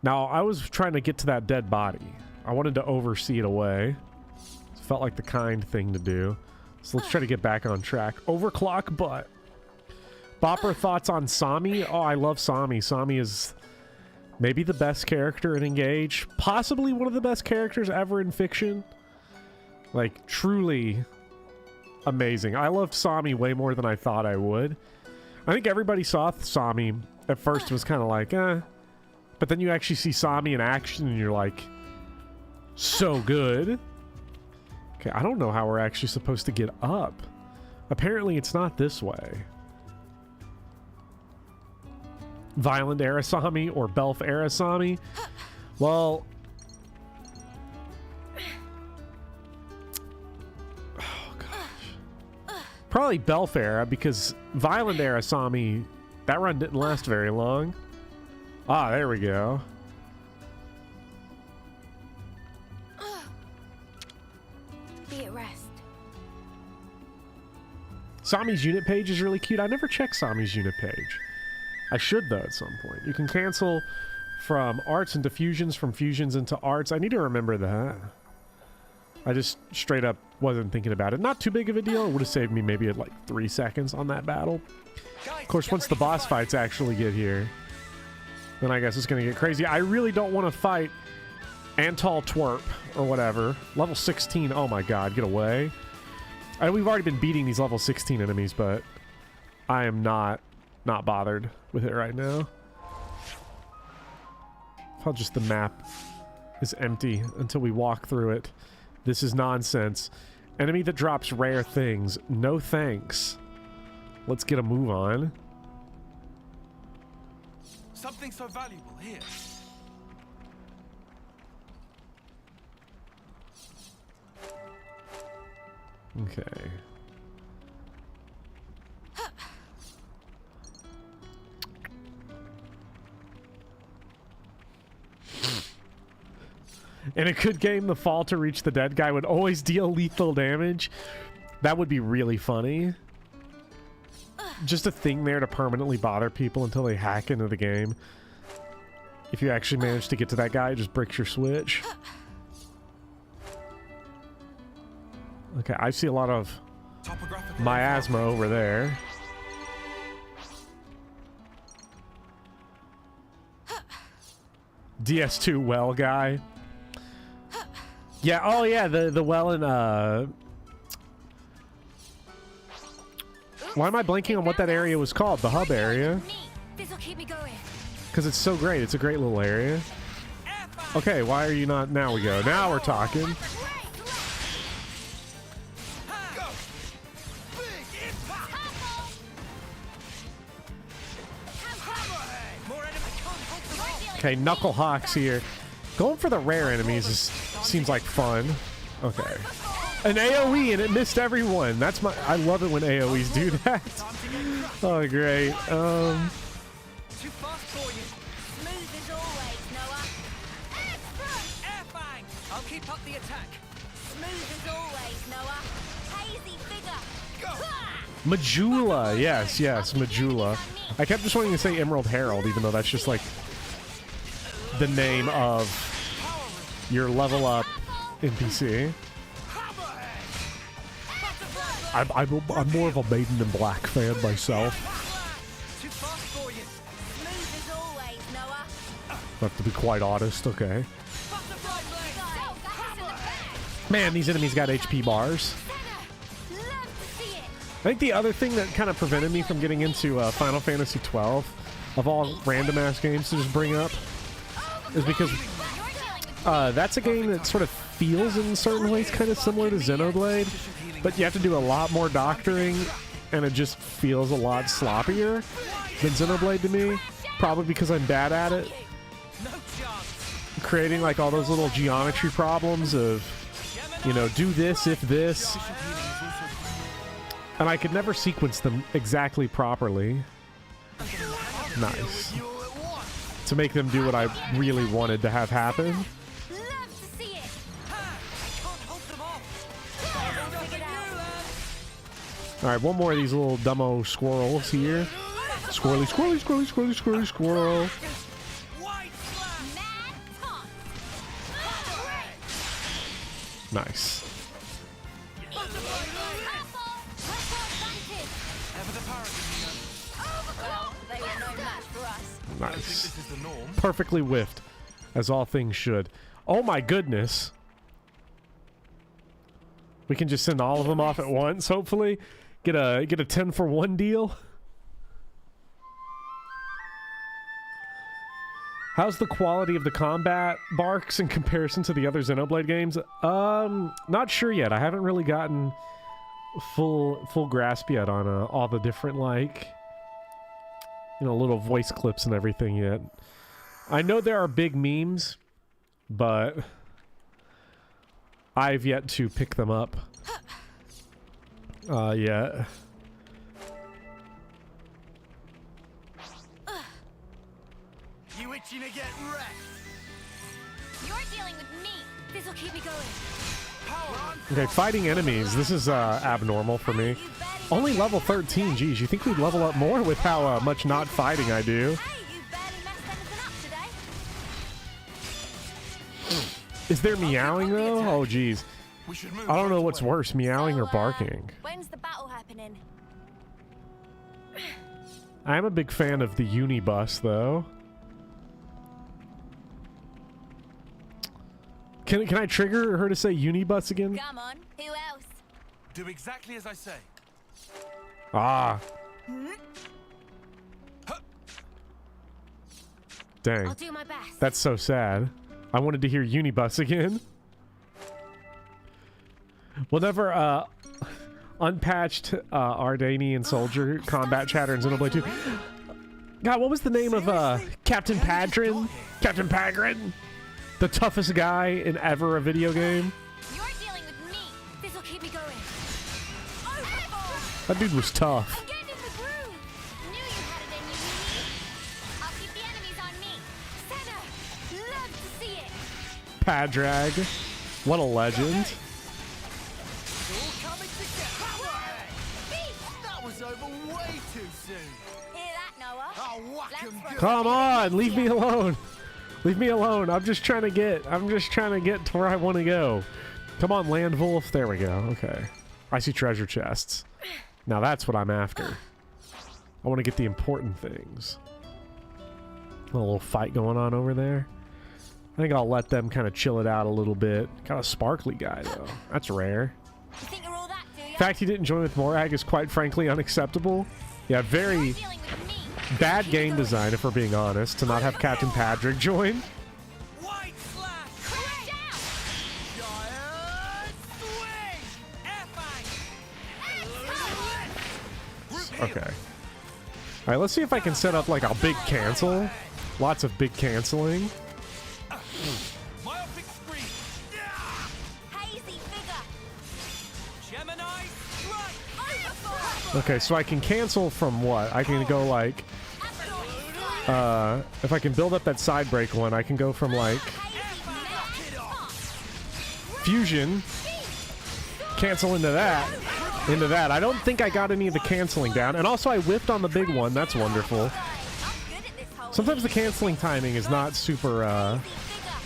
Now I was trying to get to that dead body. I wanted to oversee it away. It felt like the kind thing to do. So let's try to get back on track. Overclock butt. Bopper thoughts on Sami? Oh, I love Sami. Sami is maybe the best character in Engage. Possibly one of the best characters ever in fiction. Like, truly amazing. I loved Sami way more than I thought I would. I think everybody saw Sami at first was kind of like, eh. But then you actually see Sami in action and you're like, so good. Okay, I don't know how we're actually supposed to get up. Apparently it's not this way. Violent era Sami or Belf era Sami? Well, oh gosh, probably Belf era, because Violent era Sami, that run didn't last very long. Ah, there we go. Be at rest. Sami's unit page is really cute. I never checked Sami's unit page. I should, though, at some point. You can cancel from arts into fusions, from fusions into arts. I need to remember that. I just straight up wasn't thinking about it. Not too big of a deal. It would have saved me maybe like 3 seconds on that battle. Of course, once the boss fights actually get here, then I guess it's going to get crazy. I really don't want to fight Antal Twerp or whatever. Level 16. Oh my god, get away. We've already been beating these level 16 enemies, but I am not bothered with it right now. How just the map is empty until we walk through it. This is nonsense. Enemy that drops rare things. No thanks. Let's get a move on. Something so valuable here. Okay. In a good game, the fall to reach the dead guy would always deal lethal damage. That would be really funny. Just a thing there to permanently bother people until they hack into the game. If you actually manage to get to that guy, it just breaks your switch. Okay, I see a lot of miasma over there. DS2 well guy. Yeah, oh yeah, the well in why am I blanking on what that area was called? The hub area. This'll keep me going. Because it's so great. It's a great little area. Okay, why are you not? Now we go. Now we're talking. Okay, Knucklehawks here. Going for the rare enemies seems like fun. Okay. An AoE and it missed everyone. That's my. I love it when AoEs do that. Oh, great. Too fast for you. Smooth as always, Noah. Airbang! I'll keep up the attack. Smooth as always, Noah. Hazy figure. Majula. Yes, yes, Majula. I kept just wanting to say Emerald Herald, even though that's just like the name of your level up NPC. I'm more of a Maiden in Black fan myself. Too fast for you. Smooth as always, Noah. I have to be quite honest, okay. Man, these enemies got HP bars. I think the other thing that kind of prevented me from getting into Final Fantasy XII, of all random-ass games to just bring up, is because that's a game that sort of feels in certain ways kind of similar to Xenoblade, but you have to do a lot more doctoring, and it just feels a lot sloppier than Xenoblade to me, probably because I'm bad at it. Creating like all those little geometry problems of, you know, do this if this, and I could never sequence them exactly properly. Nice. To make them do what I really wanted to have happen. Alright, one more of these little dumbo squirrels here. Squirrely, squirrely, squirrely, squirrely, squirrely, squirrel. Nice. Nice. Perfectly whiffed, as all things should. Oh my goodness. We can just send all of them off at once, hopefully. Get a 10-for-1 deal. How's the quality of the combat barks in comparison to the other Xenoblade games? Not sure yet. I haven't really gotten full grasp yet on all the different, like, you know, little voice clips and everything yet. I know there are big memes, but I've yet to pick them up. Yeah. You itching to get wrecked? You're dealing with me. This'll keep me going. Okay, fighting enemies. This is abnormal for me. Only level 13. Geez, you think we'd level up more with how much not fighting I do? Is there meowing though? Oh geez. I don't know what's worse, meowing or barking. When's the battle happening? I'm a big fan of the Unibus though. Can I trigger her to say Unibus again? Come on, who else? Do exactly as I say. Ah. Dang. I'll do my best. That's so sad. I wanted to hear Unibus again. Whenever unpatched Ardanian soldier combat chatter in Xenoblade 2. God, what was the name of Captain Padrin? Captain Pagrin? The toughest guy in ever a video game? You're dealing with me. This'll keep me going. That dude was tough. I'm getting in the groove. Knew you had it in you, Mimi. I'll keep the enemies on me. Senna, love to see it. Padrag. What a legend. That was over way too soon. Hear that, Noah? I'll whack him good. Come on, leave me alone. Leave me alone. I'm just trying to get to where I want to go. Come on, Land Wolf. There we go. Okay. I see treasure chests. Now that's what I'm after. I want to get the important things. A little fight going on over there. I think I'll let them kind of chill it out a little bit. Got a sparkly guy, though. That's rare. You think you're all that, do you? The fact he didn't join with Morag is quite frankly unacceptable. Yeah, very bad game design, if we're being honest, to not have Captain Patrick join. White slash. Giant swing. Okay. Alright, let's see if I can set up like a big cancel. Lots of big canceling. Myopic screen. Hazy figure. Gemini strike. Okay, so I can cancel from what? I can go like... if I can build up that side break one, I can go from like... Fusion. Cancel into that. Into that. I don't think I got any of the canceling down. And also I whiffed on the big one. That's wonderful. Sometimes the canceling timing is not super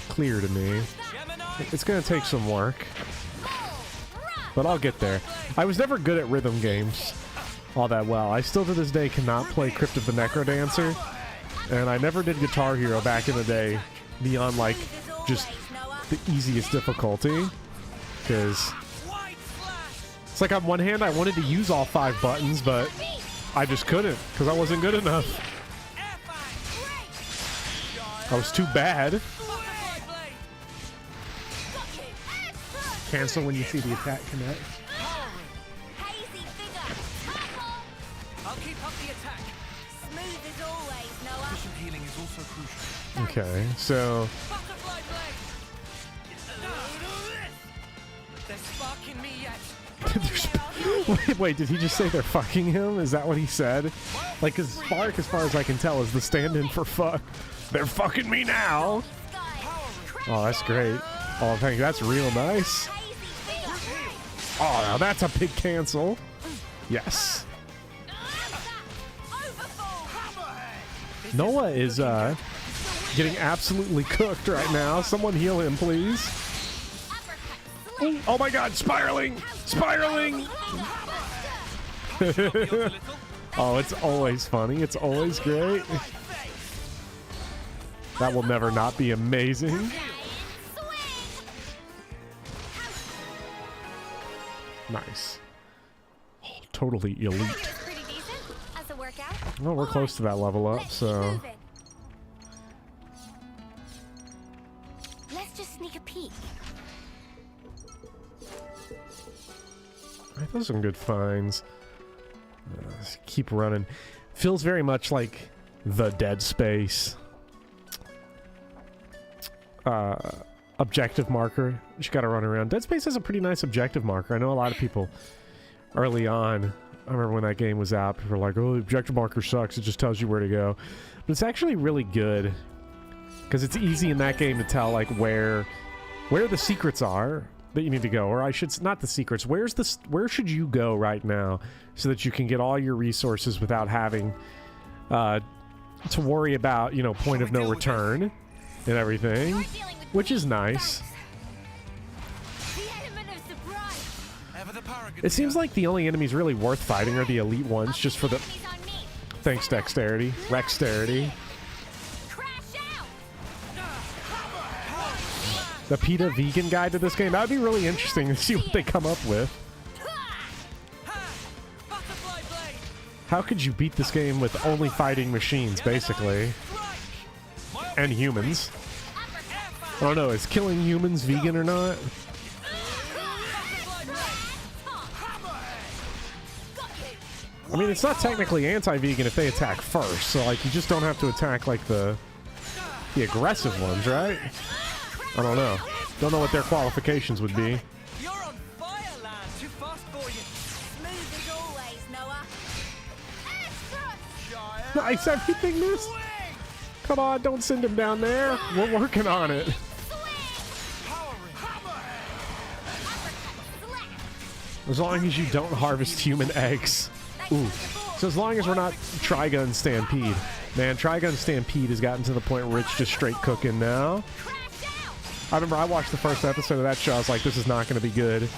clear to me. It's going to take some work. but I'll get there. I was never good at rhythm games all that well. I still to this day cannot play Crypt of the Necrodancer, and I never did Guitar Hero back in the day beyond like just the easiest difficulty, because it's like on one hand I wanted to use all 5 buttons, but I just couldn't because I wasn't good enough. I was too bad. Cancel when you see the attack connect. I'll keep up the attack. Smooth as always, Noah. Efficient healing is also crucial. Okay, so Butterfly blade. They're sparking me yet. wait, did he just say they're fucking him? Is that what he said? Like, cause Spark, as far as I can tell, is the stand-in for fuck. They're fucking me now. Oh, that's great. Oh, thank you. That's real nice. Oh, now that's a big cancel. Yes. Noah is getting absolutely cooked right now. Someone heal him, please. Oh my god, spiraling! Spiraling! Oh, it's always funny. It's always great. That will never not be amazing. Nice. Oh, totally elite. Pretty decent as a workout. Well, we're close to that level up, so... Let's just sneak a peek. Alright, those are some good finds. Keep running. Feels very much like the Dead Space. Objective marker. You just gotta run around. Dead Space has a pretty nice objective marker. I know a lot of people early on, I remember when that game was out, people were like, oh, the objective marker sucks. It just tells you where to go. But it's actually really good. Because it's easy in that game to tell like where the secrets are that you need to go. Or I should, not the secrets. Where should you go right now so that you can get all your resources without having to worry about, you know, point of no return and everything, which is nice. It seems like the only enemies really worth fighting are the elite ones, just for the... Thanks, dexterity. Rexterity. The PETA vegan guide to this game. That would be really interesting to see what they come up with. How could you beat this game with only fighting machines, basically? And humans. I don't know, is killing humans vegan or not? I mean, it's not technically anti-vegan if they attack first, so like you just don't have to attack like the aggressive ones, right? I don't know. Don't know what their qualifications would be. You're on fire, lad. Too fast for you. Smooth as always, Noah. Nice, everything missed. Come on, don't send him down there. We're working on it. As long as you don't harvest human eggs. Ooh. So as long as we're not Trigun Stampede. Man, Trigun Stampede has gotten to the point where it's just straight cooking now. I remember I watched the first episode of that show. I was like, this is not going to be good.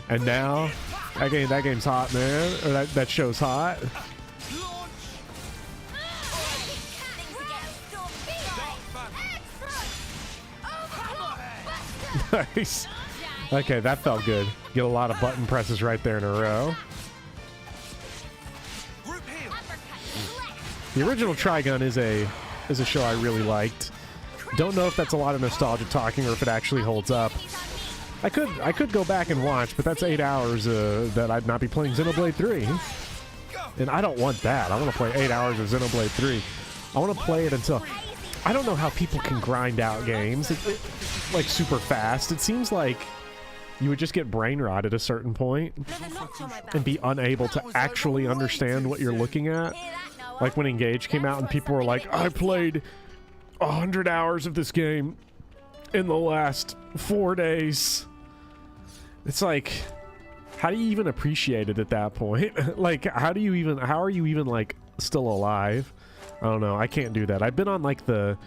And now, that game's hot, man. Or that show's hot. Nice. Okay, that felt good. Get a lot of button presses right there in a row. The original Trigun is a show I really liked. Don't know if that's a lot of nostalgia talking or if it actually holds up. I could go back and watch, but that's 8 hours that I'd not be playing Xenoblade 3. And I don't want that. I want to play 8 hours of Xenoblade 3. I want to play it until... I don't know how people can grind out games like super fast. It seems like you would just get brain rot at a certain point and be unable to actually understand what you're looking at. Like when Engage came out and people were like, I played 100 hours of this game in the last 4 days. It's like, how do you even appreciate it at that point? Like, how are you even like still alive? I don't know. I can't do that. I've been on like the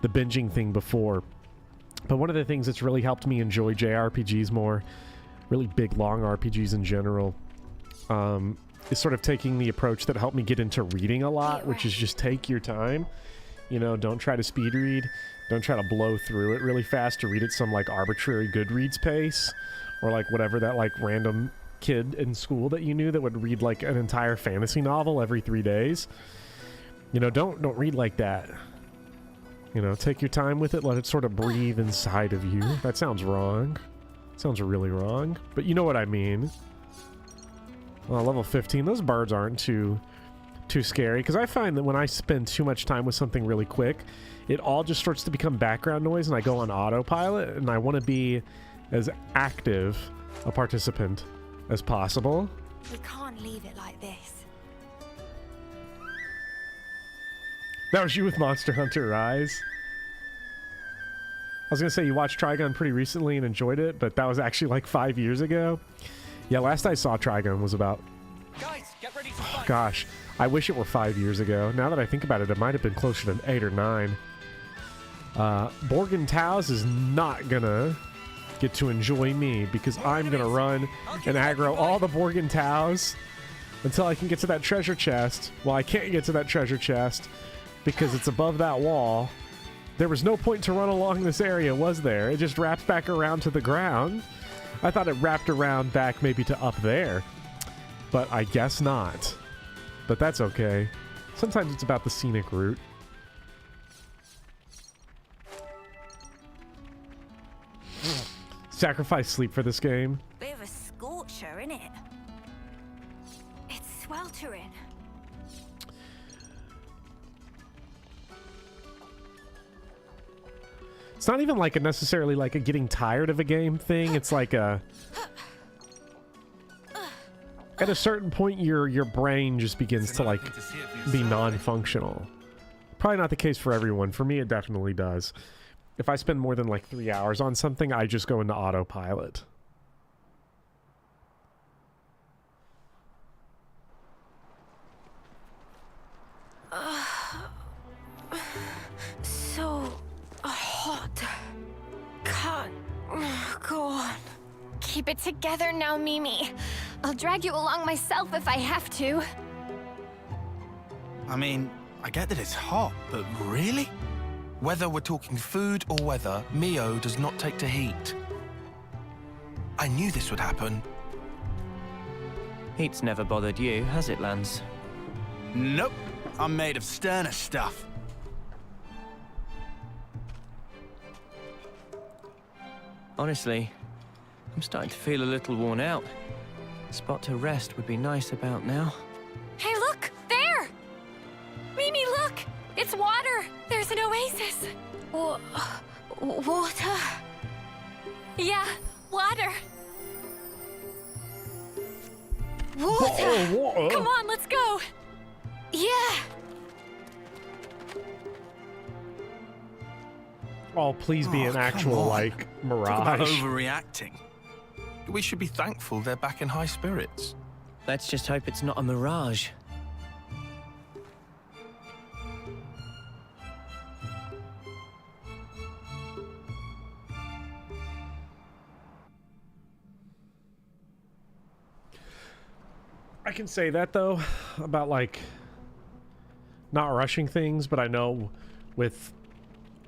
binging thing before, but one of the things that's really helped me enjoy JRPGs more really big, long RPGs in general, is sort of taking the approach that helped me get into reading a lot, which is just take your time. You know, don't try to speed read. Don't try to blow through it really fast to read at some, like, arbitrary Goodreads pace. Or, like, whatever that, like, random kid in school that you knew that would read, like, an entire fantasy novel every 3 days. You know, don't read like that. You know, take your time with it. Let it sort of breathe inside of you. That sounds wrong. Sounds really wrong. But you know what I mean. Level 15. Those birds aren't too scary, because I find that when I spend too much time with something really quick, it all just starts to become background noise, and I go on autopilot, and I want to be as active a participant as possible. We can't leave it like this. That was you with Monster Hunter Rise. I was going to say you watched Trigun pretty recently and enjoyed it, but that was actually like 5 years ago. Yeah, last I saw Trigun was about... Guys, get ready to fight. Gosh, I wish it were 5 years ago. Now that I think about it, it might have been closer to 8 or 9. Borgen Taos is not going to get to enjoy me, because I'm going to run and aggro all the Borgen Taos until I can get to that treasure chest. Well, I can't get to that treasure chest because it's above that wall. There was no point to run along this area, was there? It just wraps back around to the ground. I thought it wrapped around back maybe to up there, but I guess not. But that's okay. Sometimes it's about the scenic route. Sacrifice sleep for this game. Bit of a scorcher, innit? It's sweltering. It's not even like a necessarily like a getting tired of a game thing. It's like a... At a certain point, your brain just begins to like be non-functional. Probably not the case for everyone. For me, it definitely does. If I spend more than like 3 hours on something, I just go into autopilot. So hot. Can't go on. Keep it together now, Mimi. I'll drag you along myself if I have to. I mean, I get that it's hot, but really? Whether we're talking food or weather, Mio does not take to heat. I knew this would happen. Heat's never bothered you, has it, Lance? Nope. I'm made of sterner stuff. Honestly, I'm starting to feel a little worn out. A spot to rest would be nice about now. Hey, look! There! Mimi, look! It's water! There's an oasis! Water? Yeah, water! Water! Come on, let's go! Yeah! Oh, please be an actual, like, mirage. Talk about overreacting. We should be thankful they're back in high spirits. Let's just hope it's not a mirage. I can say that, though, about, like, not rushing things, but I know with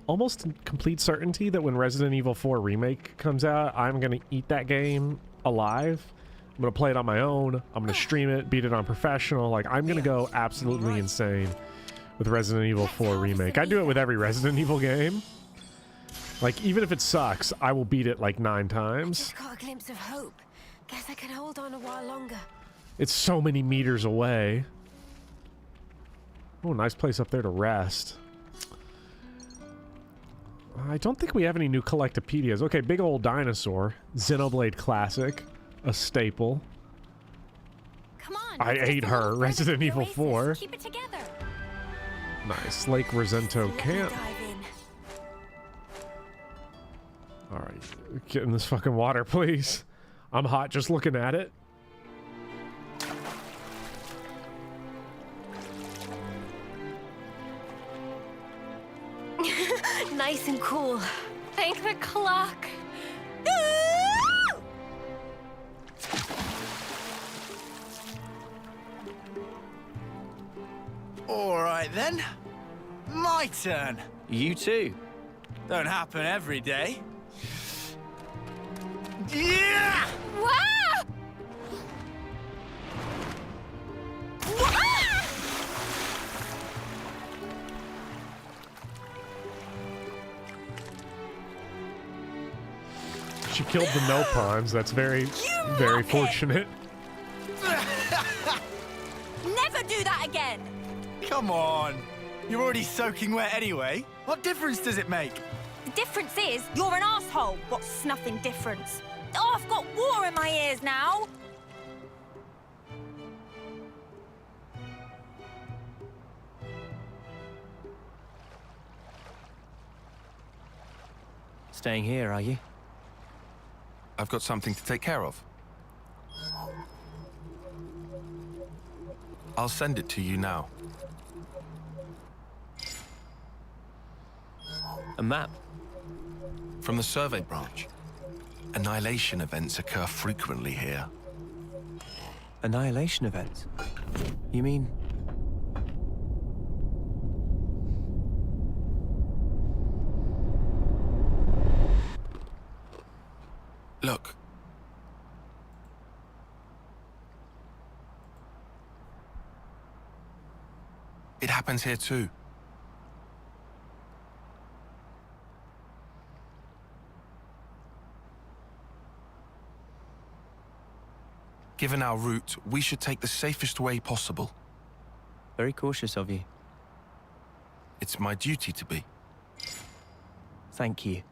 almost complete certainty that when Resident Evil 4 Remake comes out, I'm going to eat that game alive. I'm going to play it on my own. I'm going to stream it, beat it on professional. Like, I'm going to go absolutely insane with Resident Evil 4 Remake. I do it with every Resident Evil game. Like, even if it sucks, I will beat it like 9 times. Just got a glimpse of hope. Guess I can hold on a while longer. It's so many meters away. Oh, nice place up there to rest. I don't think we have any new collectopedias. Okay, big old dinosaur. Xenoblade Classic. A staple. Come on. I ate her. Resident Evil 4. Keep it together. Nice. Lake Rosento Camp. Alright. Get in this fucking water, please. I'm hot just looking at it. Nice and cool. Thank the clock. All right then. My turn. You too. Don't happen every day. Yeah! Wow! She killed the no pawns. That's very, very fortunate. Never do that again! Come on. You're already soaking wet anyway. What difference does it make? The difference is, you're an asshole. What's snuffing difference? Oh, I've got water in my ears now. Staying here, are you? I've got something to take care of. I'll send it to you now. A map? From the survey branch. Annihilation events occur frequently here. Annihilation events? You mean... Look. It happens here too. Given our route, we should take the safest way possible. Very cautious of you. It's my duty to be. Thank you.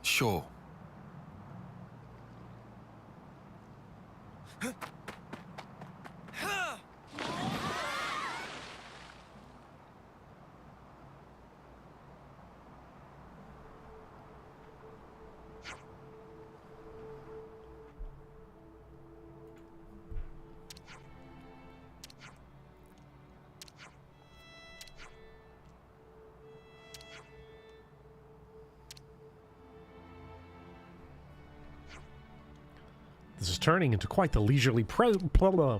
Sure. This is turning into quite the leisurely blah, blah.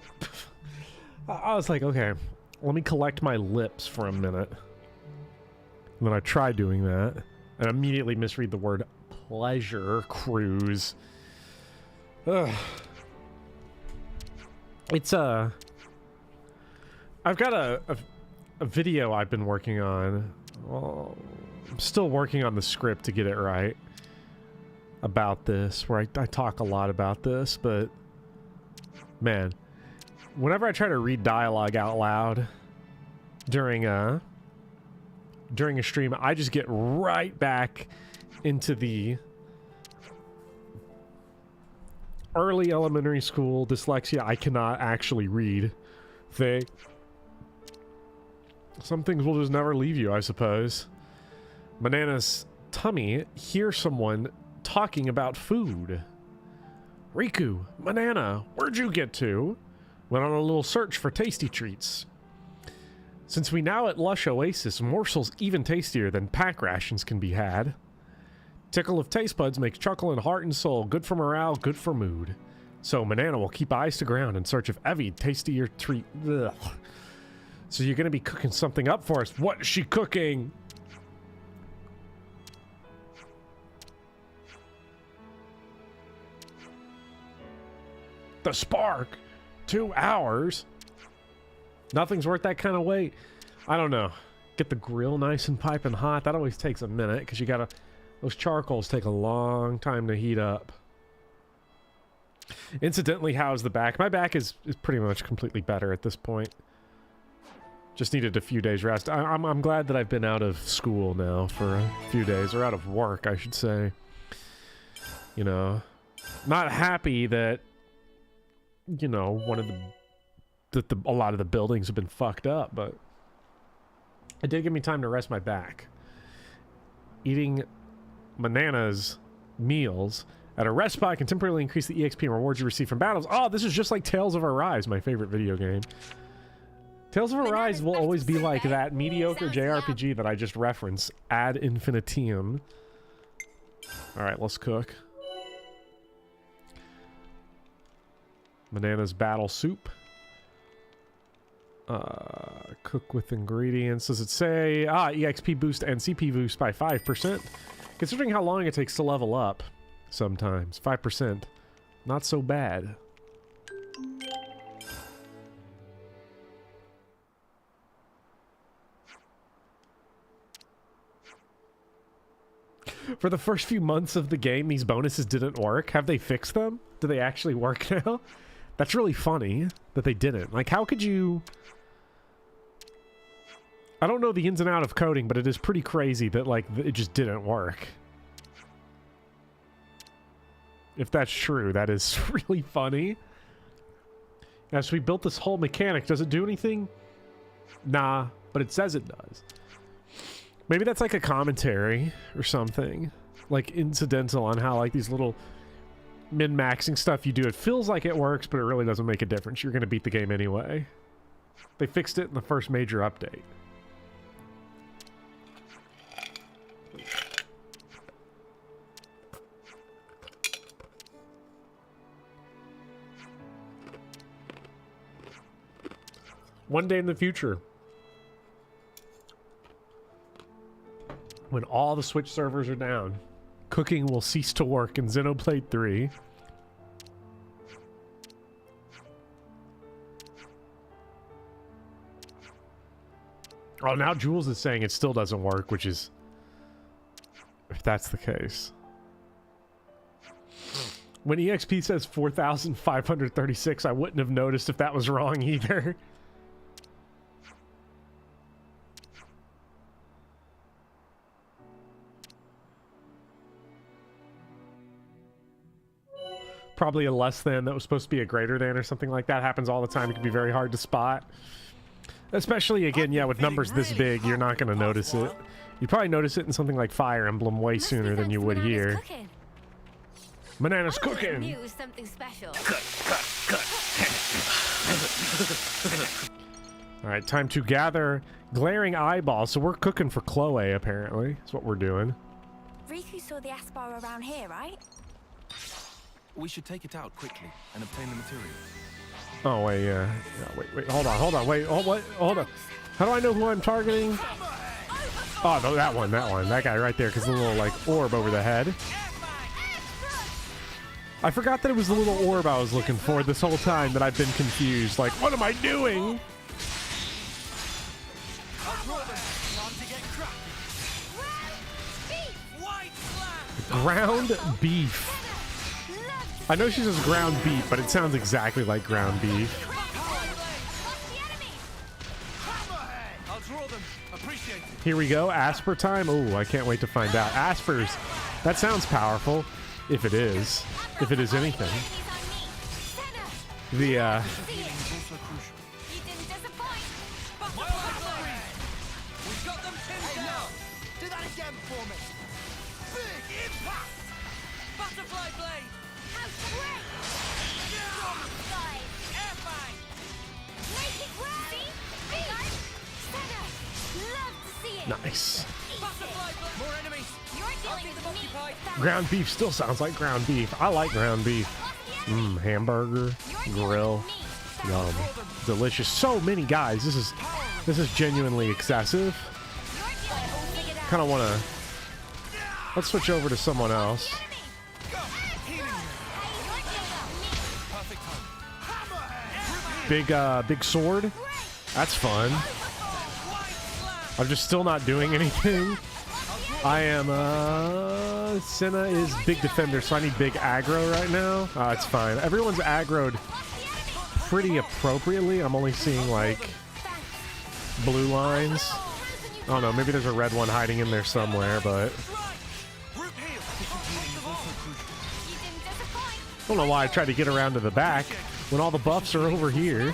I was like, okay, let me collect my lips for a minute. And then I tried doing that and immediately misread the word pleasure cruise. Ugh. It's I've got a video I've been working on. Well, I'm still working on the script to get it right about this, where I talk a lot about this, but man, whenever I try to read dialogue out loud during a stream, I just get right back into the early elementary school dyslexia. I cannot actually read thing. Some things will just never leave you, I suppose. Banana's tummy hears someone talking about food. Riku, Banana, where'd you get to? Went on a little search for tasty treats. Since we now at Lush Oasis, morsels even tastier than pack rations can be had. Tickle of taste buds makes chuckle in heart and soul. Good for morale, good for mood. So Banana will keep eyes to ground in search of every tastier treat. Ugh. So you're gonna be cooking something up for us. What is she cooking? The spark. 2 hours. Nothing's worth that kind of wait. I don't know. Get the grill nice and piping hot. That always takes a minute because you gotta. Those charcoals take a long time to heat up. Incidentally, how's the back? My back is pretty much completely better at this point. Just needed a few days rest. I'm glad that I've been out of school now for a few days, or out of work, I should say. You know, not happy that, you know, a lot of the buildings have been fucked up, but it did give me time to rest my back. Eating Banana's meals at a rest spot can temporarily increase the EXP and rewards you receive from battles. Oh, this is just like Tales of Arise, my favorite video game. Tales of Arise will always be like that mediocre JRPG that I just referenced ad infinitum. All right, let's cook. Banana's battle soup. Cook with ingredients. Does it say EXP boost and CP boost by 5%? Considering how long it takes to level up, sometimes 5%, not so bad. For the first few months of the game, these bonuses didn't work. Have they fixed them? Do they actually work now? That's really funny that they didn't. Like, how could you... I don't know the ins and outs of coding, but it is pretty crazy that, like, it just didn't work. If that's true, that is really funny. As we built this whole mechanic, does it do anything? Nah, but it says it does. Maybe that's like a commentary or something. Like, incidental on how, like, these little min-maxing stuff you do. It feels like it works, but it really doesn't make a difference. You're going to beat the game anyway. They fixed it in the first major update. One day in the future, when all the Switch servers are down, cooking will cease to work in Xenoblade 3. Oh, now Jules is saying it still doesn't work, which is... if that's the case. When EXP says 4,536, I wouldn't have noticed if that was wrong either. Probably a less than that was supposed to be a greater than or something like that. Happens all the time. It can be very hard to spot. Especially, again, yeah, with numbers this big, you're not going to notice it. You'd probably notice it in something like Fire Emblem way sooner than you would here. Banana's cooking! Knew it was something special. Alright, time to gather glaring eyeballs. So we're cooking for Chloe, apparently. That's what we're doing. Riku saw the Aspar around here, right? We should take it out quickly and obtain the materials. Oh, wait, yeah. Wait, hold on, wait, hold on. How do I know who I'm targeting? Oh, no, that one. That guy right there, because the little, like, orb over the head. I forgot that it was the little orb I was looking for this whole time, that I've been confused. Like, what am I doing? Ground beef. I know she says ground beef, but it sounds exactly like ground beef. Here we go, Asper time. Oh, I can't wait to find out. Aspers, that sounds powerful, if it is anything. The nice. Ground beef still sounds like ground beef. I like ground beef. Hamburger, grill, yum, delicious. So many guys. This is genuinely excessive. Kind of want to. Let's switch over to someone else. Big sword. That's fun. I'm just still not doing anything. I am, Senna is big defender, so I need big aggro right now. It's fine. Everyone's aggroed pretty appropriately. I'm only seeing, like, blue lines. I don't know, maybe there's a red one hiding in there somewhere, but... I don't know why I tried to get around to the back when all the buffs are over here.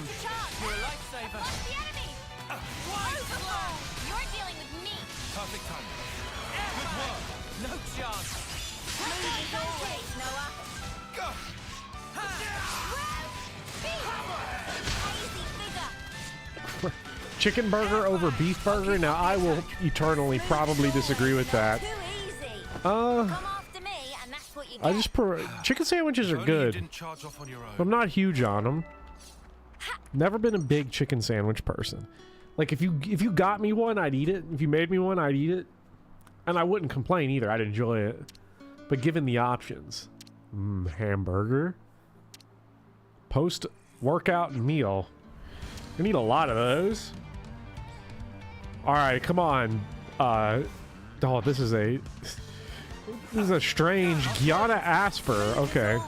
Chicken burger over beef burger? Now, I will eternally probably disagree with that. I just chicken sandwiches are good. I'm not huge on them. Never been a big chicken sandwich person. Like if you got me one, I'd eat it. If you made me one, I'd eat it. And I wouldn't complain either. I'd enjoy it. But given the options, hamburger, post-workout meal. I need a lot of those. All right, come on. Oh, this is a strange Guyana Asper. Okay.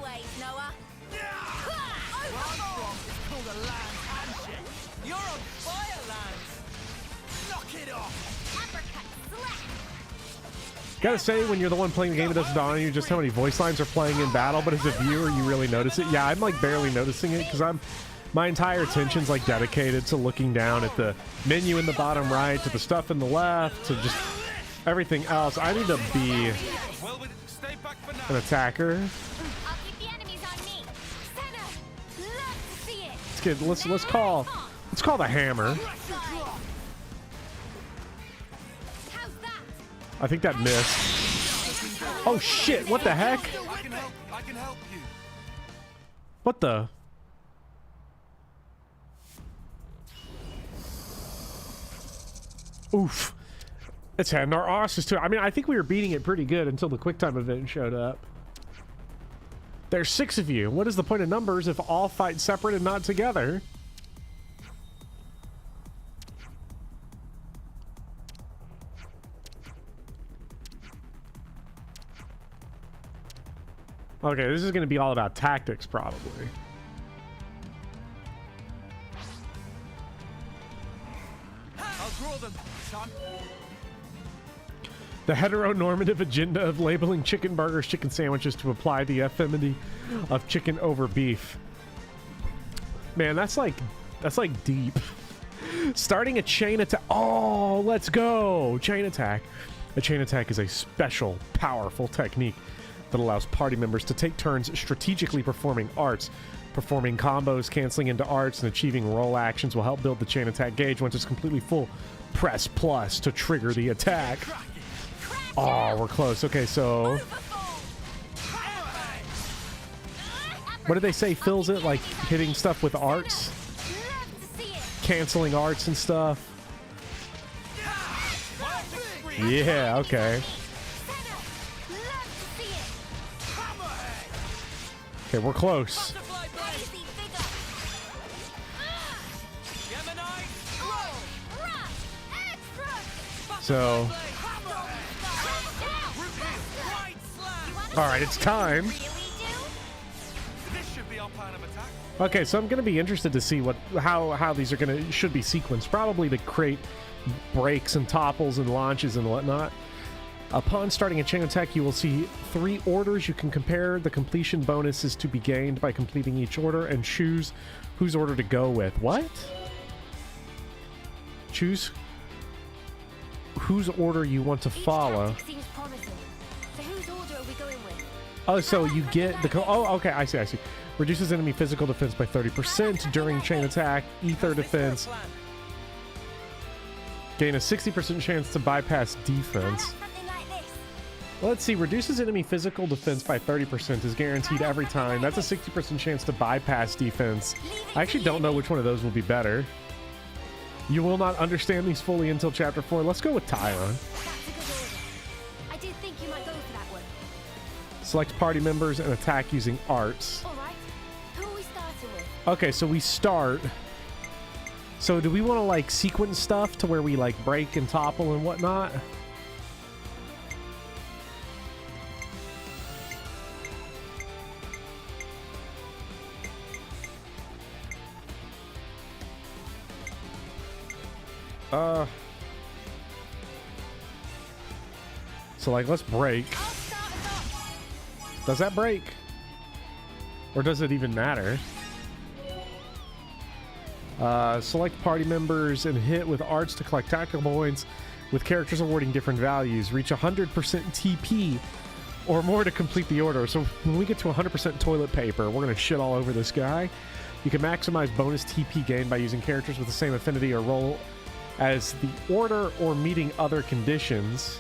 Gotta say, when you're the one playing the game, it doesn't dawn on you just how many voice lines are playing in battle, but as a viewer, you really notice it. Yeah, I'm like barely noticing it because my entire attention's like dedicated to looking down at the menu in the bottom right, to the stuff in the left, to just everything else. I need to be an attacker. Let's call the hammer. I think that missed. Oh shit, what the heck? I can help you. What the? Oof. It's had our asses too. I mean, I think we were beating it pretty good until the quick time event showed up. There's 6 of you. What is the point of numbers if all fight separate and not together? Okay, this is going to be all about tactics, probably. I'll draw them, son. The heteronormative agenda of labeling chicken burgers chicken sandwiches to apply the effeminacy of chicken over beef. Man, that's like deep. Starting a chain attack. Oh, let's go. Chain attack. A chain attack is a special, powerful technique that allows party members to take turns strategically performing arts. Performing combos, canceling into arts, and achieving roll actions will help build the chain attack gauge. Once it's completely full, press plus to trigger the attack. Oh, we're close. Okay, so... What did they say fills it? Like hitting stuff with arts? Canceling arts and stuff? Yeah, okay. Okay, we're close. So... Alright, it's time. Okay, so I'm going to be interested to see how these are should be sequenced. Probably to create breaks and topples and launches and whatnot. Upon starting a chain attack, you will see 3 orders. You can compare the completion bonuses to be gained by completing each order and choose whose order to go with. What? Choose whose order you want to follow. Oh, so you get the... Oh, okay, I see. Reduces enemy physical defense by 30% during chain attack. Ether defense. Gain a 60% chance to bypass defense. Let's see. Reduces enemy physical defense by 30% is guaranteed every time. That's a 60% chance to bypass defense. I actually don't know which one of those will be better. You will not understand these fully until Chapter 4. Let's go with Tyon. I did think you might go for that one. Select party members and attack using arts. All right. Who are we starting with? Okay, so we start. So do we want to like sequence stuff to where we like break and topple and whatnot? So like let's break. Does that break? Or does it even matter? Select party members and hit with arts to collect tactical points with characters awarding different values. Reach 100% TP or more to complete the order. So when we get to 100% toilet paper, we're going to shit all over this guy. You can maximize bonus TP gain by using characters with the same affinity or role as the order or meeting other conditions.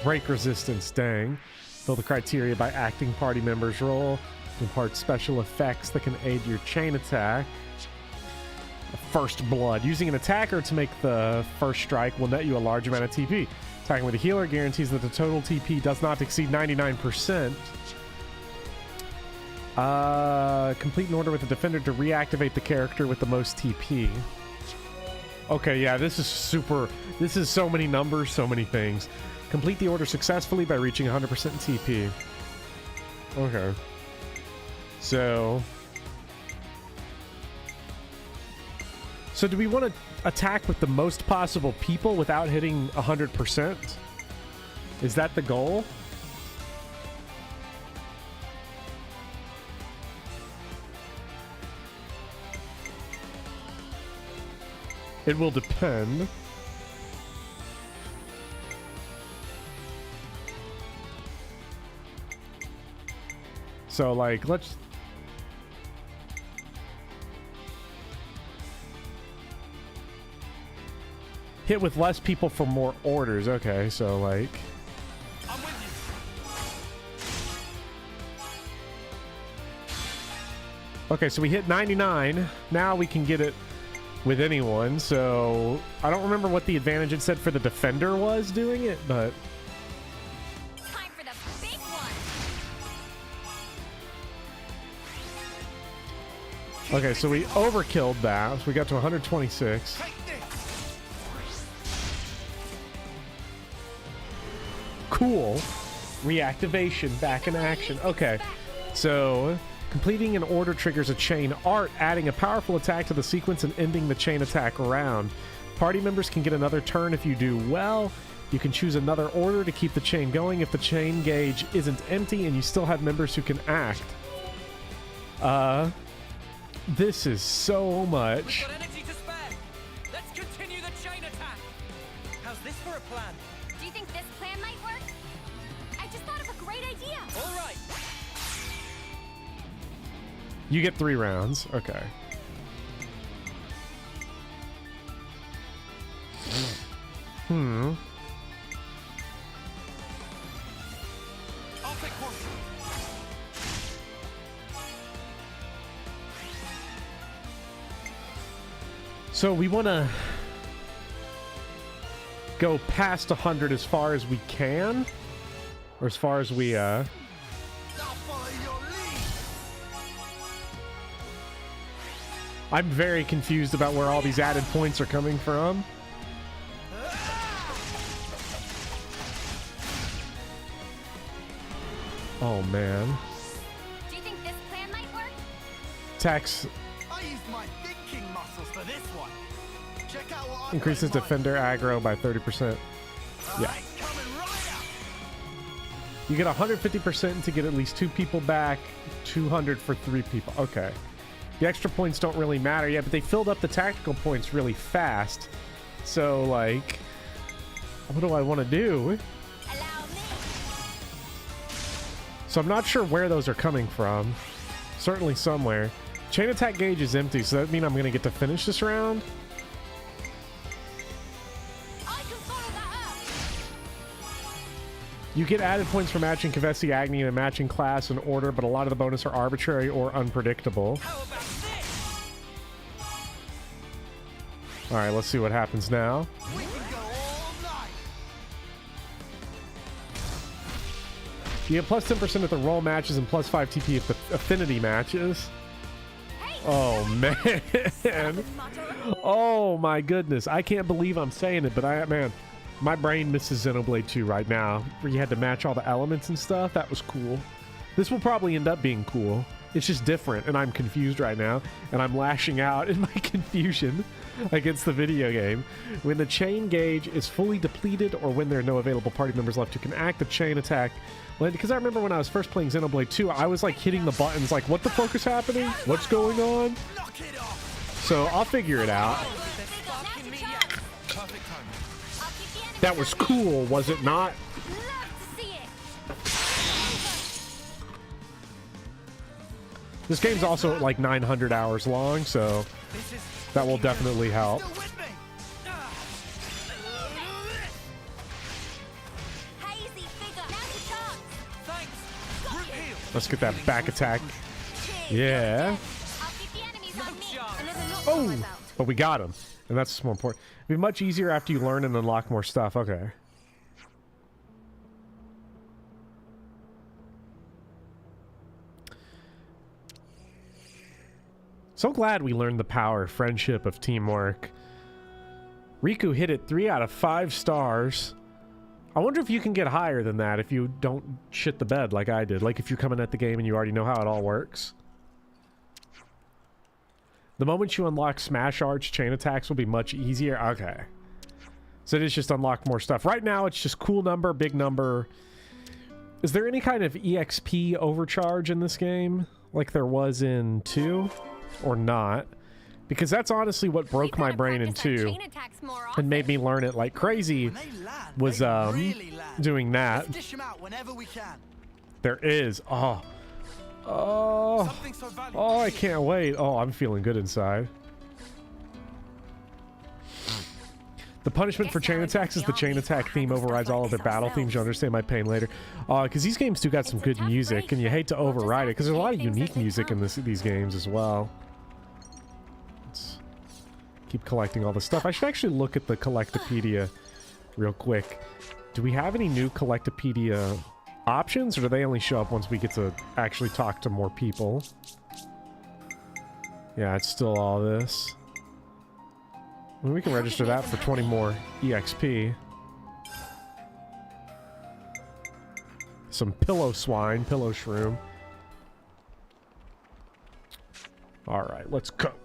Break resistance, dang. Fill the criteria by acting party members' role. Impart special effects that can aid your chain attack. First Blood. Using an attacker to make the first strike will net you a large amount of TP. Attacking with a healer guarantees that the total TP does not exceed 99%. Complete an order with the defender to reactivate the character with the most TP. Okay, yeah, this is super... This is so many numbers, so many things. Complete the order successfully by reaching 100% TP. Okay. So do we want to attack with the most possible people without hitting 100%? Is that the goal? It will depend. So, like, let's... hit with less people for more orders. Okay, so, like... I'm with you. Okay, so we hit 99. Now we can get it with anyone. So, I don't remember what the advantage it said for the defender was doing it, but... Time for the big one. Okay, so we overkilled that. So we got to 126. Cool. Reactivation, back in action. Okay, so completing an order triggers a chain art, adding a powerful attack to the sequence and ending the chain attack round. Party members can get another turn if you do well. You can choose another order to keep the chain going if the chain gauge isn't empty and you still have members who can act. This is so much. We've got energy to spare. Let's continue the chain attack. How's this for a plan? Do you think this plan might work? I just thought of a great idea. All right. You get 3 rounds. Okay. I'll pick one. So we want to go past 100 as far as we can, or as far as we I'll follow your lead. I'm very confused about where all these added points are coming from. Oh man. Do you think this plan might work? Attacks I used my thinking muscles for this one. Check out what I've increases got in mind. defender aggro by 30%. Yeah. Coming right up. You get 150% to get at least 2 people back, 200 for 3 people. Okay. The extra points don't really matter yet, but they filled up the tactical points really fast. So, like, what do I want to do? So I'm not sure where those are coming from. Certainly somewhere. Chain attack gauge is empty, so that means I'm going to get to finish this round? You get added points for matching Kavesi Agni in a matching class and order, but a lot of the bonus are arbitrary or unpredictable. Alright, let's see what happens now. You get plus 10% at the roll matches and plus 5 TP at the affinity matches. Oh, man. Oh, my goodness. I can't believe I'm saying it, but man, my brain misses Xenoblade 2 right now, where you had to match all the elements and stuff. That was cool. This will probably end up being cool. It's just different, and I'm confused right now, and I'm lashing out in my confusion against the video game. When the chain gauge is fully depleted or when there are no available party members left who can act, the chain attack... Well, because I remember when I was first playing Xenoblade 2, I was like hitting the buttons like, what the fuck is happening? What's going on? So I'll figure it out. That was cool, was it not? This game's also like 900 hours long, so that will definitely help. Let's get that back attack. Yeah. Oh, but we got him, and that's more important. It'll be much easier after you learn and unlock more stuff. Okay. So glad we learned the power of friendship, of teamwork. Riku hit it 3 out of 5 stars. I wonder if you can get higher than that if you don't shit the bed like I did. Like if you're coming at the game and you already know how it all works. The moment you unlock Smash Arts, chain attacks will be much easier. Okay. So it is just unlock more stuff. Right now it's just cool number, big number. Is there any kind of EXP overcharge in this game? Like there was in 2? Or not? Because that's honestly what broke my brain in 2 and made me learn it like crazy. Was doing that. There is. Oh, I can't wait. Oh, I'm feeling good inside. The punishment for chain attacks is the chain attack theme overrides all other battle themes. You understand my pain later. Because these games do got some good music, and you hate to override it because there's a lot of unique music in these games as well. Let's keep collecting all the stuff. I should actually look at the Collectopedia real quick. Do we have any new Collectopedia options, or do they only show up once we get to actually talk to more people? Yeah, it's still all this. I mean, we can register that for 20 more EXP. Some pillow swine, pillow shroom. Alright, let's cook.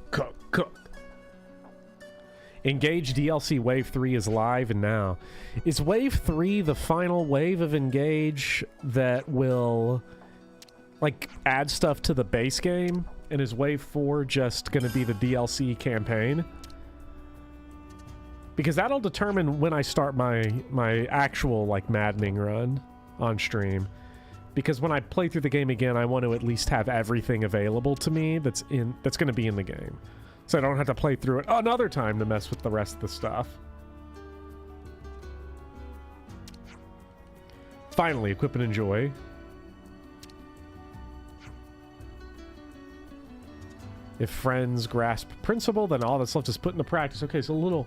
Engage DLC Wave 3 is live and now. Is Wave 3 the final wave of Engage that will, like, add stuff to the base game? And is Wave 4 just going to be the DLC campaign? Because that'll determine when I start my actual, like, maddening run on stream. Because when I play through the game again, I want to at least have everything available to me that's going to be in the game. So I don't have to play through it another time to mess with the rest of the stuff. Finally, equip and enjoy. If friends grasp principle, then all that's left is put into practice. Okay, so a little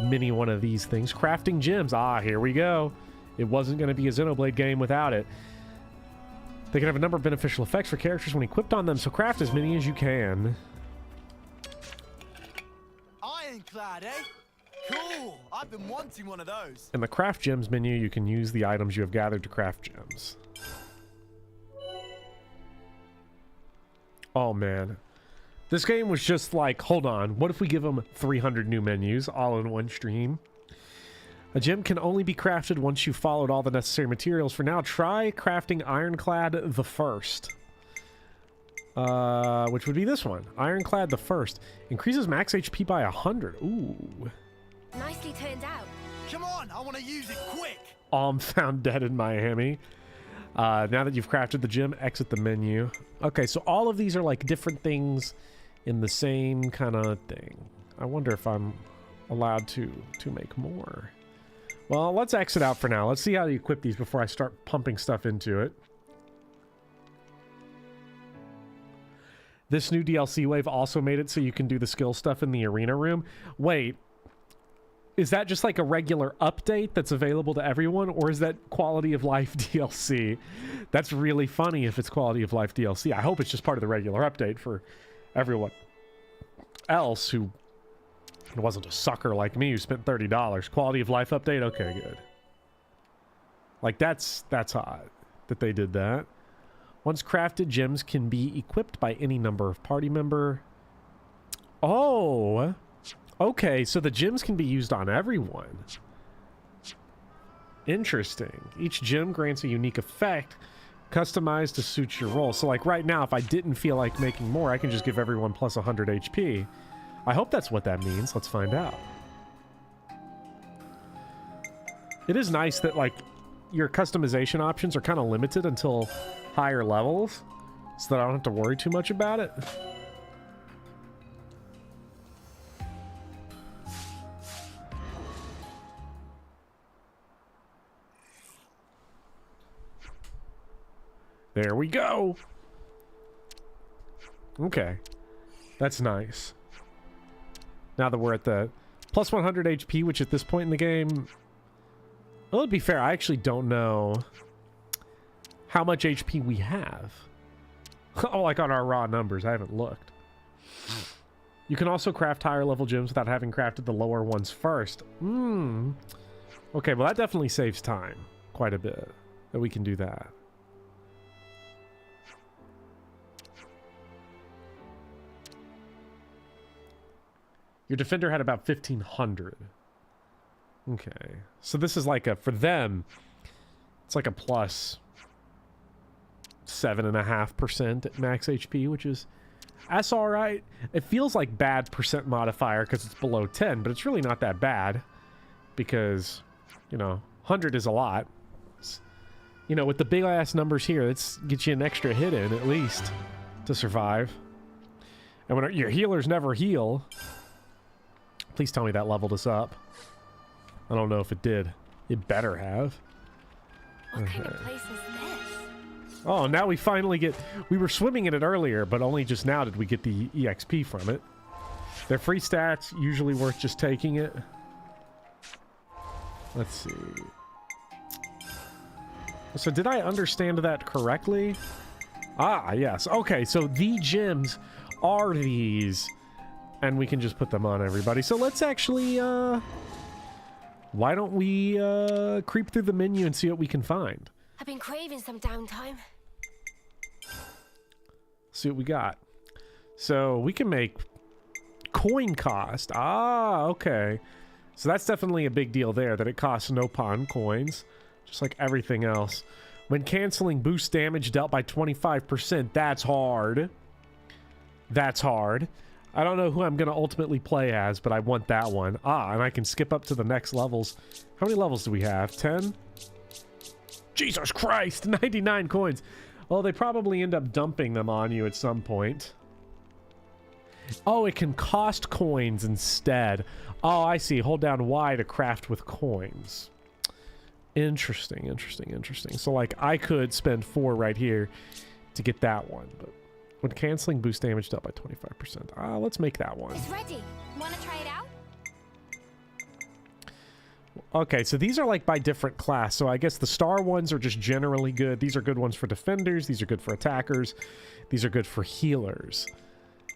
mini one of these things. Crafting gems. Ah, here we go. It wasn't going to be a Xenoblade game without it. They can have a number of beneficial effects for characters when equipped on them, so craft as many as you can. Ironclad, eh? Cool! I've been wanting one of those. In the craft gems menu, you can use the items you have gathered to craft gems. Oh, man. This game was just like, hold on, what if we give them 300 new menus all in one stream? A gem can only be crafted once you've followed all the necessary materials. For now, try crafting Ironclad the First. Which would be this one. Ironclad the First. Increases max HP by 100. Ooh. Nicely turned out. Come on, I want to use it quick. Found dead in Miami. Now that you've crafted the gem, exit the menu. Okay, so all of these are like different things in the same kind of thing. I wonder if I'm allowed to make more. Well, let's exit out for now. Let's see how to equip these before I start pumping stuff into it. This new DLC wave also made it so you can do the skill stuff in the arena room. Wait, is that just like a regular update that's available to everyone, or is that quality of life DLC? That's really funny if it's quality of life DLC. I hope it's just part of the regular update for everyone else who wasn't a sucker like me who spent $30. Quality of life update? Okay, good. Like, that's hot that they did that. Once crafted, gems can be equipped by any number of party member. Oh, okay, so the gems can be used on everyone. Interesting. Each gem grants a unique effect customized to suit your role. So like right now, if I didn't feel like making more, I can just give everyone plus 100 HP. I hope that's what that means. Let's find out. It is nice that like your customization options are kind of limited until higher levels, so that I don't have to worry too much about it. There we go. Okay. That's nice. Now that we're at the plus 100 HP, which at this point in the game... Well, to be fair, I actually don't know how much HP we have. Oh, like on our raw numbers. I haven't looked. You can also craft higher level gems without having crafted the lower ones first. Okay, well that definitely saves time quite a bit that we can do that. Your defender had about 1,500. Okay, so this is like a, for them, it's like a plus 7.5% at max HP, which is, that's all right. It feels like bad percent modifier because it's below 10, but it's really not that bad because, you know, 100 is a lot. It's, you know, with the big ass numbers here, let's get you an extra hit in at least to survive. And when your healers never heal, please tell me that leveled us up. I don't know if it did. It better have. What kind of place is this? Oh, now we finally get... We were swimming in it earlier, but only just now did we get the EXP from it. They're free stats, usually worth just taking it. Let's see. So did I understand that correctly? Ah, yes. Okay, so the gems are these. And we can just put them on everybody. So let's actually... why don't we creep through the menu and see what we can find? I've been craving some downtime. See what we got. So we can make coin cost. Ah, okay. So that's definitely a big deal there, that it costs no pawn coins, just like everything else. When canceling boost damage dealt by 25%, that's hard. That's hard. I don't know who I'm going to ultimately play as, but I want that one. Ah, and I can skip up to the next levels. How many levels do we have? 10? Jesus Christ! 99 coins. Well, they probably end up dumping them on you at some point. Oh, it can cost coins instead. Oh, I see. Hold down Y to craft with coins. Interesting, interesting, interesting. So, like, I could spend 4 right here to get that one, but... When canceling boost damage dealt by 25%. Let's make that one. It's ready. Want to try it out? Okay, so these are like by different class. So I guess the star ones are just generally good. These are good ones for defenders. These are good for attackers. These are good for healers.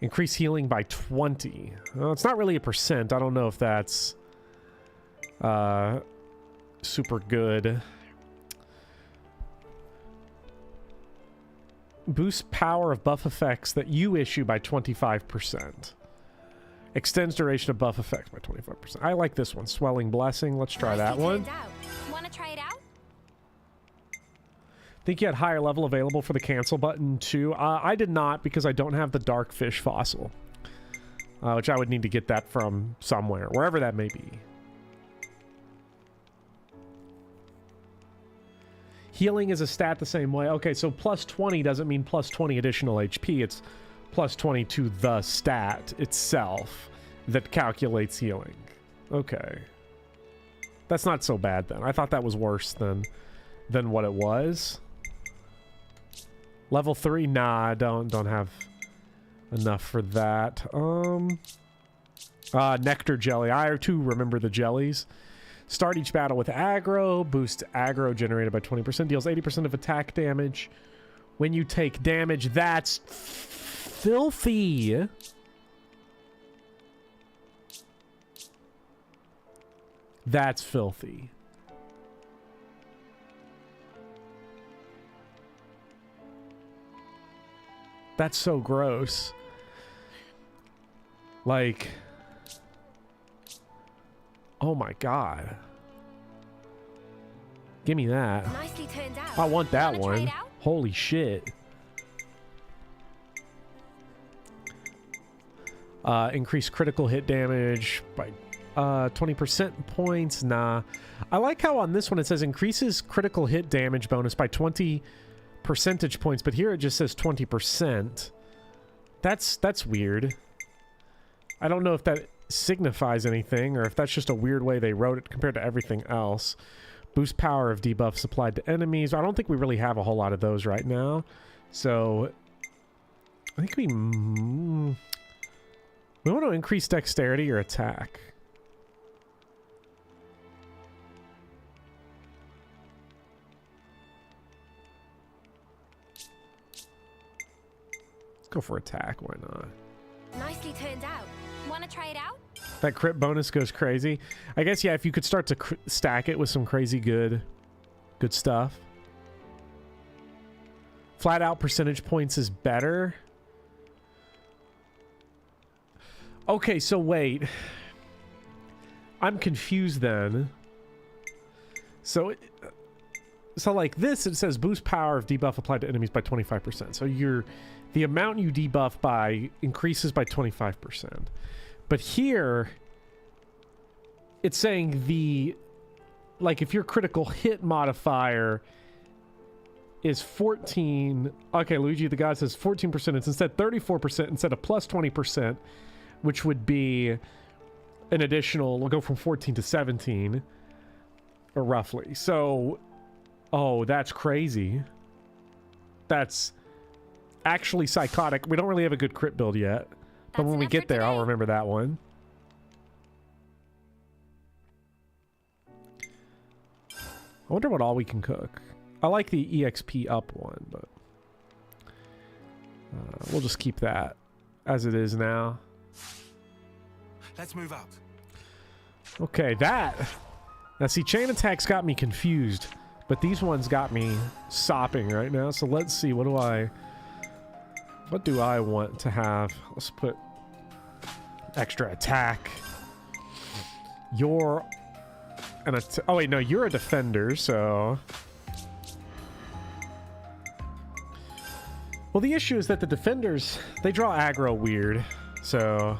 Increase healing by 20. Well, it's not really a percent. I don't know if that's super good. Boost power of buff effects that you issue by 25%. Extends duration of buff effects by 25%. I like this one. Swelling Blessing. Let's try that one. Want to try it out? Think you had higher level available for the cancel button too? I did not because I don't have the dark fish fossil. Which I would need to get that from somewhere. Wherever that may be. Healing is a stat the same way. Okay, so plus 20 doesn't mean plus 20 additional HP. It's plus 20 to the stat itself that calculates healing. Okay. That's not so bad then. I thought that was worse than what it was. Level 3? Nah, I don't have enough for that. Nectar Jelly. I too remember the jellies. Start each battle with aggro. Boost aggro generated by 20%. Deals 80% of attack damage. When you take damage, that's filthy. That's filthy. That's so gross. Like... Oh my god. Give me that. Nicely turned out. I want that one. Holy shit. Increase critical hit damage by 20% points. Nah. I like how on this one it says increases critical hit damage bonus by 20 percentage points, but here it just says 20%. That's weird. I don't know if that signifies anything or if that's just a weird way they wrote it compared to everything else. Boost power of debuffs applied to enemies. I don't think we really have a whole lot of those right now. So I think we want to increase dexterity or attack. Let's go for attack. Why not? Nicely turned out. Want to try it out? That crit bonus goes crazy. I guess, yeah, if you could start to stack it with some crazy good stuff. Flat out percentage points is better. Okay, so wait. I'm confused then. So like this, it says boost power of debuff applied to enemies by 25%. So the amount you debuff by increases by 25%. But here, it's saying like if your critical hit modifier is 14. Okay, Luigi the God says 14%. It's instead 34% instead of plus 20%, which would be an additional, we'll go from 14 to 17, or roughly. So, oh, that's crazy. That's actually psychotic. We don't really have a good crit build yet. But when we get there, I'll remember that one. I wonder what all we can cook. I like the EXP up one, but we'll just keep that as it is now. Let's move out. Okay, that. Now, see, chain attacks got me confused, but these ones got me sopping right now. So let's see. What do I want to have? Let's put extra attack. You're an oh wait, no, you're a defender, so. Well, the issue is that the defenders, they draw aggro weird, so.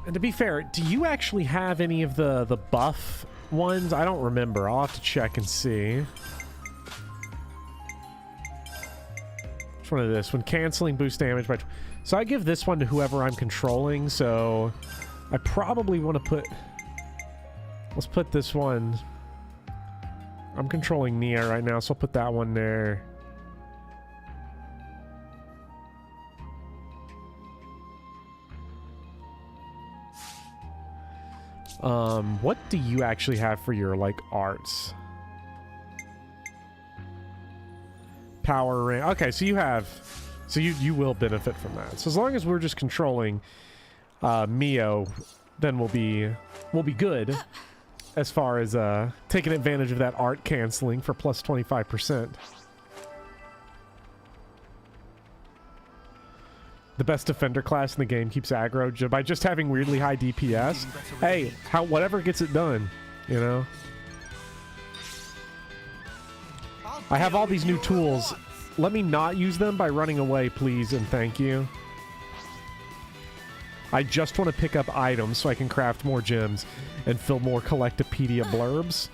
And to be fair, do you actually have any of the buff ones? I don't remember. I'll have to check and see. Which one is this? When canceling boost damage by... So I give this one to whoever I'm controlling, so I probably want to put... Let's put this one... I'm controlling Nia right now, so I'll put that one there. What do you actually have for your, like, arts? Power ring. Okay, so you have... So you will benefit from that. So as long as we're just controlling Mio, then we'll be good as far as taking advantage of that art canceling for plus 25%. The best defender class in the game keeps aggro by just having weirdly high DPS. Hey, whatever gets it done, you know? I have all these new tools. Let me not use them by running away, please, and thank you. I just want to pick up items so I can craft more gems and fill more Collectopedia blurbs.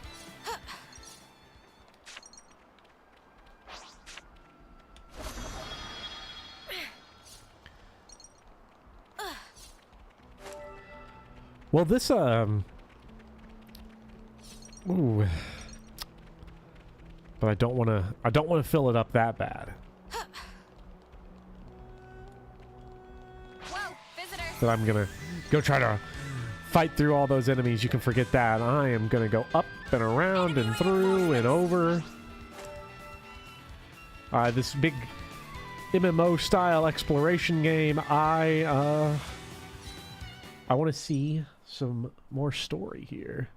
Well, this, ooh. But I don't want to fill it up that bad. That I'm gonna go try to fight through all those enemies. You can forget that. I am gonna go up and around and through and over. This big MMO style exploration game. I want to see some more story here.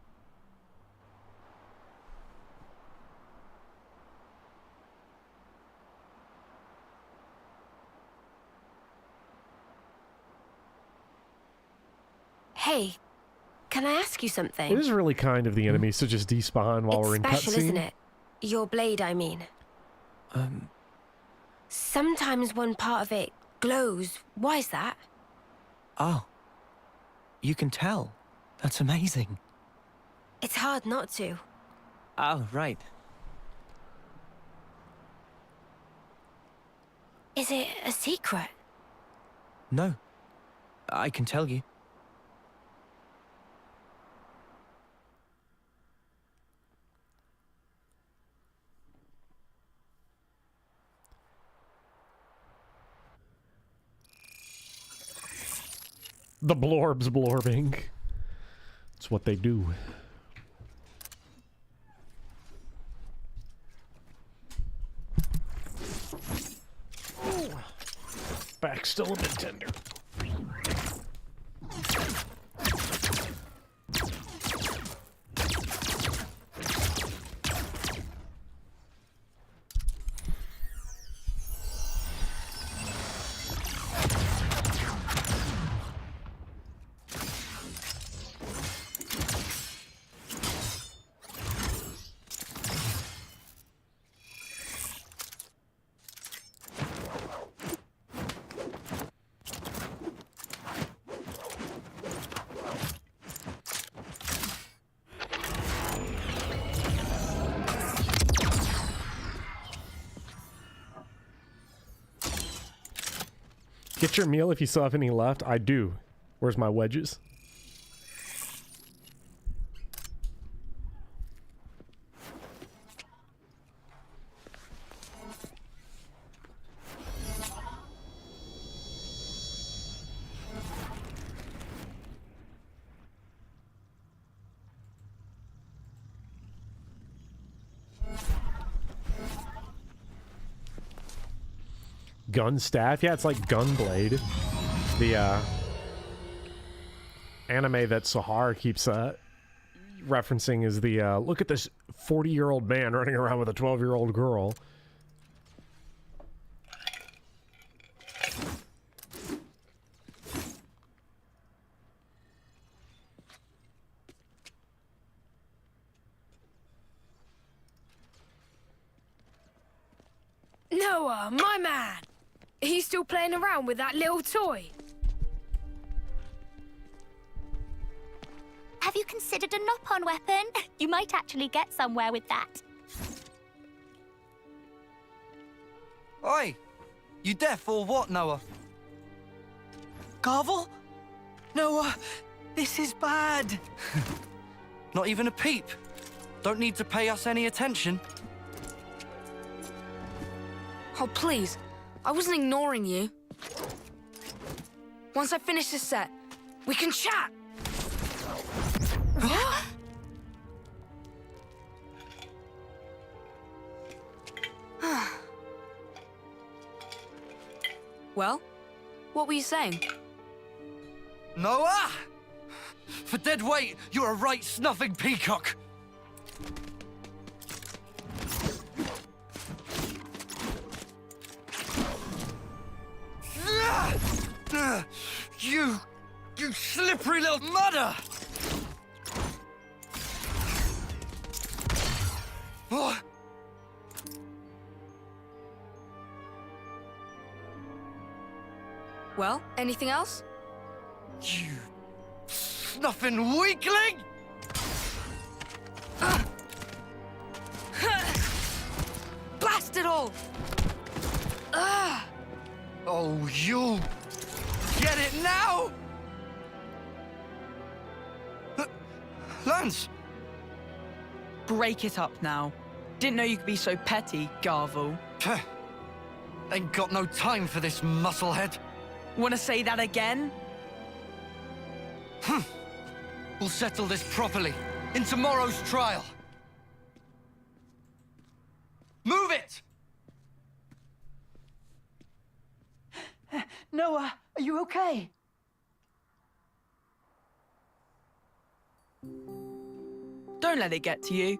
Hey, can I ask you something? It is really kind of the enemies to just despawn while we're in cutscene. It's special, isn't it? Your blade, I mean. Sometimes one part of it glows. Why is that? Oh. You can tell. That's amazing. It's hard not to. Oh, right. Is it a secret? No. I can tell you. The blorbs blorbing. It's what they do. Ooh. Back's still a bit tender. Get your meal if you still have any left. I do. Where's my wedges? Gun staff? Yeah, it's like Gunblade. The anime that Sahar keeps referencing is the look at this 40-year-old man running around with a 12-year-old girl. Noah, my man! He's still playing around with that little toy. Have you considered a knock-on weapon? You might actually get somewhere with that. Oi! You deaf or what, Noah? Garvel? Noah, this is bad. Not even a peep. Don't need to pay us any attention. Oh, please. I wasn't ignoring you. Once I finish this set, we can chat. Well, what were you saying? Noah! For dead weight, you're a right snuffing peacock. You slippery little mudder! Oh. Well, anything else? You snuffing weakling! Blast it all! Oh, you get it now? Lance! Break it up now. Didn't know you could be so petty, Garvel. Ain't got no time for this musclehead. Wanna say that again? We'll settle this properly in tomorrow's trial. Move it! Noah, are you okay? Don't let it get to you.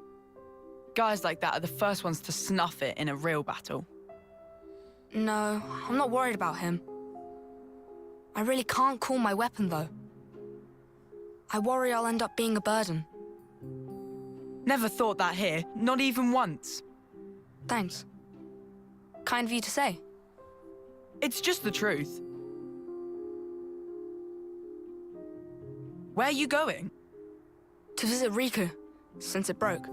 Guys like that are the first ones to snuff it in a real battle. No, I'm not worried about him. I really can't call my weapon, though. I worry I'll end up being a burden. Never thought that here, not even once. Thanks. Kind of you to say. It's just the truth. Where are you going? To visit Riku, since it broke.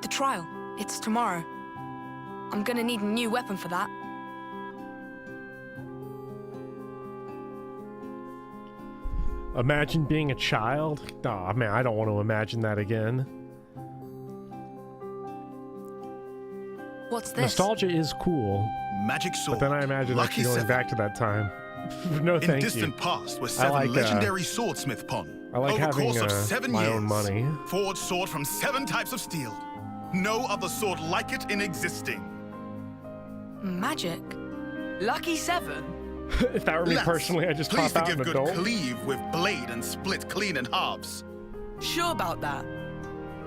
The trial, it's tomorrow. I'm gonna need a new weapon for that. Imagine being a child? Aw, man, I don't want to imagine that again. What's this? Nostalgia is cool. Magic sword. But then I imagine Lucky actually going seven. back to that time. No, In thank distant you. past was I 7 like, legendary swordsmith pon. I like Over having, course of 7 my years. own money. Forged sword from 7 types of steel. No other sword like it in existing. Magic? Lucky 7? If that were me Lads, personally, I just please pop to out give an good adult. cleave with blade and split clean in halves. Sure about that.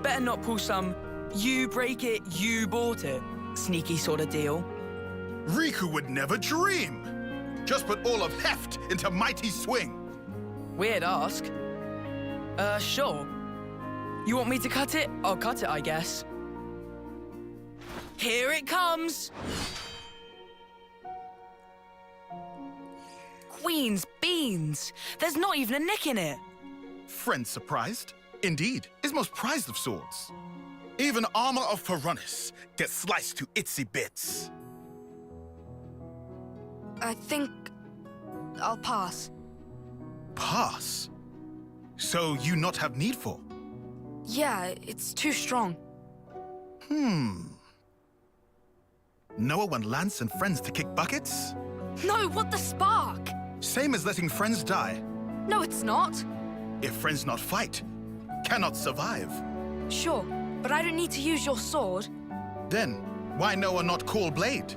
Better not pull some you break it, you bought it sneaky sort of deal. Riku would never dream. Just put all of heft into mighty swing. Weird ask. Sure. You want me to cut it? I'll cut it, I guess. Here it comes! Queen's beans! There's not even a nick in it! Friend surprised? Indeed, is most prized of swords. Even armor of Pharaonis gets sliced to itsy bits. I think I'll pass. Pass? So you not have need for? Yeah, it's too strong. Noah want Lance and friends to kick buckets? No, what the spark? Same as letting friends die. No, it's not. If friends not fight, cannot survive. Sure, but I don't need to use your sword. Then, why Noah not call blade?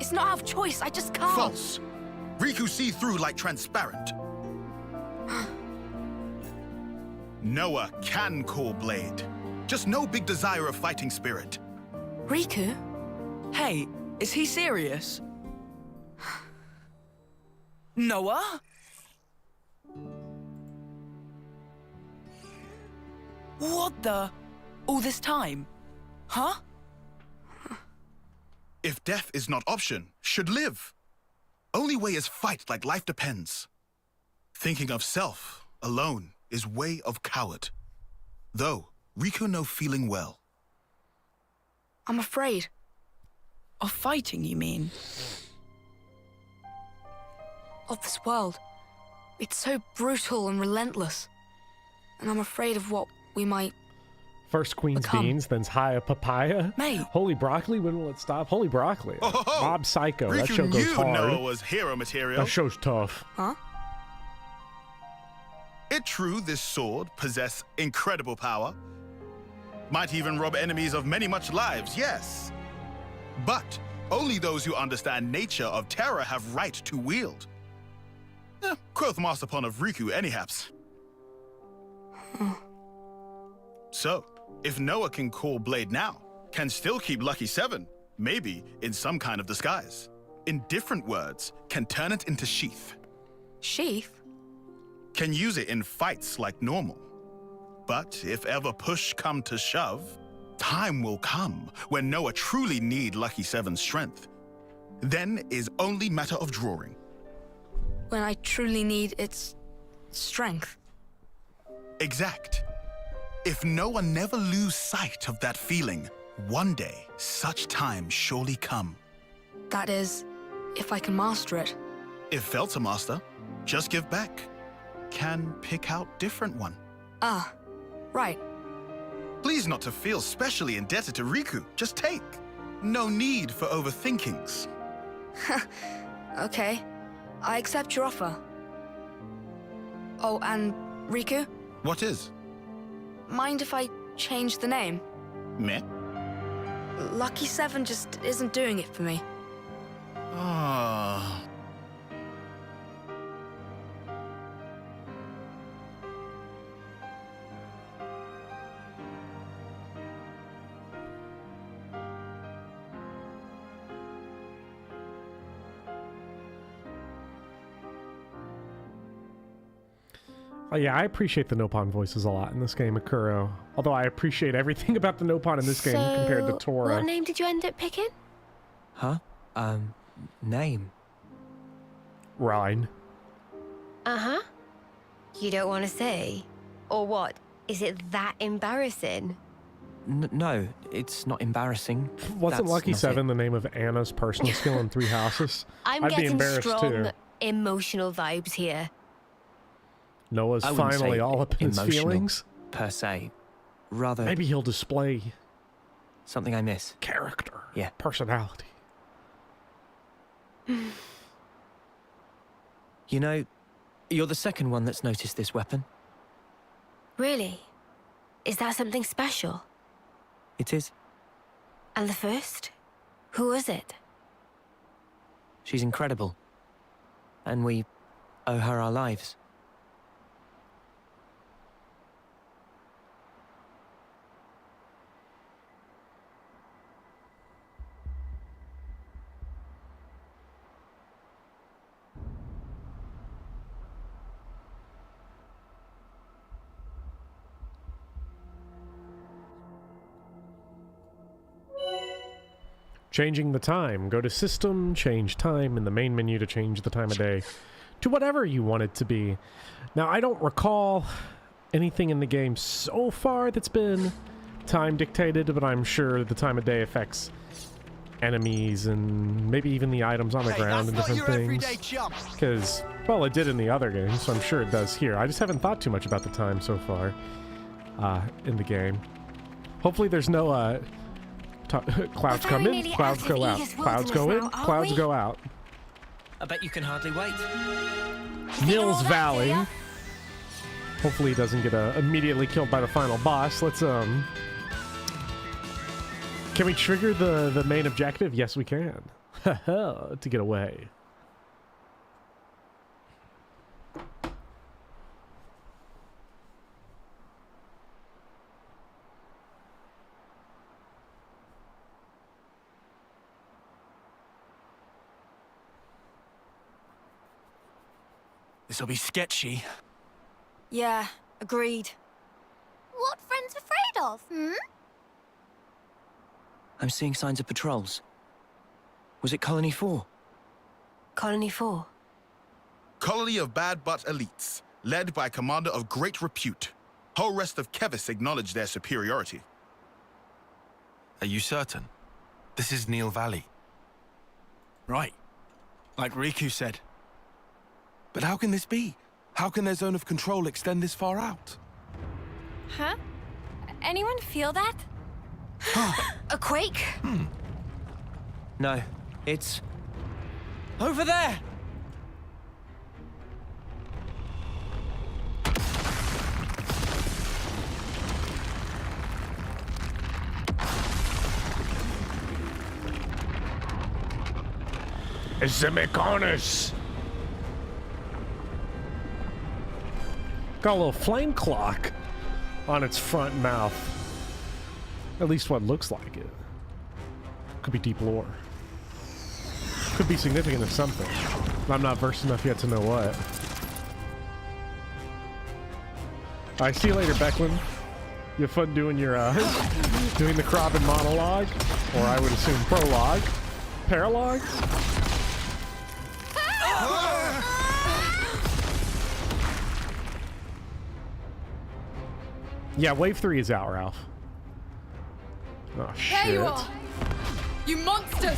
It's not out of choice, I just can't. False. Riku see through like transparent. Noah can call blade. Just no big desire of fighting spirit. Riku? Hey, is he serious? Noah? What the? All this time? Huh? If death is not option, should live. Only way is fight like life depends. Thinking of self alone is way of coward. Though, Riku no feeling well. I'm afraid. Of fighting, you mean? Of this world. It's so brutal and relentless. And I'm afraid of what we might... First Queen's become. beans, then's high papaya. Mate. Holy broccoli, when will it stop? Holy broccoli. Mob Psycho, that Riku show goes knew hard. Noah was hero material. That show's tough. Huh? It true this sword possess incredible power. Might even rob enemies of many much lives, yes. But only those who understand nature of terror have right to wield. Quoth Masterpon of Riku anyhaps. So, if Noah can call blade now, can still keep Lucky 7, maybe in some kind of disguise. In different words, can turn it into sheath. Sheath? Can use it in fights like normal. But if ever push come to shove, time will come when Noah truly need Lucky 7's strength. Then is only matter of drawing. When I truly need its... strength. Exact. If Noah never lose sight of that feeling, one day such time surely come. That is, if I can master it. If fail to master, just give back. Can pick out different one. Ah, right. Please not to feel specially indebted to Riku, just take. No need for overthinkings. Okay, I accept your offer. Oh, and Riku? What is? Mind if I change the name? Meh? Lucky 7 just isn't doing it for me. Ah. Oh, yeah, I appreciate the Nopon voices a lot in this game, Akuro. Although I appreciate everything about the Nopon in this game compared to Tora. What name did you end up picking? Huh? Name? Rhine. Uh-huh. You don't want to say? Or what? Is it that embarrassing? No, it's not embarrassing. Wasn't That's Lucky not 7 the name of Anna's personal skill in Three Houses? I'm I'd be getting embarrassed strong too. emotional vibes here. Noah's I wouldn't finally say all up in his emotional, feelings. per se. Rather... Maybe he'll display... something I miss. Character. Yeah. Personality. You know, you're the second one that's noticed this weapon. Really? Is that something special? It is. And the first? Who was it? She's incredible. And we owe her our lives. Changing the time. Go to System, change time in the main menu to change the time of day to whatever you want it to be. Now, I don't recall anything in the game so far that's been time dictated, but I'm sure the time of day affects enemies and maybe even the items on the ground and different things. Because, well, it did in the other games, so I'm sure it does here. I just haven't thought too much about the time so far in the game. Hopefully there's no clouds come in, clouds go out. Clouds go in, clouds go out. I bet you can hardly wait. Nils Valley. Hopefully he doesn't get immediately killed by the final boss. Let's can we trigger the main objective? Yes, we can. To get away. This'll be sketchy. Yeah, agreed. What friends afraid of, I'm seeing signs of patrols. Was it Colony 4? Colony 4? Colony of bad but elites, led by a commander of great repute. Whole rest of Kevis acknowledge their superiority. Are you certain? This is Neil Valley. Right. Like Riku said. But how can this be? How can their zone of control extend this far out? Huh? Anyone feel that? A quake? No, it's over there! It's the Mechonis! Got a little flame clock on its front mouth. At least what looks like it. Could be deep lore. Could be significant of something. I'm not versed enough yet to know what. Alright, see you later, Becklin. You have fun doing your, doing the Kraben monologue, or I would assume prologue. Paralogue? Yeah, Wave 3 is out, Ralph. Oh, shit. There you are! You monsters!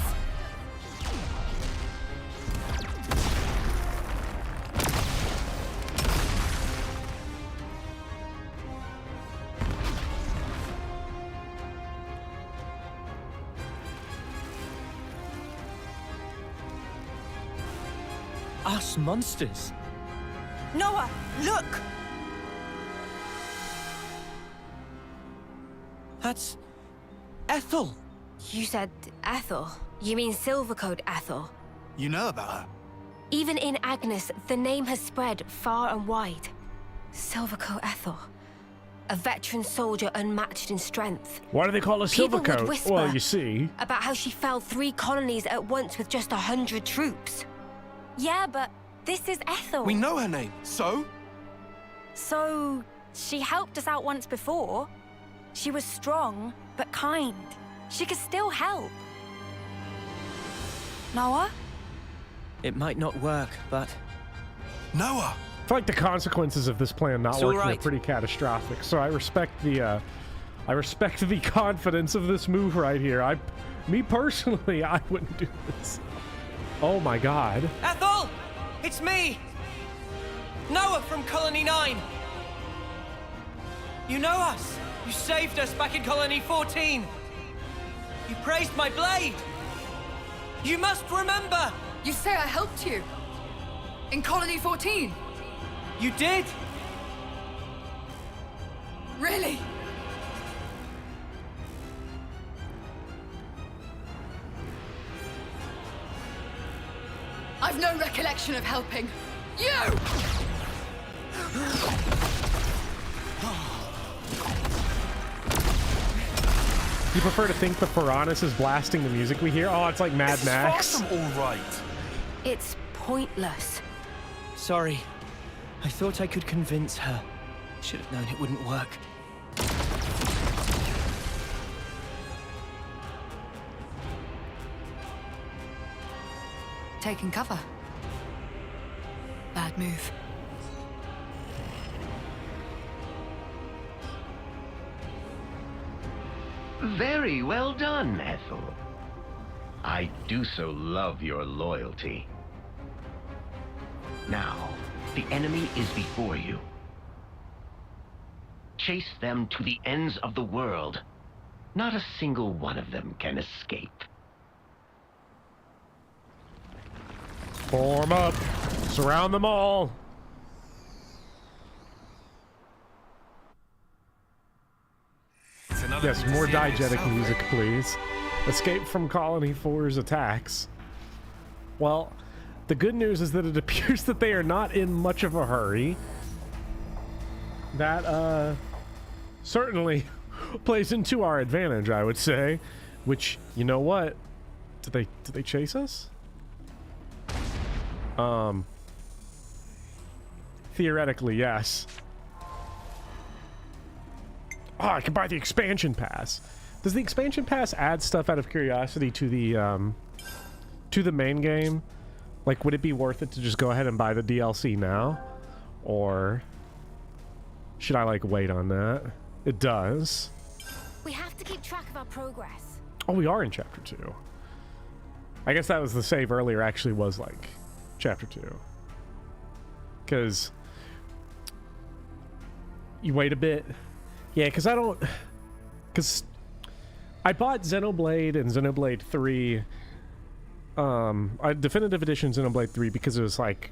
Us monsters? Noah, look! That's Ethel. You said Ethel. You mean Silvercoat Ethel. You know about her? Even in Agnes, the name has spread far and wide. Silvercoat Ethel. A veteran soldier unmatched in strength. Why do they call her People would Silvercoat? whisper Well, you see. about how she felled 3 colonies at once with just 100 troops. Yeah, but this is Ethel. We know her name, so? So, she helped us out once before. She was strong, but kind. She could still help. Noah? It might not work, but... Noah! I feel like the consequences of this plan not It's all working are right. pretty catastrophic, so I respect the confidence of this move right here. Me personally, I wouldn't do this. Oh my god. Ethel! It's me! Noah from Colony 9! You know us! You saved us back in Colony 14! You praised my blade! You must remember! You say I helped you. In Colony 14. You did? Really? I've no recollection of helping. You! You prefer to think the Piranhas is blasting the music we hear? Oh, it's like Mad Max. Far from all right. It's pointless. Sorry. I thought I could convince her. Should have known it wouldn't work. Taking cover. Bad move. Very well done, Ethel. I do so love your loyalty. Now, the enemy is before you. Chase them to the ends of the world. Not a single one of them can escape. Form up. Surround them all. Yes, more diegetic music, please. Escape from Colony 4's attacks. Well, the good news is that it appears that they are not in much of a hurry. That, certainly plays into our advantage, I would say. Which, you know what? Did they chase us? Theoretically, yes. Oh, I can buy the expansion pass. Does the expansion pass add stuff out of curiosity to the main game? Like, would it be worth it to just go ahead and buy the DLC now? Or should I, like, wait on that? It does. We have to keep track of our progress. Oh, we are in Chapter 2. I guess that was the save earlier actually was, like, Chapter 2. Because you wait a bit. Yeah, because I bought Xenoblade and Xenoblade 3, Definitive Edition Xenoblade 3 because it was like,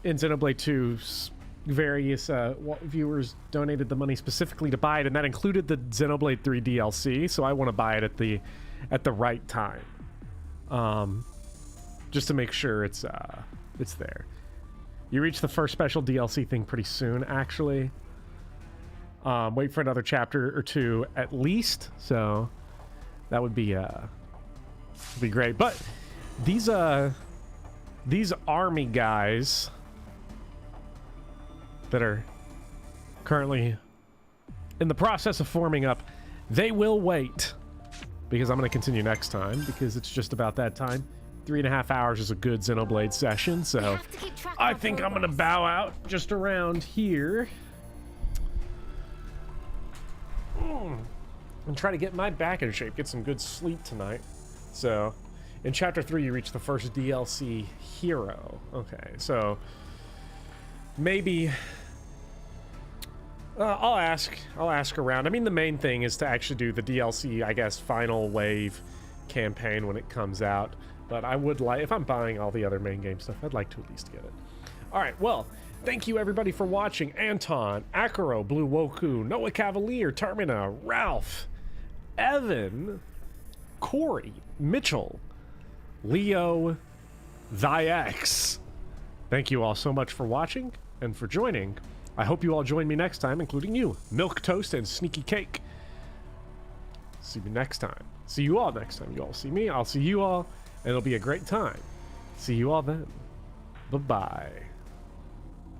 in Xenoblade 2, various viewers donated the money specifically to buy it, and that included the Xenoblade 3 DLC, so I want to buy it at the right time. Just to make sure it's there. You reach the first special DLC thing pretty soon, actually. Wait for another chapter or two at least, so that would be great. But these army guys that are currently in the process of forming up, they will wait because I'm going to continue next time because it's just about that time. 3.5 hours is a good Xenoblade session, so I think I'm going to bow out just around here. And try to get my back in shape, get some good sleep tonight. So, in Chapter 3, you reach the first DLC hero. Okay, so maybe I'll ask around. I mean, the main thing is to actually do the DLC, I guess, final wave campaign when it comes out. But I would like, if I'm buying all the other main game stuff, I'd like to at least get it. All right, well, thank you everybody for watching. Anton, Akaro, Blue Woku, Noah Cavalier, Termina, Ralph, Evan, Corey, Mitchell, Leo, ThyX. Thank you all so much for watching and for joining. I hope you all join me next time, including you, Milk Toast and Sneaky Cake. See you next time. See you all next time. You all see me, I'll see you all, and it'll be a great time. See you all then. Bye-bye.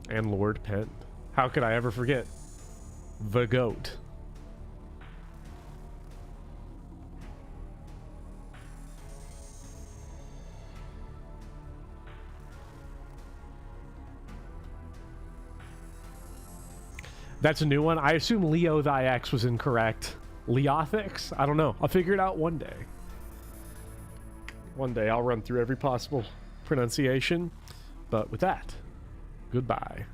And Lord Pend. How could I ever forget? The GOAT. That's a new one. I assume Leo ThyX was incorrect. Leothix? I don't know. I'll figure it out one day. One day I'll run through every possible pronunciation. But with that, goodbye.